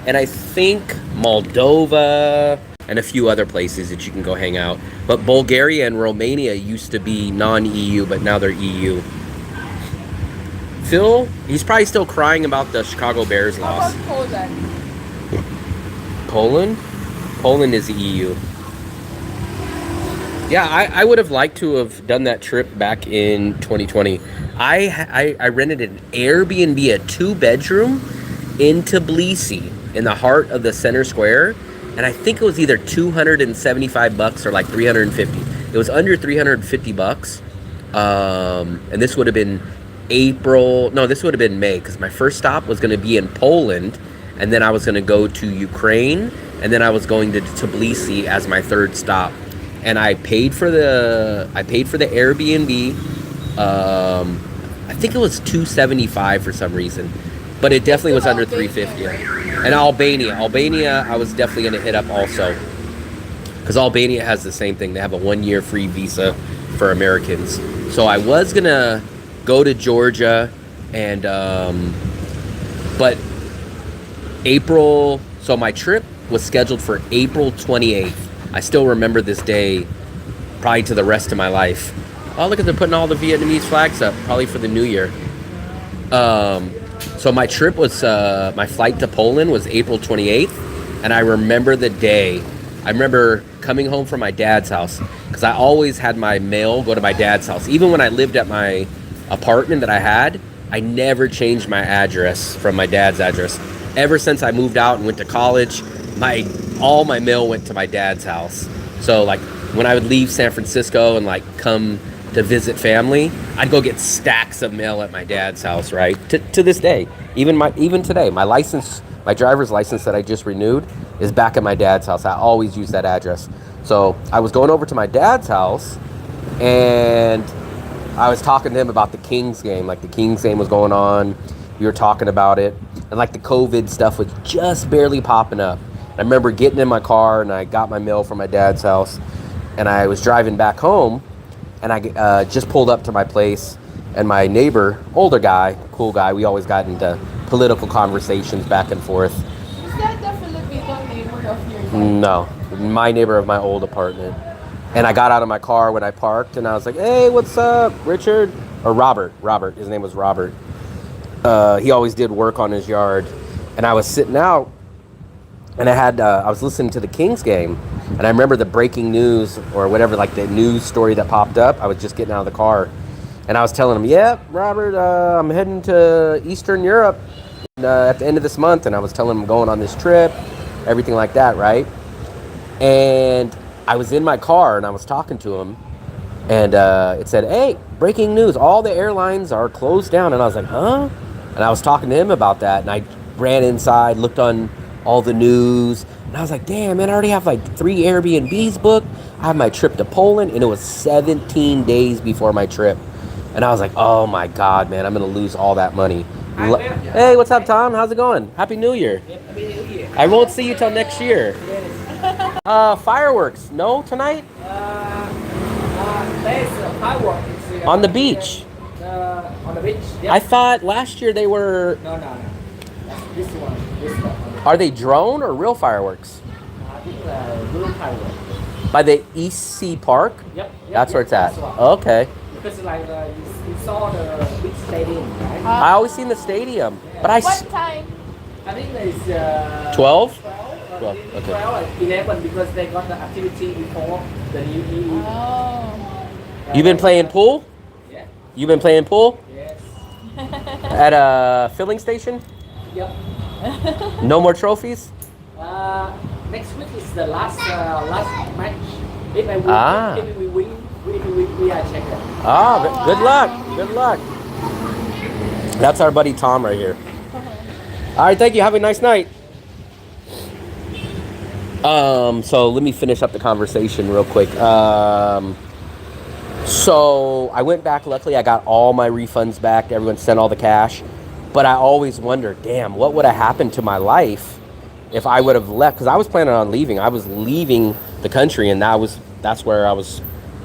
and I think Moldova, and a few other places that you can go hang out. But Bulgaria and Romania used to be non-EU, but now they're EU. Phil, he's probably still crying about the Chicago Bears How loss. about Poland? Poland? Poland is EU. Yeah, I would have liked to have done that trip back in 2020. I rented an Airbnb, a 2-bedroom in Tbilisi, in the heart of the center square, and I think it was either $275 or like $350. It was under $350. And this would have been this would have been May, because my first stop was going to be in Poland, and then I was going to go to Ukraine, and then I was going to Tbilisi as my third stop. And I paid for the Airbnb. I think it was $275 for some reason, but it definitely was under $350. And Albania, I was definitely going to hit up also, because Albania has the same thing. They have a 1-year free visa for Americans. So I was gonna go to Georgia, and but April. So my trip was scheduled for April 28th. I still remember this day, probably to the rest of my life. Oh, look at, they're putting all the Vietnamese flags up, probably for the New Year. So my trip was, my flight to Poland was April 28th, and I remember the day. I remember coming home from my dad's house, because I always had my mail go to my dad's house. Even when I lived at my apartment that I had, I never changed my address from my dad's address. Ever since I moved out and went to college, all my mail went to my dad's house. So like when I would leave San Francisco and like come to visit family, I'd go get stacks of mail at my dad's house, right? To this day, even today, my driver's license that I just renewed is back at my dad's house. I always use that address. So I was going over to my dad's house, and I was talking to him about the Kings game. Like the Kings game was going on. We were talking about it, and like the COVID stuff was just barely popping up. I remember getting in my car, and I got my mail from my dad's house, and I was driving back home, and I just pulled up to my place, and my neighbor, older guy, cool guy, we always got into political conversations back and forth. Is that the Filipino neighbor of yours? No, my neighbor of my old apartment. And I got out of my car when I parked, and I was like, hey, what's up, Richard? Or Robert, his name was Robert. He always did work on his yard. And I was sitting out, and I was listening to the Kings game, and I remember the breaking news or whatever, like the news story that popped up. I was just getting out of the car, and I was telling him, yeah, Robert, I'm heading to Eastern Europe at the end of this month, and I was telling him I'm going on this trip, everything like that, right? And I was in my car, and I was talking to him, and it said, hey, breaking news, all the airlines are closed down. And I was like, huh? And I was talking to him about that, and I ran inside, looked on all the news, and I was like, damn, man, I already have like 3 Airbnbs booked. I have my trip to Poland, and it was 17 days before my trip. And I was like, oh my God, man, I'm going to lose all that money. Hey, what's up, Tom? How's it going? Happy New Year. Happy New Year. I won't see you till next year. Fireworks, no, tonight? There's fireworks. On the beach. On the beach. Yep. I thought last year they were... No. That's this one. Are they drone or real fireworks? I think real fireworks. By the EC Park? Yep. That's where it's at. That's one. Okay. Because like you saw the big stadium, right? I always seen the stadium, but What time? I think it's 12? 12, 12, okay. 12 or 11 because they got the activity before the New Year. Oh. You been playing pool? Yeah. You been playing pool? Yes. At a filling station? Yep. No more trophies? Next week is the last match. If I win, Ah. if we win, we are champion. Good luck. Good luck. That's our buddy Tom right here. All right, thank you. Have a nice night. So let me finish up the conversation real quick. So I went back. Luckily, I got all my refunds back. Everyone sent all the cash. But I always wonder, damn, what would have happened to my life if I would have left? Because I was planning on leaving. I was leaving the country, and that's where I was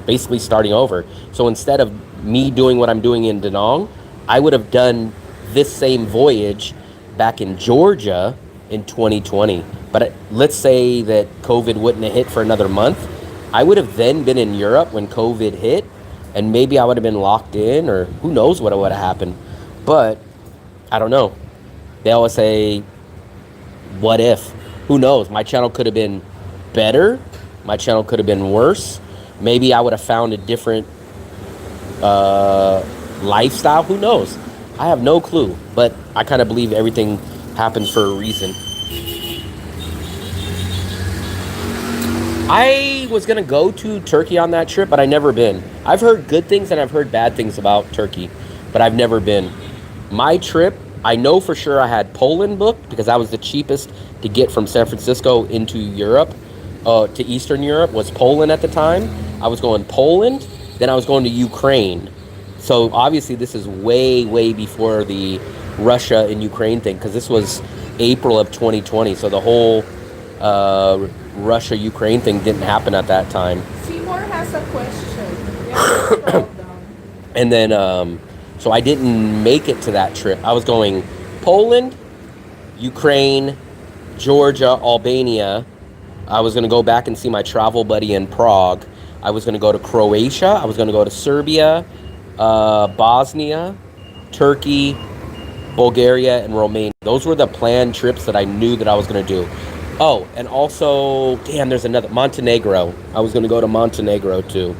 basically starting over. So instead of me doing what I'm doing in Da Nang, I would have done this same voyage back in Georgia in 2020. But let's say that COVID wouldn't have hit for another month. I would have then been in Europe when COVID hit, and maybe I would have been locked in, or who knows what would have happened. But I don't know. They always say, what if? Who knows? My channel could have been better. My channel could have been worse. Maybe I would have found a different lifestyle. Who knows? I have no clue. But I kind of believe everything happens for a reason. I was going to go to Turkey on that trip, but I've never been. I've heard good things and I've heard bad things about Turkey, but I've never been. My trip, I know for sure I had Poland booked because that was the cheapest to get from San Francisco into Europe, to Eastern Europe, was Poland at the time. I was going Poland, then I was going to Ukraine. So obviously this is way, way before the Russia and Ukraine thing, because this was April of 2020. So the whole Russia-Ukraine thing didn't happen at that time. Seymour has a question. Yeah, scroll down. And then, so I didn't make it to that trip. I was going Poland, Ukraine, Georgia, Albania. I was going to go back and see my travel buddy in Prague. I was going to go to Croatia. I was going to go to Serbia, Bosnia, Turkey, Bulgaria, and Romania. Those were the planned trips that I knew that I was going to do. Oh, and also, damn, there's another, Montenegro. I was going to go to Montenegro too.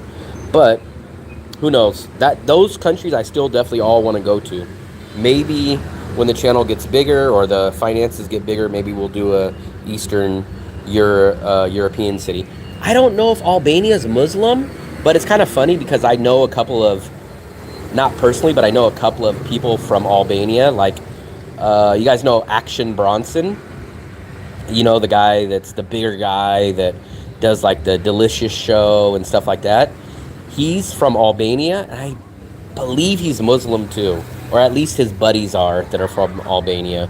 But who knows? Those countries I still definitely all want to go to. Maybe when the channel gets bigger or the finances get bigger, maybe we'll do a Eastern European city. I don't know if Albania is Muslim, but it's kind of funny because I know a couple of, not personally, but I know a couple of people from Albania. Like, you guys know Action Bronson? You know, the guy that's the bigger guy that does like the Delicious show and stuff like that. He's from Albania, and I believe he's Muslim too, or at least his buddies are that are from Albania.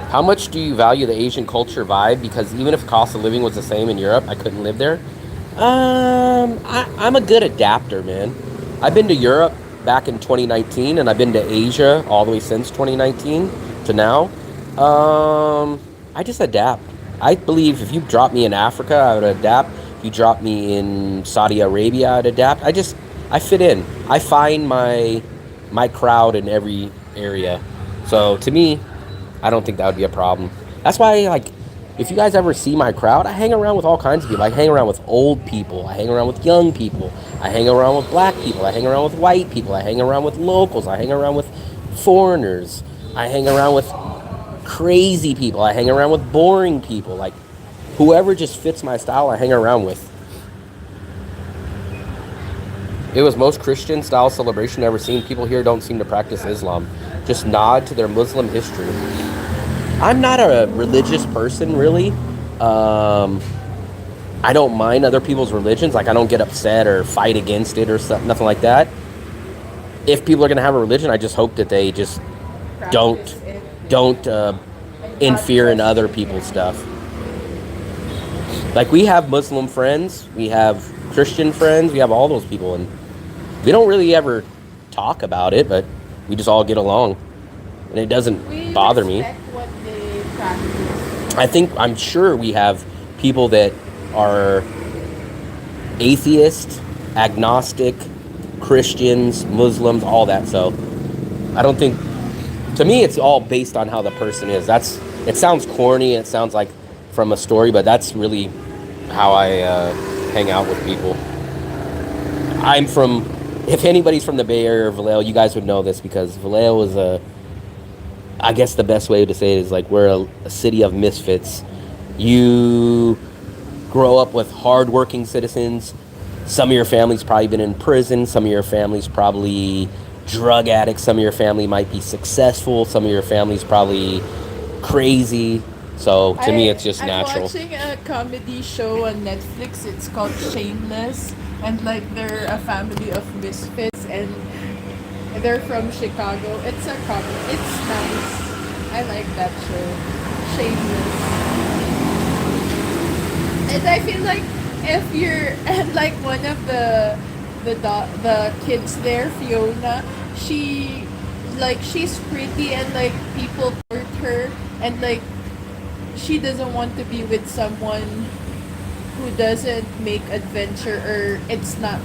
How much do you value the Asian culture vibe? Because even if cost of living was the same in Europe, I couldn't live there. I'm a good adapter, man. I've been to Europe back in 2019, and I've been to Asia all the way since 2019 to now. I just adapt. I believe if you drop me in Africa, I would adapt. If you drop me in Saudi Arabia, I'd adapt. I fit in. I find my crowd in every area. So to me, I don't think that would be a problem. That's why, like, if you guys ever see my crowd, I hang around with all kinds of people. I hang around with old people. I hang around with young people. I hang around with black people. I hang around with white people. I hang around with locals. I hang around with foreigners. I hang around with crazy people. I hang around with boring people. Like, whoever just fits my style, I hang around with. It was most Christian style celebration ever seen. People here don't seem to practice Islam. Just nod to their Muslim history. I'm not a religious person, really. I don't mind other people's religions. Like, I don't get upset or fight against it or something, nothing like that. If people are going to have a religion, I just hope that they just don't interfere in other people's stuff. Like, we have Muslim friends, we have Christian friends, we have all those people, and we don't really ever talk about it, but we just all get along, and it doesn't bother me. What they practice. I'm sure we have people that are atheist, agnostic, Christians, Muslims, all that. So I don't think, to me, it's all based on how the person is. It sounds corny, it sounds like from a story, but that's really how I hang out with people. If anybody's from the Bay Area or Vallejo, you guys would know this, because Vallejo is I guess the best way to say it is like we're a city of misfits. You grow up with hardworking citizens. Some of your family's probably been in prison. Some of your family's probably drug addicts. Some of your family might be successful. Some of your family's probably crazy. So to me, it's just natural. I'm watching a comedy show on Netflix. It's called Shameless, and like they're a family of misfits, and they're from Chicago. It's a comedy. It's nice. I like that show. Shameless. And I feel like if you're and like one of the kids there, Fiona, she's pretty and like people court her, and like she doesn't want to be with someone who doesn't make adventure, or it's not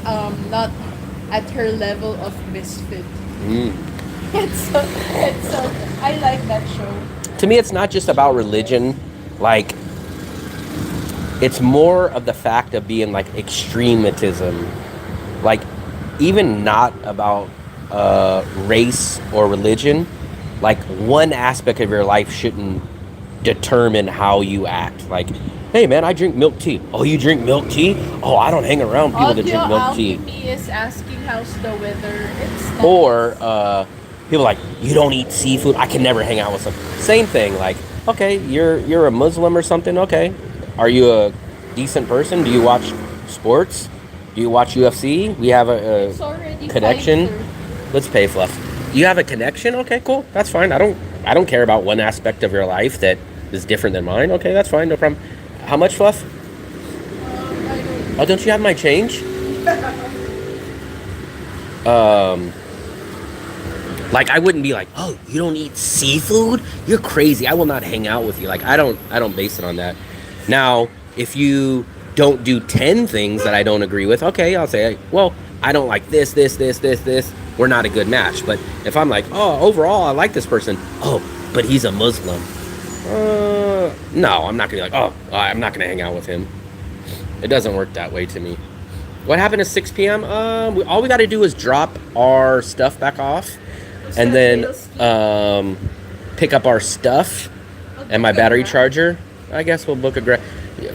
at her level of misfit. It's I like that show. To me, it's not just about religion. Like, it's more of the fact of being like extrematism. Like, even not about race or religion. Like, one aspect of your life shouldn't determine how you act. Like, hey man, I drink milk tea. Oh, you drink milk tea? Oh, I don't hang around people that drink milk tea. Alchemy is asking how's the weather. It's nice. Or people like, you don't eat seafood. I can never hang out with them. Same thing. Like, okay, you're a Muslim or something. Okay, are you a decent person? Do you watch sports? Do you watch UFC? We have a connection. Let's pay, Fluff. You have a connection? Okay, cool. That's fine. I don't care about one aspect of your life that is different than mine. Okay, that's fine. No problem. How much, Fluff? Oh, don't you have my change? Like, I wouldn't be like, oh, you don't eat seafood? You're crazy. I will not hang out with you. Like, I don't base it on that. Now, if you don't do 10 things that I don't agree with, okay, I'll say, well, I don't like this. We're not a good match. But if I'm like, oh, overall, I like this person. Oh, but he's a Muslim. No, I'm not going to be like, oh, I'm not going to hang out with him. It doesn't work that way to me. What happened at 6 p.m.? All we got to do is drop our stuff back off and then pick up our stuff and my battery charger. I guess we'll book a Grab.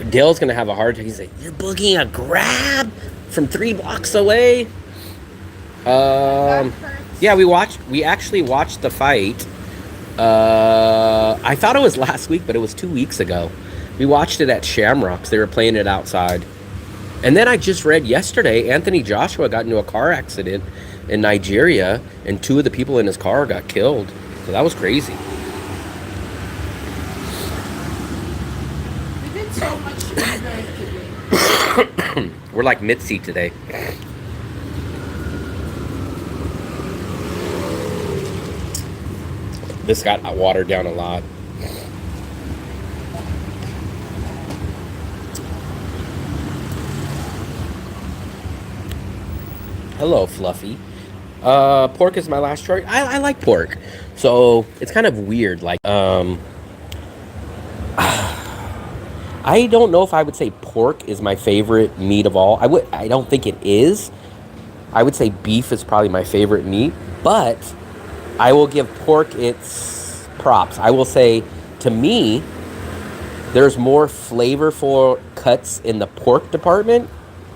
Dale's going to have a hard time. He's like, you're booking a Grab from 3 blocks away? Yeah, we actually watched the fight. I thought it was last week, but it was 2 weeks ago. We watched it at Shamrocks. They were playing it outside. And then I just read yesterday, Anthony Joshua got into a car accident in Nigeria, and 2 of the people in his car got killed. So that was crazy. We did so much today. We're like Mity today. This got watered down a lot. Hello, Fluffy. Pork is my last choice. I like pork. So it's kind of weird. Like, I don't know if I would say pork is my favorite meat of all. I don't think it is. I would say beef is probably my favorite meat, but I will give pork its props. I will say, to me, there's more flavorful cuts in the pork department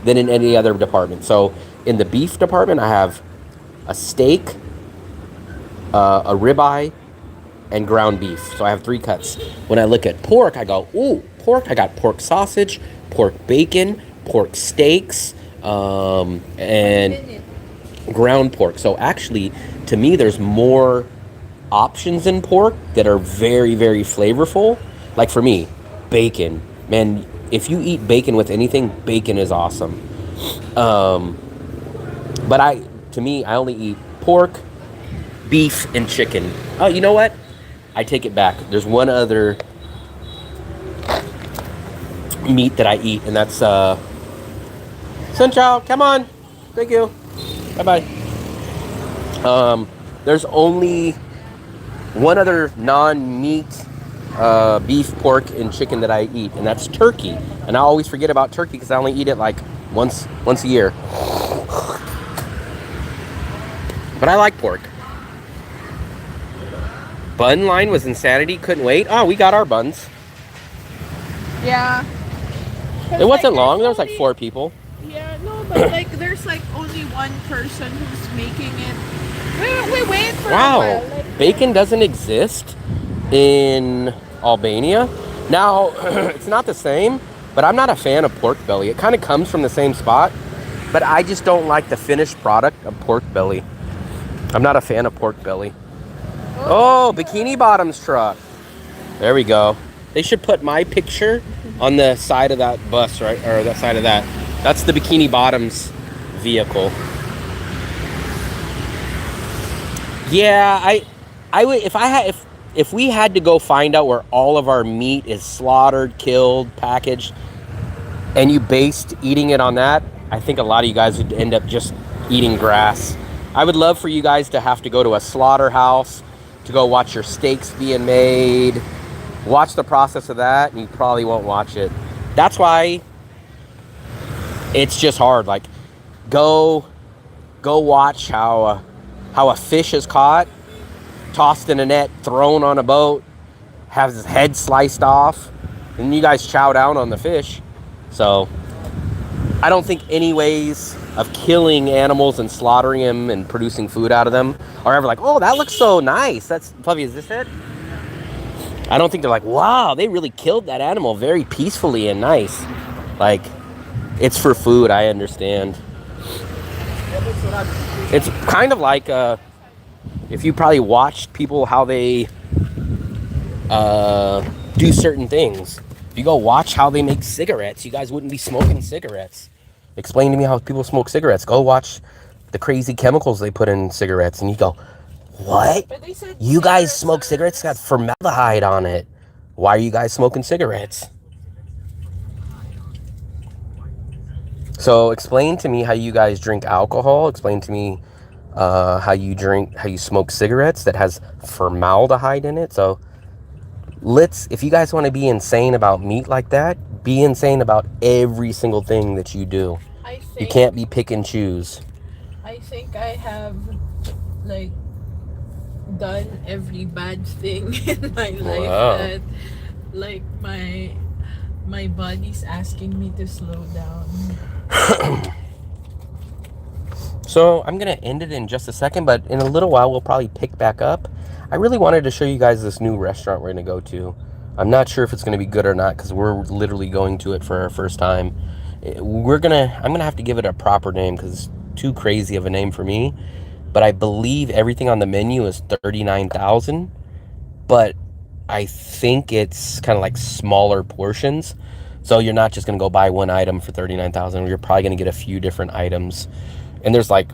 than in any other department. So in the beef department, I have a steak, a ribeye, and ground beef. So I have 3 cuts. When I look at pork, I go, ooh, pork. I got pork sausage, pork bacon, pork steaks, and ground pork. So actually, to me, there's more options in pork that are very, very flavorful. Like for me, bacon. Man, if you eat bacon with anything, bacon is awesome. But to me, I only eat pork, beef, and chicken. Oh, you know what? I take it back. There's one other meat that I eat, and that's Sunchow, come on. Thank you. Bye-bye. There's only one other non-meat beef, pork, and chicken that I eat, and that's turkey. And I always forget about turkey because I only eat it like once a year. But I like pork. Bun line was insanity. Couldn't wait. Oh, we got our buns. Yeah. 'Cause, It wasn't like, long. There there's was like only- 4 people. Yeah, no, but like there's like only one person who's making it. We wait for a Wow. while. Like, Bacon doesn't exist in Albania. Now, it's not the same, but I'm not a fan of pork belly. It kind of comes from the same spot, but I just don't like the finished product of pork belly. I'm not a fan of pork belly. Oh, Bikini Bottom's truck. There we go. They should put my picture on the side of that bus, right? Or that side of that. That's the Bikini Bottom's vehicle. Yeah, I would if we had to go find out where all of our meat is slaughtered, killed, packaged, and you based eating it on that, I think a lot of you guys would end up just eating grass. I would love for you guys to have to go to a slaughterhouse to go watch your steaks being made, watch the process of that, and you probably won't watch it. That's why it's just hard. Like, go watch how a fish is caught, tossed in a net, thrown on a boat, has his head sliced off, and you guys chow down on the fish. So I don't think any ways of killing animals and slaughtering them and producing food out of them are ever like, oh, that looks so nice. That's, Fluffy, is this it? I don't think they're like, wow, they really killed that animal very peacefully and nice. Like, it's for food, I understand. It's kind of like if you probably watched people how they do certain things. If you go watch how they make cigarettes, you guys wouldn't be smoking cigarettes. Explain to me how people smoke cigarettes. Go watch the crazy chemicals they put in cigarettes, and you go, what? But they said You guys smoke cigarettes? It's got formaldehyde on it. Why are you guys smoking cigarettes? So explain to me how you guys drink alcohol. Explain to me how you smoke cigarettes that has formaldehyde in it. So if you guys want to be insane about meat like that, be insane about every single thing that you do. You can't be pick and choose. I think I have like done every bad thing in my life that like my body's asking me to slow down. So I'm going to end it in just a second, but in a little while we'll probably pick back up. I really wanted to show you guys this new restaurant we're going to go to. I'm not sure if it's going to be good or not because we're literally going to it for our first time. I'm going to have to give it a proper name because it's too crazy of a name for me. But I believe everything on the menu is $39,000. But I think it's kind of like smaller portions. So you're not just going to go buy one item for $39,000. You're probably going to get a few different items. And there's like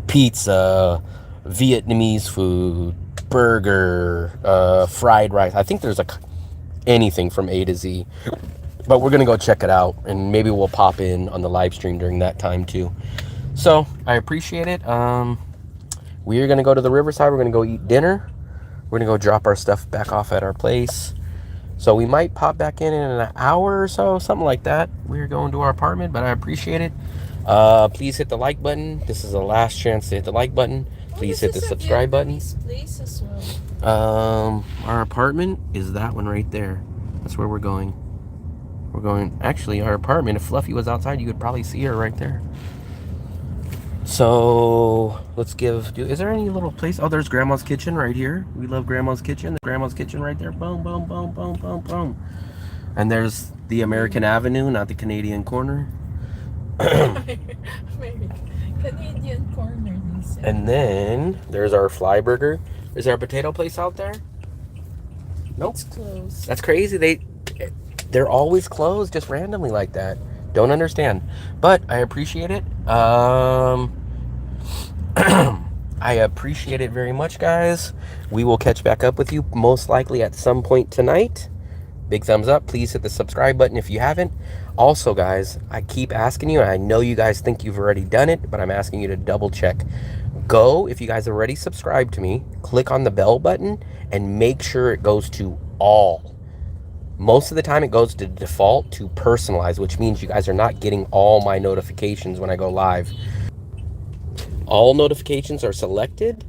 pizza, Vietnamese food, burger, fried rice. I think there's like anything from A to Z. But we're going to go check it out. And maybe we'll pop in on the live stream during that time too. So I appreciate it. We are going to go to the riverside. We're going to go eat dinner. We're going to go drop our stuff back off at our place. So we might pop back in an hour or so, something like that. We're going to our apartment, but I appreciate it. Please hit the like button. This is the last chance to hit the like button. Please hit the subscribe button. Place as well. Our apartment is that one right there. That's where we're going. Actually, our apartment, if Fluffy was outside, you could probably see her right there. So let's is there any little place? Oh, there's Grandma's Kitchen right here. We love Grandma's Kitchen. Grandma's Kitchen right there. Boom, boom, boom, boom, boom, boom. And there's the American Avenue, not the Canadian corner. Canadian corner. And then there's our Fly Burger. Is there a potato place out there? Nope. It's closed. That's crazy. They're always closed just randomly like that. Don't understand. But I appreciate it. I appreciate it very much, guys. We will catch back up with you most likely at some point tonight. Big thumbs up. Please hit the subscribe button if you haven't. Also, guys, I keep asking you, and I know you guys think you've already done it, but I'm asking you to double check. Go, if you guys have already subscribed to me, click on the bell button and make sure it goes to all. Most of the time it goes to default to personalized, which means you guys are not getting all my notifications when I go live. All notifications are selected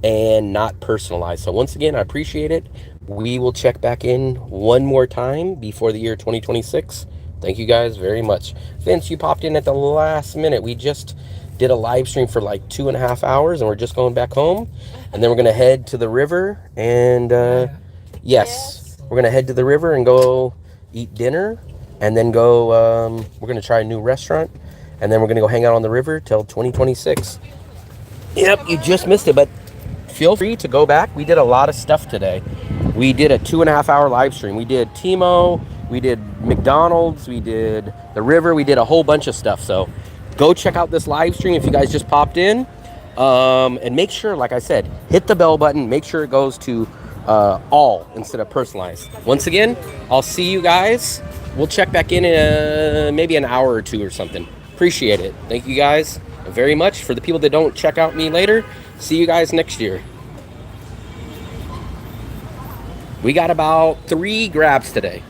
and not personalized. So once again, I appreciate it. we will check back in one more time before the year 2026. Thank you guys very much. Vince, you popped in at the last minute. We just did a live stream for like 2.5 hours and we're just going back home. And then we're going to head to the river. And yes, we're going to head to the river and go eat dinner. And then go, we're going to try a new restaurant. And then we're going to go hang out on the river till 2026. Yep, you just missed it, but feel free to go back. We did a lot of stuff today. We did a 2.5 hour live stream. We did Teemo, we did McDonald's, we did the river, we did a whole bunch of stuff. So go check out this live stream if you guys just popped in. And make sure, like I said, hit the bell button. Make sure it goes to all instead of personalized. Once again, I'll see you guys. We'll check back in maybe an hour or two or something. Appreciate it. Thank you guys very much. For the people that don't check out me later, see you guys next year. We got about 3 grabs today.